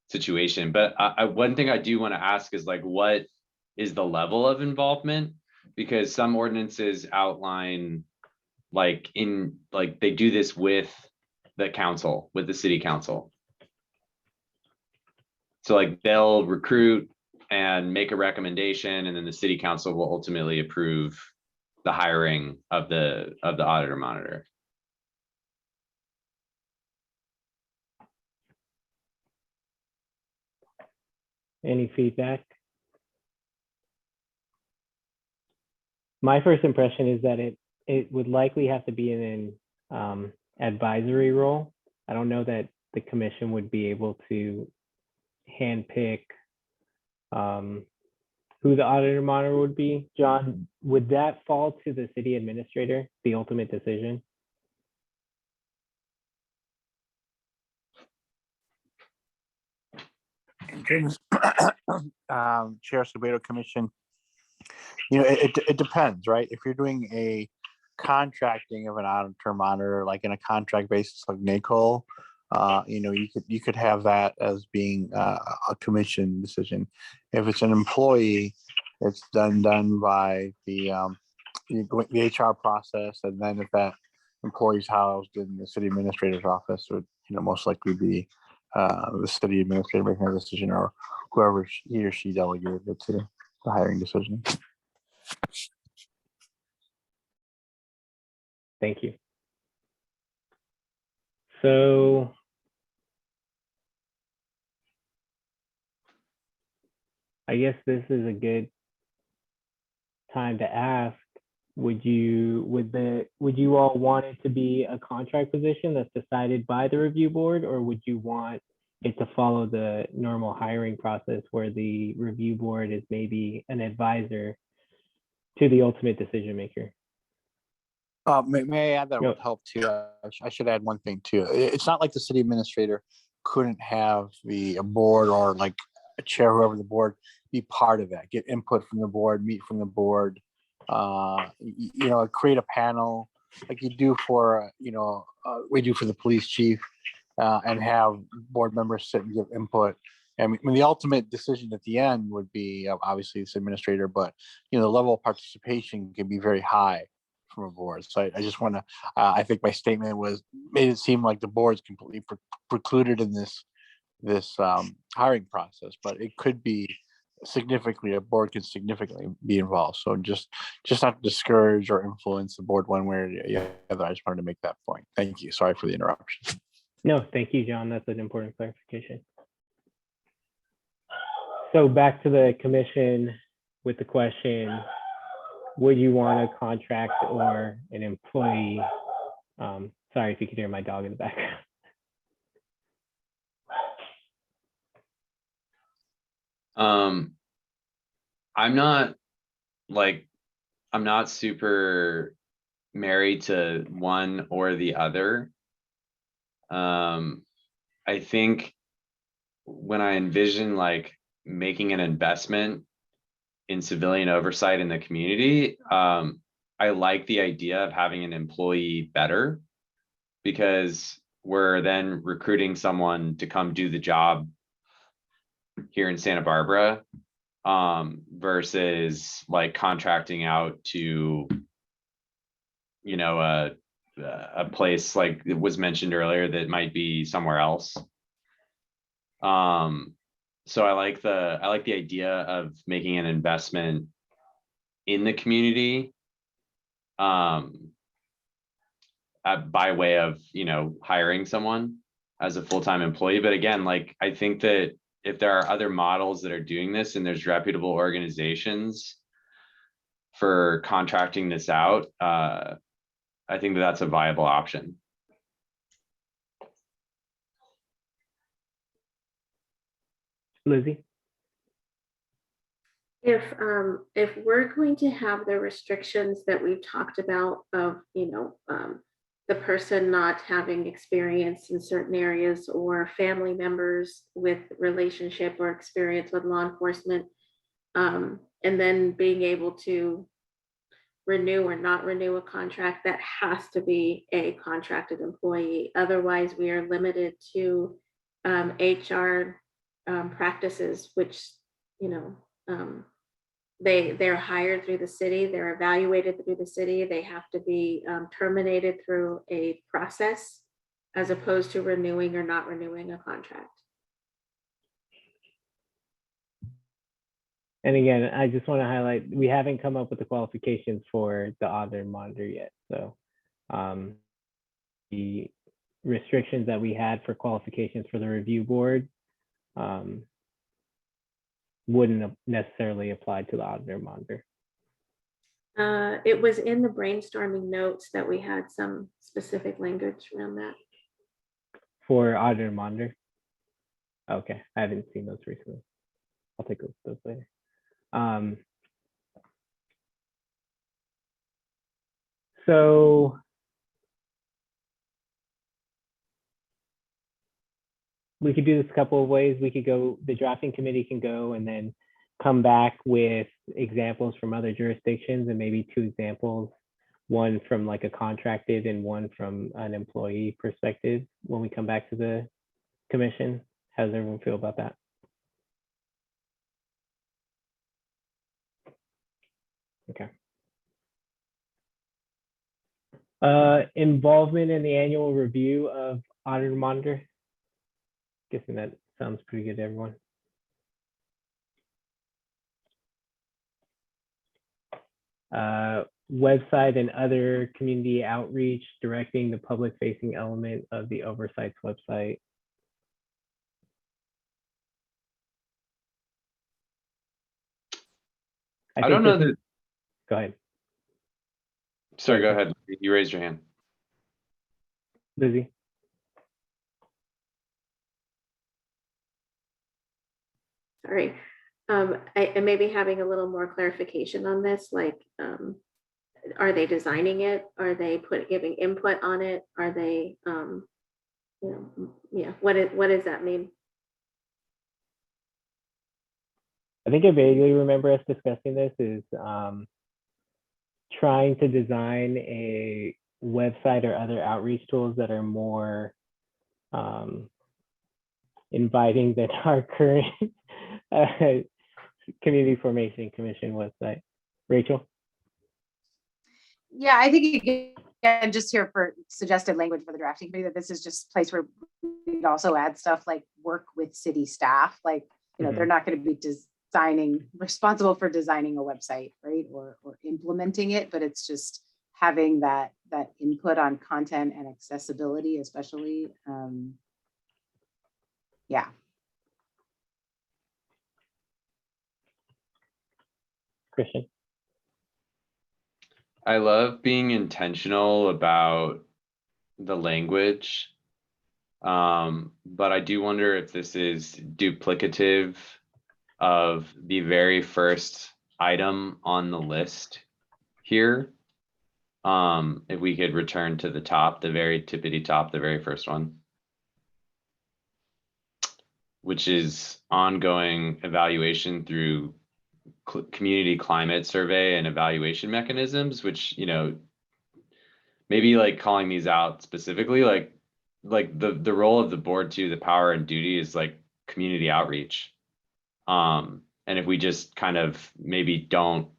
situation. But one thing I do want to ask is like, what is the level of involvement? Because some ordinances outline like they do this with the council, with the city council. So like they'll recruit and make a recommendation, and then the city council will ultimately approve the hiring of the auditor monitor. Any feedback? My first impression is that it would likely have to be in an advisory role. I don't know that the commission would be able to handpick who the auditor monitor would be. John, would that fall to the city administrator, the ultimate decision? Chair Sabato Commission, you know, it depends, right? If you're doing a contracting of an auditor monitor, like in a contract basis like NACOL, you know, you could have that as being a commission decision. If it's an employee, it's done by the HR process, and then if that employee's housed in the city administrator's office, would, you know, most likely be the city administrator making a decision, or whoever he or she delegated it to, the hiring decision. Thank you. So I guess this is a good time to ask, would you all want it to be a contract position that's decided by the review board, or would you want it to follow the normal hiring process where the review board is maybe an advisor to the ultimate decision maker? May I add that would help too? I should add one thing too. It's not like the city administrator couldn't have the board or like a chair, whoever the board, be part of that, get input from the board, meet from the board, you know, create a panel like you do for, you know, we do for the police chief, and have board members sit and give input. I mean, the ultimate decision at the end would be obviously this administrator, but you know, the level of participation can be very high from a board. So I just want to, I think my statement made it seem like the board's completely precluded in this hiring process, but it could be significantly, a board can significantly be involved. So just not to discourage or influence the board one way or the other. I just wanted to make that point. Thank you. Sorry for the interruption. No, thank you, John. That's an important clarification. So back to the commission with the question, would you want a contract or an employee? Sorry if you can hear my dog in the background. I'm not super married to one or the other. I think when I envision like making an investment in civilian oversight in the community, I like the idea of having an employee better, because we're then recruiting someone to come do the job here in Santa Barbara, versus like contracting out to, you know, a place like it was mentioned earlier that might be somewhere else. So I like the idea of making an investment in the community, by way of, you know, hiring someone as a full-time employee. But again, like, I think that if there are other models that are doing this and there's reputable organizations for contracting this out, I think that that's a viable option. Lizzie? If we're going to have the restrictions that we've talked about of, you know, the person not having experience in certain areas or family members with relationship or experience with law enforcement, and then being able to renew or not renew a contract, that has to be a contracted employee. Otherwise, we are limited to HR practices, which, you know, they're hired through the city, they're evaluated through the city, they have to be terminated through a process as opposed to renewing or not renewing a contract. And again, I just want to highlight, we haven't come up with the qualifications for the Auditor Monitor yet. So the restrictions that we had for qualifications for the review board wouldn't necessarily apply to the Auditor Monitor. It was in the brainstorming notes that we had some specific language around that. For Auditor Monitor? Okay, I haven't seen those recently. I'll take a look at those later. So we could do this a couple of ways. We could go, the drafting committee can go and then come back with examples from other jurisdictions and maybe 2 examples, one from like a contracted and one from an employee perspective when we come back to the commission. How does everyone feel about that? Okay. Involvement in the annual review of Auditor Monitor. Guessing that sounds pretty good to everyone. Website and other community outreach, directing the public facing element of the Oversight's website. I don't know that. Go ahead. Sorry, go ahead. You raised your hand. Lizzie. Sorry. I may be having a little more clarification on this, like, are they designing it? Are they giving input on it? Are they, you know, yeah, what does that mean? I think I vaguely remember us discussing this is trying to design a website or other outreach tools that are more inviting than our current Community Formation Commission website. Rachel? Yeah, I think again, just here for suggested language for the drafting committee, that this is just a place where we could also add stuff like work with city staff. Like, you know, they're not going to be responsible for designing a website, right? Or implementing it, but it's just having that input on content and accessibility, especially. Yeah. Christian? I love being intentional about the language, but I do wonder if this is duplicative of the very first item on the list here. If we could return to the top, the very tippity top, the very first one, which is ongoing evaluation through community climate survey and evaluation mechanisms, which, you know, maybe like calling these out specifically, like the role of the board too, the power and duty is like community outreach. And if we just kind of maybe don't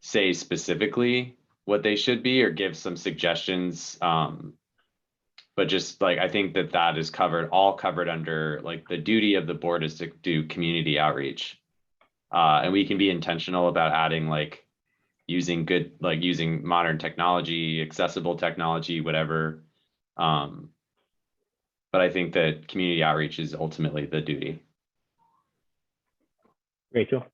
say specifically what they should be or give some suggestions, but just like, I think that that is all covered under like the duty of the board is to do community outreach. And we can be intentional about adding like using modern technology, accessible technology, whatever. But I think that community outreach is ultimately the duty. Rachel?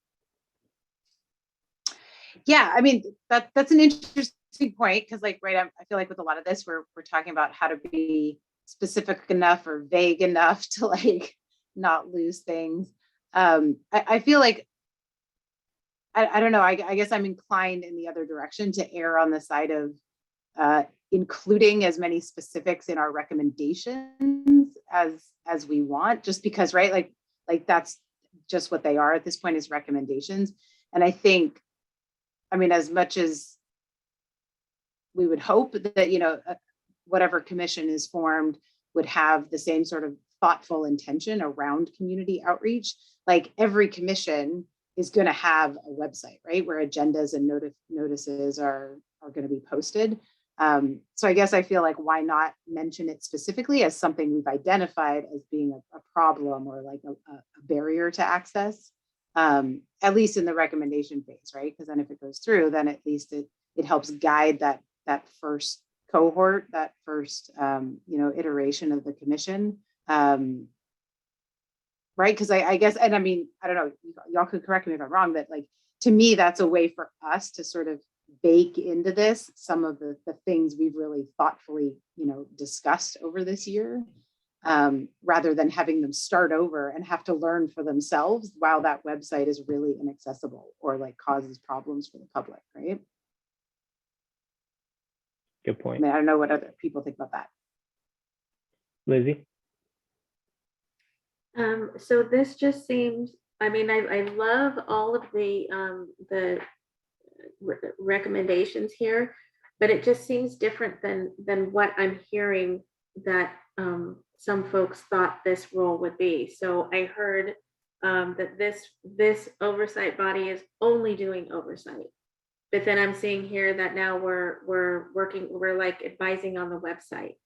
Yeah, I mean, that's an interesting point because like, right, I feel like with a lot of this, we're talking about how to be specific enough or vague enough to like not lose things. I feel like, I don't know, I guess I'm inclined in the other direction to err on the side of including as many specifics in our recommendations as we want, just because, right, like that's just what they are at this point, is recommendations. And I think, I mean, as much as we would hope that, you know, whatever commission is formed would have the same sort of thoughtful intention around community outreach, like every commission is going to have a website, right, where agendas and notices are going to be posted. So I guess I feel like, why not mention it specifically as something we've identified as being a problem or like a barrier to access, at least in the recommendation phase, right? Because then if it goes through, then at least it helps guide that first cohort, that first you know, iteration of the commission, right? Because I guess, and I mean, I don't know, y'all could correct me if I'm wrong, but like, to me, that's a way for us to sort of bake into this some of the things we've really thoughtfully, you know, discussed over this year, rather than having them start over and have to learn for themselves while that website is really inaccessible or like causes problems for the public, right? Good I point. mean, I don't know what other people think about that. Lizzie? So this just seems, I mean, I love all of the recommendations here, but it just seems different than what I'm hearing that some folks thought this role would be. So I heard that this oversight body is only doing oversight, but then I'm seeing here that now we're like advising on the website.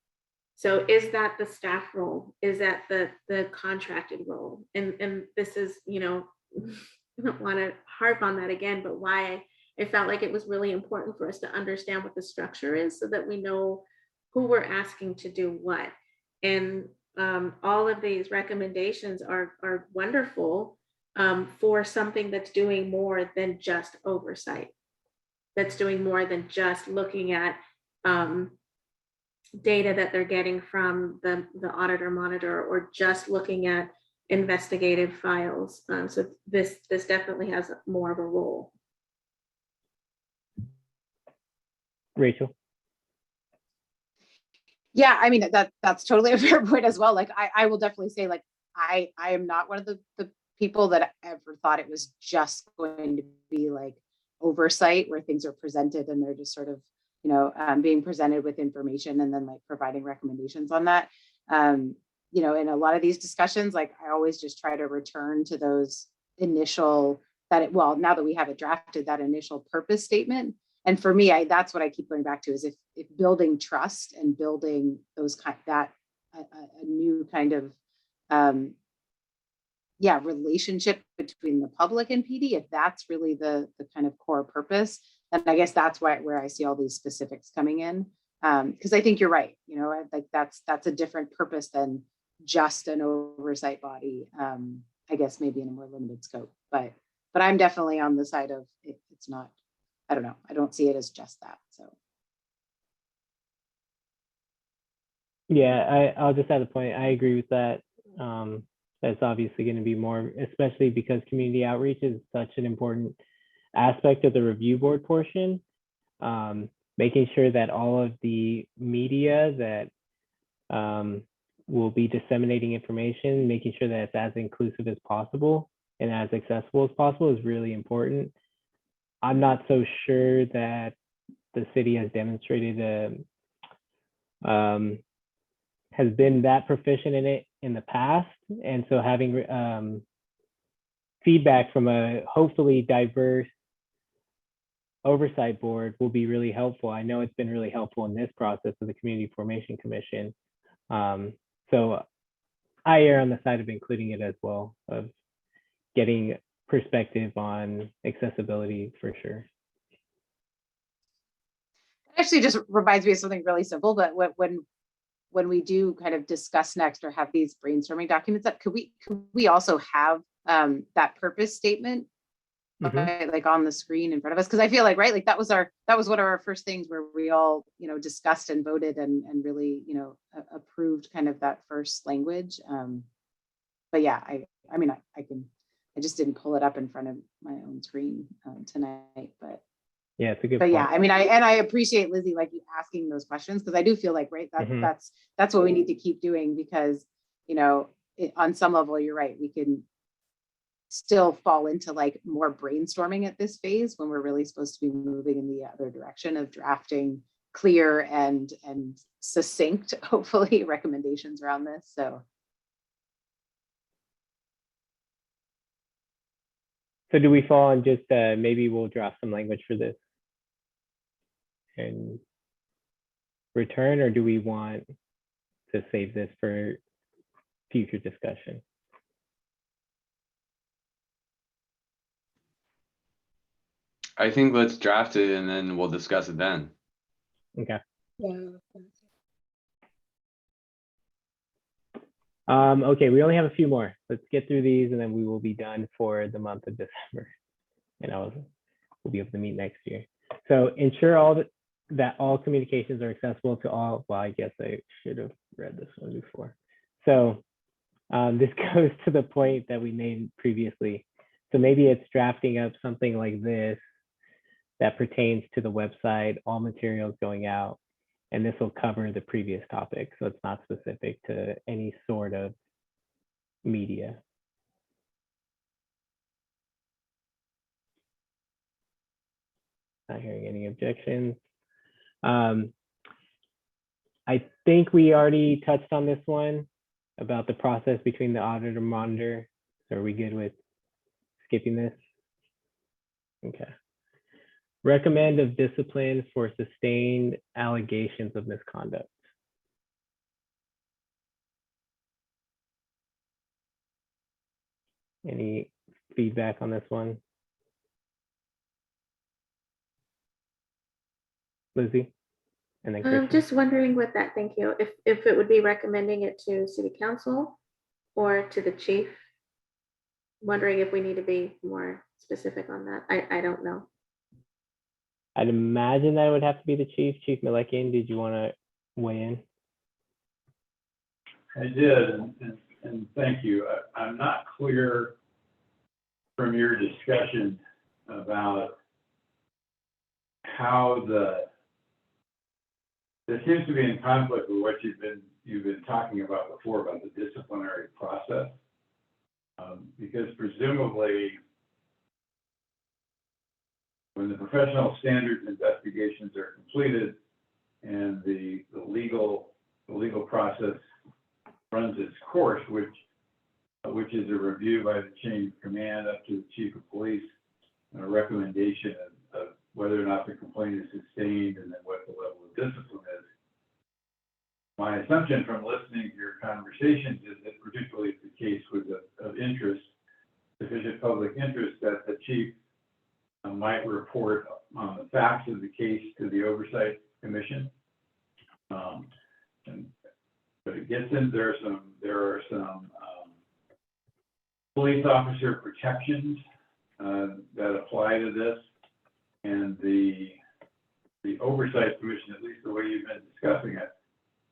So is that the staff role? Is that the contracted role? And this is, you know, I don't want to harp on that again, but why I felt like it was really important for us to understand what the structure is so that we know who we're asking to do what. And all of these recommendations are wonderful for something that's doing more than just oversight, that's doing more than just looking at data that they're getting from the Auditor Monitor or just looking at investigative files. So this definitely has more of a role. Rachel? Yeah, I mean, that's totally a fair point as well. Like, I will definitely say, like, I am not one of the people that ever thought it was just going to be like oversight where things are presented and they're just sort of, you know, being presented with information and then like providing recommendations on that. You know, in a lot of these discussions, like I always just try to return to those initial, well, now that we have it drafted, that initial purpose statement. And for me, that's what I keep going back to, is if building trust and building those a new kind of relationship between the public and PD, if that's really the kind of core purpose, then I guess that's where I see all these specifics coming in. Because I think you're right, you know, like that's a different purpose than just an oversight body. I guess maybe in a more limited scope, but I'm definitely on the side of it's not. I don't know. I don't see it as just that. So. Yeah, I'll just add a point. I agree with that. That's obviously going to be more, especially because community outreach is such an important aspect of the review board portion. Making sure that all of the media that will be disseminating information, making sure that it's as inclusive as possible and as accessible as possible is really important. I'm not so sure that the city has demonstrated has been that proficient in it in the past. And so having feedback from a hopefully diverse oversight board will be really helpful. I know it's been really helpful in this process of the Community Formation Commission. So I err on the side of including it as well, of getting perspective on accessibility for sure. Actually just reminds me of something really simple, but when we do kind of discuss next or have these brainstorming documents up, could we also have that purpose statement like on the screen in front of us? Because I feel like, right, like that was one of our first things where we all, discussed and voted and really, approved kind of that first language. But yeah, I mean, I just didn't pull it up in front of my own screen tonight, but yeah, it's a good but point. yeah, I mean, I appreciate Lizzie, like you asking those questions, because I do feel like, right, that's what we need to keep doing, because, on some level, you're right, we can still fall into like more brainstorming at this phase when we're really supposed to be moving in the other direction of drafting clear and succinct, hopefully, recommendations around this. So do we fall on just maybe we'll draft some language for this and return, or do we want to save this for future discussion? I think let's draft it and then we'll discuss it then. Okay. Yeah. Okay, we only have a few more. Let's get through these and then we will be done for the month of December. And we'll be able to meet next year. So ensure that all communications are accessible to all. Well, I guess I should have read this one before. So this goes to the point that we made previously. So maybe it's drafting up something like this that pertains to the website, all materials going out, and this will cover the previous topic. So it's not specific to any sort of media. Not hearing any objections. I think we already touched on this one about the process between the auditor monitor. So are we good with skipping this? Okay. Recommend of discipline for sustained allegations of misconduct. Any feedback on this one? Lizzie? And then I'm just wondering with that, thank you, if it would be recommending it to city council or to the chief. Wondering if we need to be more specific on that. I don't know. I'd imagine that it would have to be the chief. Chief Melekian, did you want to weigh in? I did, and thank you. I'm not clear from your discussion about how this seems to be in conflict with what you've been talking about before about the disciplinary process, because presumably when the professional standards investigations are completed and the legal process runs its course, which is a review by the chain of command up to the chief of police and a recommendation of whether or not the complaint is sustained and then what the level of discipline is. My assumption from listening to your conversations is that particularly if the case was of interest, sufficient public interest, that the chief might report on the facts of the case to the Oversight Commission. But it gets in, there are some police officer protections that apply to this, and the Oversight Commission, at least the way you've been discussing it,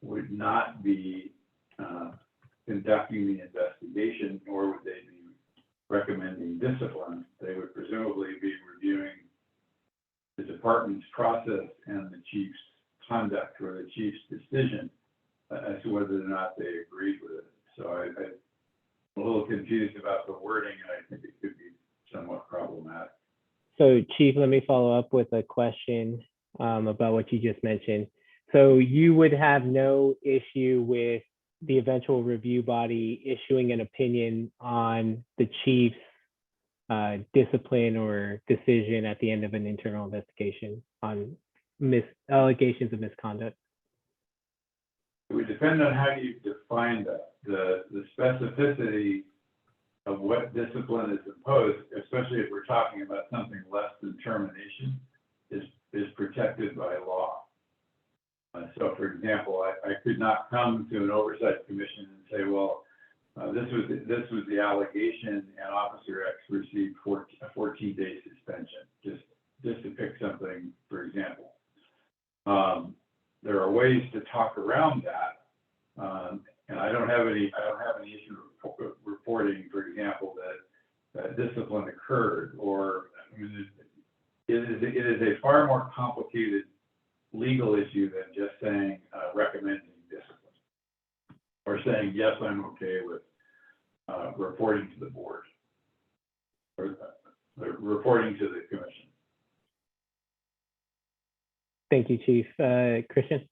would not be conducting the investigation, nor would they be recommending discipline. They would presumably be reviewing the department's process and the chief's conduct or the chief's decision as to whether or not they agreed with it. So I'm a little confused about the wording, and I think it could be somewhat problematic. So Chief, let me follow up with a question about what you just mentioned. So you would have no issue with the eventual review body issuing an opinion on the chief's discipline or decision at the end of an internal investigation on allegations of misconduct? It would depend on how you define that. The specificity of what discipline is imposed, especially if we're talking about something less than termination, is protected by law. So, for example, I could not come to an oversight commission and say, well, this was the allegation, and Officer X received a 14-day suspension. Just to pick something, for example. There are ways to talk around that, and I don't have any issue reporting, for example, that discipline occurred, or I mean, it is a far more complicated legal issue than just saying recommending discipline or saying yes, I'm okay with reporting to the board or reporting to the commission. Thank you, Chief. Christian?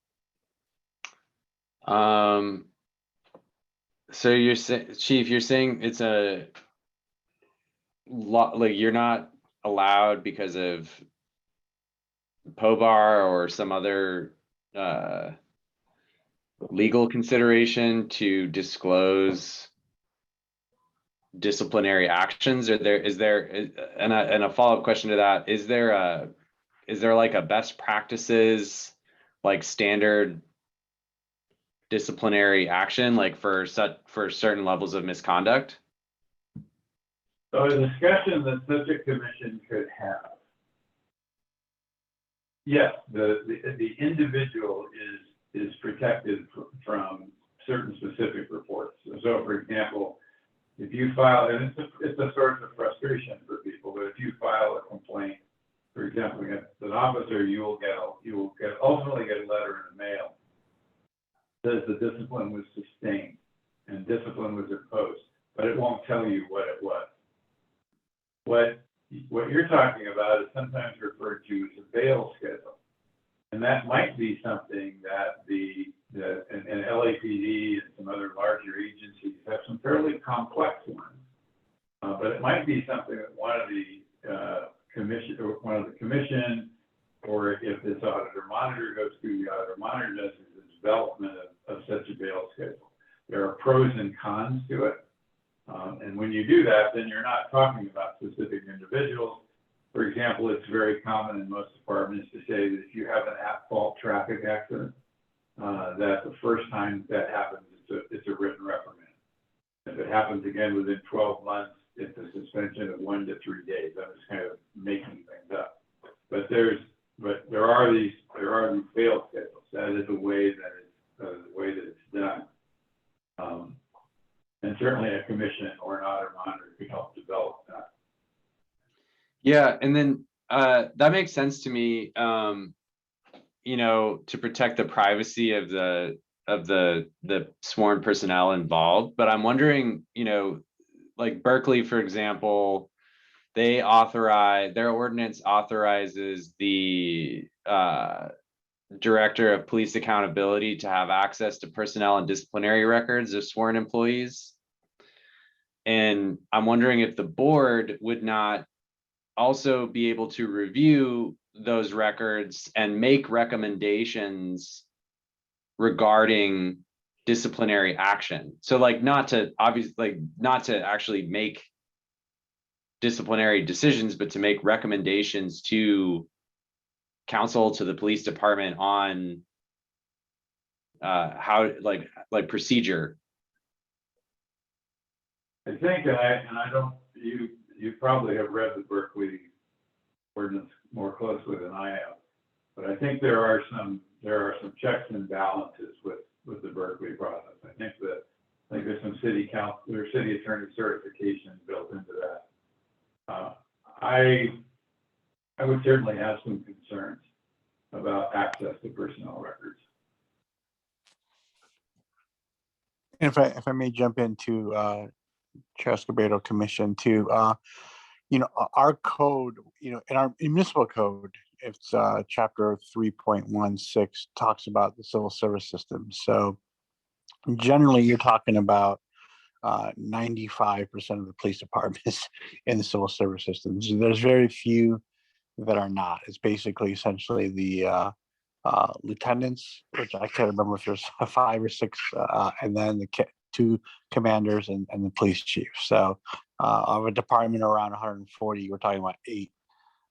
So you're saying, Chief, you're saying it's a lot, like you're not allowed because of POBAR or some other legal consideration to disclose disciplinary actions? Or is there and a follow-up question to that, is there like a best practices, like standard disciplinary action, like for certain levels of misconduct? So a discussion that such a commission could have. Yes, the individual is protected from certain specific reports. So, for example, if you file, and it's a source of frustration for people, but if you file a complaint, for example, against an officer, you will ultimately get a letter in the mail that says the discipline was sustained and discipline was imposed, but it won't tell you what it was. What you're talking about is sometimes referred to as a bail schedule. And that might be something that and LAPD and some other larger agencies have some fairly complex ones. But it might be something that one of the commission, or if this Auditor Monitor goes through, the Auditor Monitor does the development of such a bail schedule. There are pros and cons to it. And when you do that, then you're not talking about specific individuals. For example, it's very common in most departments to say that if you have an at-fault traffic accident, that the first time that happens, it's a written reprimand. If it happens again within 12 months, it's a suspension of 1 to 3 days. I'm just kind of making things up. But there are these bail schedules. That is the way that it's done. And certainly a commission or an Auditor Monitor could help develop that. Yeah, and then that makes sense to me. You know, to protect the privacy of the sworn personnel involved. But I'm wondering, you know, like Berkeley, for example, their ordinance authorizes the Director of Police Accountability to have access to personnel and disciplinary records of sworn employees. And I'm wondering if the board would not also be able to review those records and make recommendations regarding disciplinary action. So like not to actually make disciplinary decisions, but to make recommendations to council, to the police department on how like procedure. I think, and I don't, you probably have read the Berkeley ordinance more closely than I have, but I think there are some checks and balances with the Berkeley process. I think there's some city attorney certification built into that. I would certainly have some concerns about access to personnel records. If I may jump into Chair Escobedo Commission too, you know, our code, you know, in our municipal code, it's chapter 3.16 talks about the civil service system. So generally you're talking about 95% of the police departments in the civil service system. So there's very few that are not. It's basically essentially the lieutenants, which I can't remember if there's 5 or 6, and then the 2 commanders and the police chief. So of a department around 140, we're talking about 8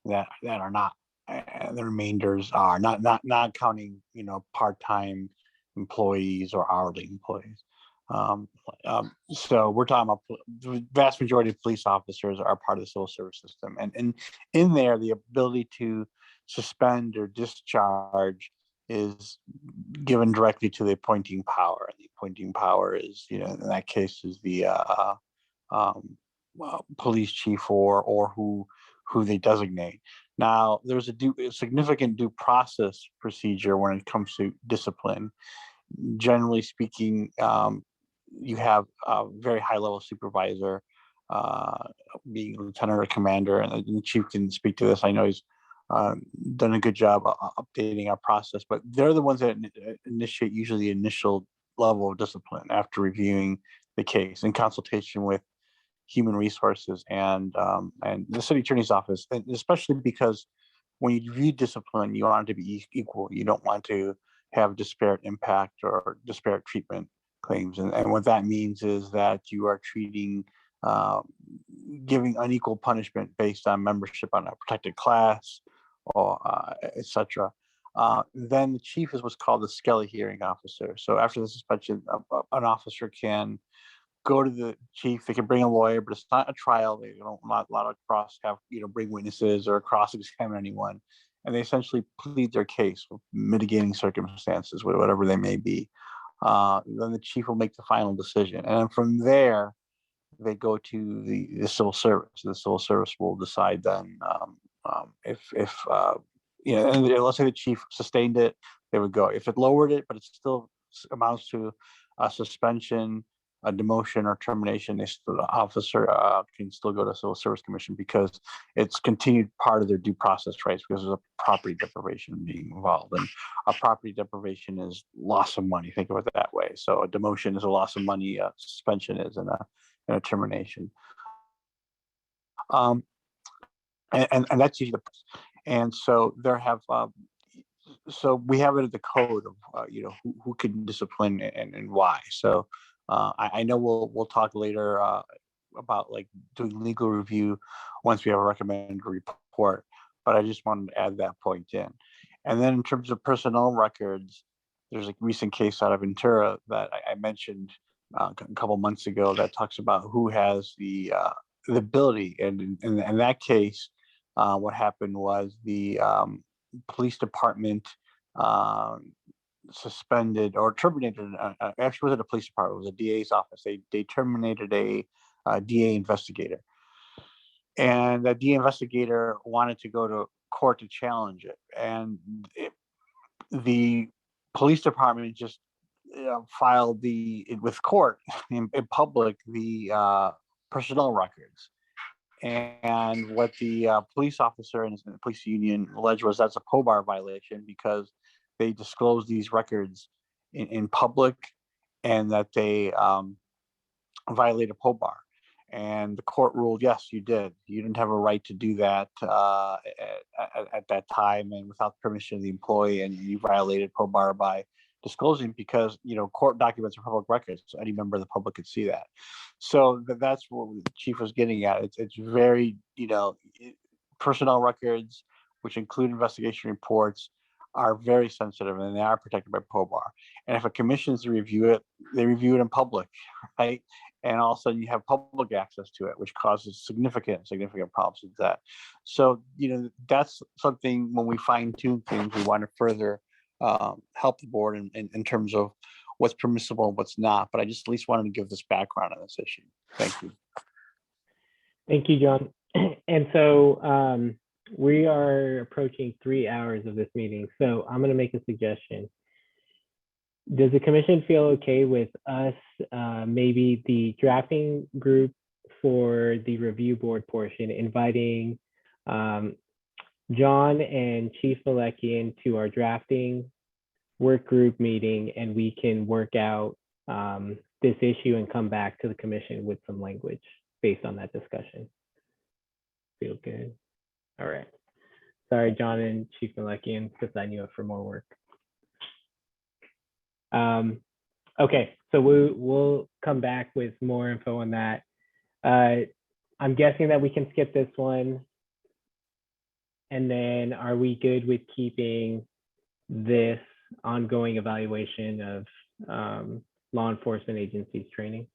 that are not, and the remainders are not counting, part-time employees or hourly employees. So we're talking about the vast majority of police officers are part of the civil service system, and in there, the ability to suspend or discharge is given directly to the appointing power. And the appointing power is, in that case, is the police chief or who they designate. Now, there's a significant due process procedure when it comes to discipline. Generally speaking, you have a very high level supervisor, being lieutenant or commander, and the chief can speak to this. I know he's done a good job updating our process, but they're the ones that initiate usually the initial level of discipline after reviewing the case in consultation with human resources and the city attorney's office, and especially because when you review discipline, you want it to be equal. You don't want to have disparate impact or disparate treatment claims. And what that means is that you are treating, giving unequal punishment based on membership on a protected class or et cetera. Then the chief is what's called the Skelly hearing officer. So after the suspension, an officer can go to the chief. They can bring a lawyer, but it's not a trial. They don't not allowed to bring witnesses or cross-examine anyone, and they essentially plead their case with mitigating circumstances, whatever they may be. Then the chief will make the final decision, and from there, they go to the civil service. The civil service will decide then if and let's say the chief sustained it, they would go. If it lowered it, but it still amounts to a suspension, a demotion, or termination, the officer can still go to civil service commission because it's continued part of their due process rights, because there's a property deprivation being involved, and a property deprivation is loss of money. Think of it that way. So a demotion is a loss of money, a suspension is, and a termination. And that's usually and so there have so we have it at the code of who can discipline and why. So I know we'll talk later about like doing legal review once we have a recommended report, but I just wanted to add that point in. And then in terms of personnel records, there's a recent case out of Ventura that I mentioned a couple months ago that talks about who has the ability. And in that case, what happened was the police department suspended or terminated. Actually, wasn't a police department; it was a DA's office. They terminated a DA investigator, and that DA investigator wanted to go to court to challenge it, and the police department just filed with court in public the personnel records. And what the police officer and the police union alleged was that's a POBAR violation because they disclosed these records in public, and that they violated POBAR. And the court ruled, yes, you did. You didn't have a right to do that at that time and without the permission of the employee, and you violated POBAR by disclosing, because court documents are public records, so any member of the public could see that. So that's what the chief was getting at. It's very personnel records, which include investigation reports, are very sensitive, and they are protected by POBAR. And if a commission is to review it, they review it in public, right? And all of a sudden you have public access to it, which causes significant problems with that. So that's something, when we fine tune things, we want to further help the board in terms of what's permissible and what's not. But I just at least wanted to give this background on this issue. Thank you. Thank you, John. And so we are approaching 3 hours of this meeting. So I'm going to make a suggestion. Does the commission feel okay with us, maybe the drafting group for the review board portion, inviting John and Chief Malekian to our drafting work group meeting, and we can work out this issue and come back to the commission with some language based on that discussion. Feel good. All right. Sorry, John and Chief Malekian, because I knew it for more work. Okay, so we'll come back with more info on that. I'm guessing that we can skip this one. And then are we good with keeping this ongoing evaluation of law enforcement agencies training?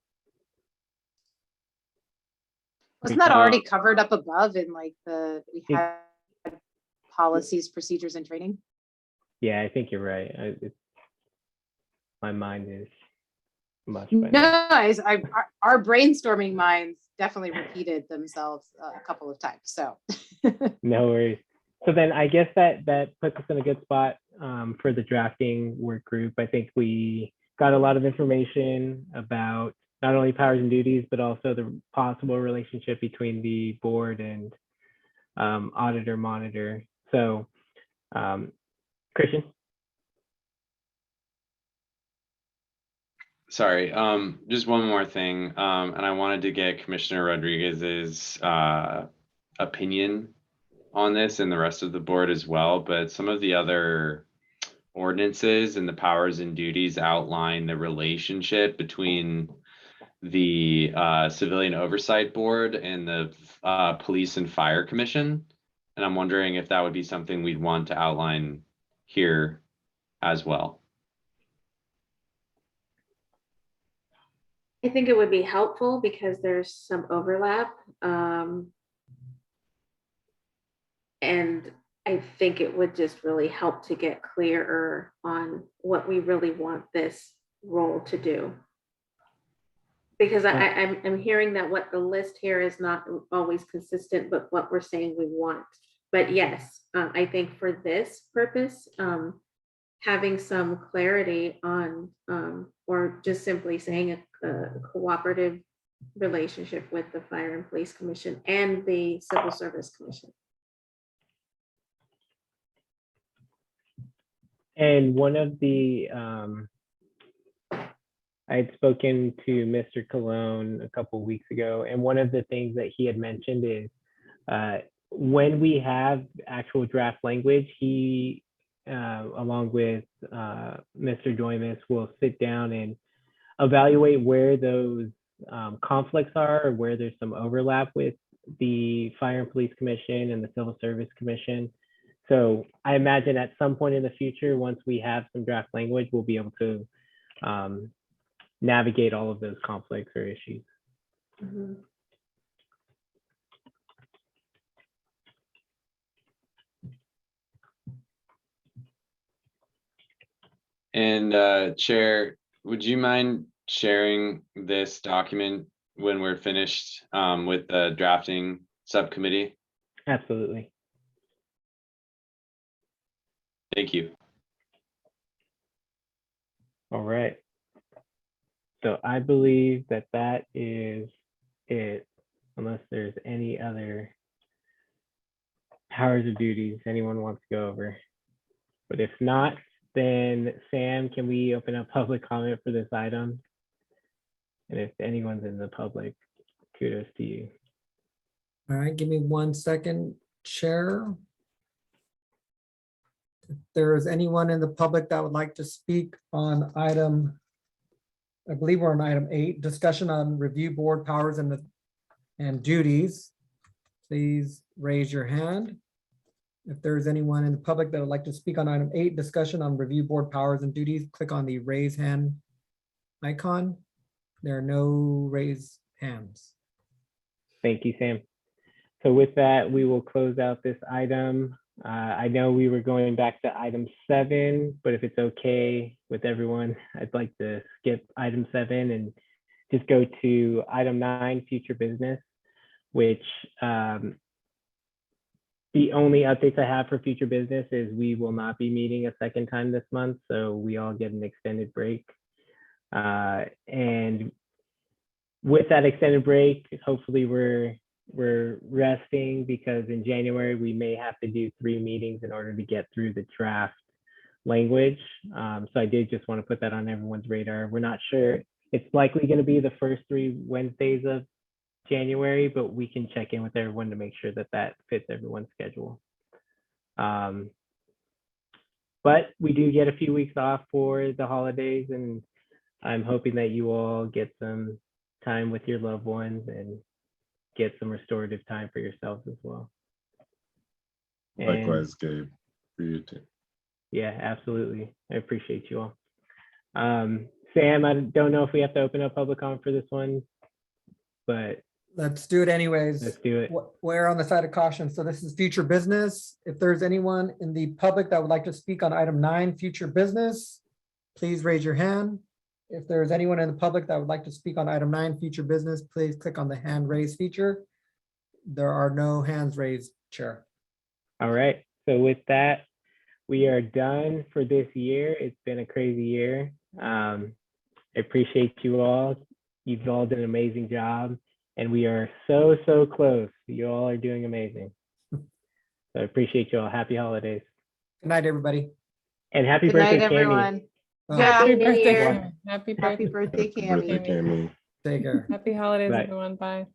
Wasn't that already covered up above in like we had policies, procedures, and training? Yeah, I think you're right. My mind is much No, better. our brainstorming minds definitely repeated themselves a couple of times. So no worries. So then I guess that puts us in a good spot for the drafting work group. I think we got a lot of information about not only powers and duties, but also the possible relationship between the board and Auditor Monitor. So Christian? – Sorry, just one more thing. And I wanted to get Commissioner Rodriguez's opinion on this and the rest of the board as well. But some of the other ordinances and the powers and duties outline the relationship between the Civilian Oversight Board and the Police and Fire Commission. And I'm wondering if that would be something we'd want to outline here as well. I think it would be helpful because there's some overlap. And I think it would just really help to get clearer on what we really want this role to do. Because I'm hearing that what the list here is not always consistent, but what we're saying we want. But yes, I think for this purpose, having some clarity on, or just simply saying a cooperative relationship with the Fire and Police Commission and the Civil Service Commission. And one of the, I had spoken to Mr. Colon a couple of weeks ago, and one of the things that he had mentioned is when we have actual draft language, he, along with Mr. Doimus, will sit down and evaluate where those conflicts are, or where there's some overlap with the Fire and Police Commission and the Civil Service Commission. So I imagine at some point in the future, once we have some draft language, we'll be able to navigate all of those conflicts or issues. Mm-hmm. And Chair, would you mind sharing this document when we're finished with the drafting subcommittee? Absolutely. Thank you. All right. So I believe that that is it, unless there's any other powers or duties anyone wants to go over. But if not, then Sam, can we open up public comment for this item? And if anyone's in the public, kudos to you. All right, give me 1 second, Chair. If there is anyone in the public that would like to speak on item, I believe we're on item 8, discussion on review board powers and duties, please raise your hand. If there's anyone in the public that would like to speak on item 8, discussion on review board powers and duties, click on the raise hand icon. There are no raised hands. Thank you, Sam. So with that, we will close out this item. I know we were going back to item 7, but if it's okay with everyone, I'd like to skip item 7 and just go to item 9, future business, which the only updates I have for future business is we will not be meeting a second time this month, so we all get an extended break. And with that extended break, hopefully we're resting, because in January we may have to do 3 meetings in order to get through the draft language. So I did just want to put that on everyone's radar. We're not sure It's likely going to be the first 3 Wednesdays of January, but we can check in with everyone to make sure that that fits everyone's schedule. But we do get a few weeks off for the holidays, and I'm hoping that you all get some time with your loved ones and get some restorative time for yourselves as well. And Likewise, Gabe, for you too. yeah, absolutely. I appreciate you all. Sam, I don't know if we have to open up public comment for this one, but Let's do it anyways. let's do it. We're on the side of caution. So this is future business. If there's anyone in the public that would like to speak on item 9, future business, please raise your hand. If there's anyone in the public that would like to speak on item 9, future business, please click on the hand raise feature. There are no hands raised, Chair. All right. So with that, we are done for this year. It's been a crazy year. I appreciate you all. You've all done an amazing job. And we are so, so close. You all are doing amazing. So I appreciate you all. Happy holidays. Good night, everybody. And happy Good birthday, night, Cammie. everyone. Bye. Yeah. Happy New birthday, Year. Cammie. Happy Happy birthday. birthday, Happy birthday, Cammie. Cammie. Take care. Happy holidays, Bye. everyone. Bye.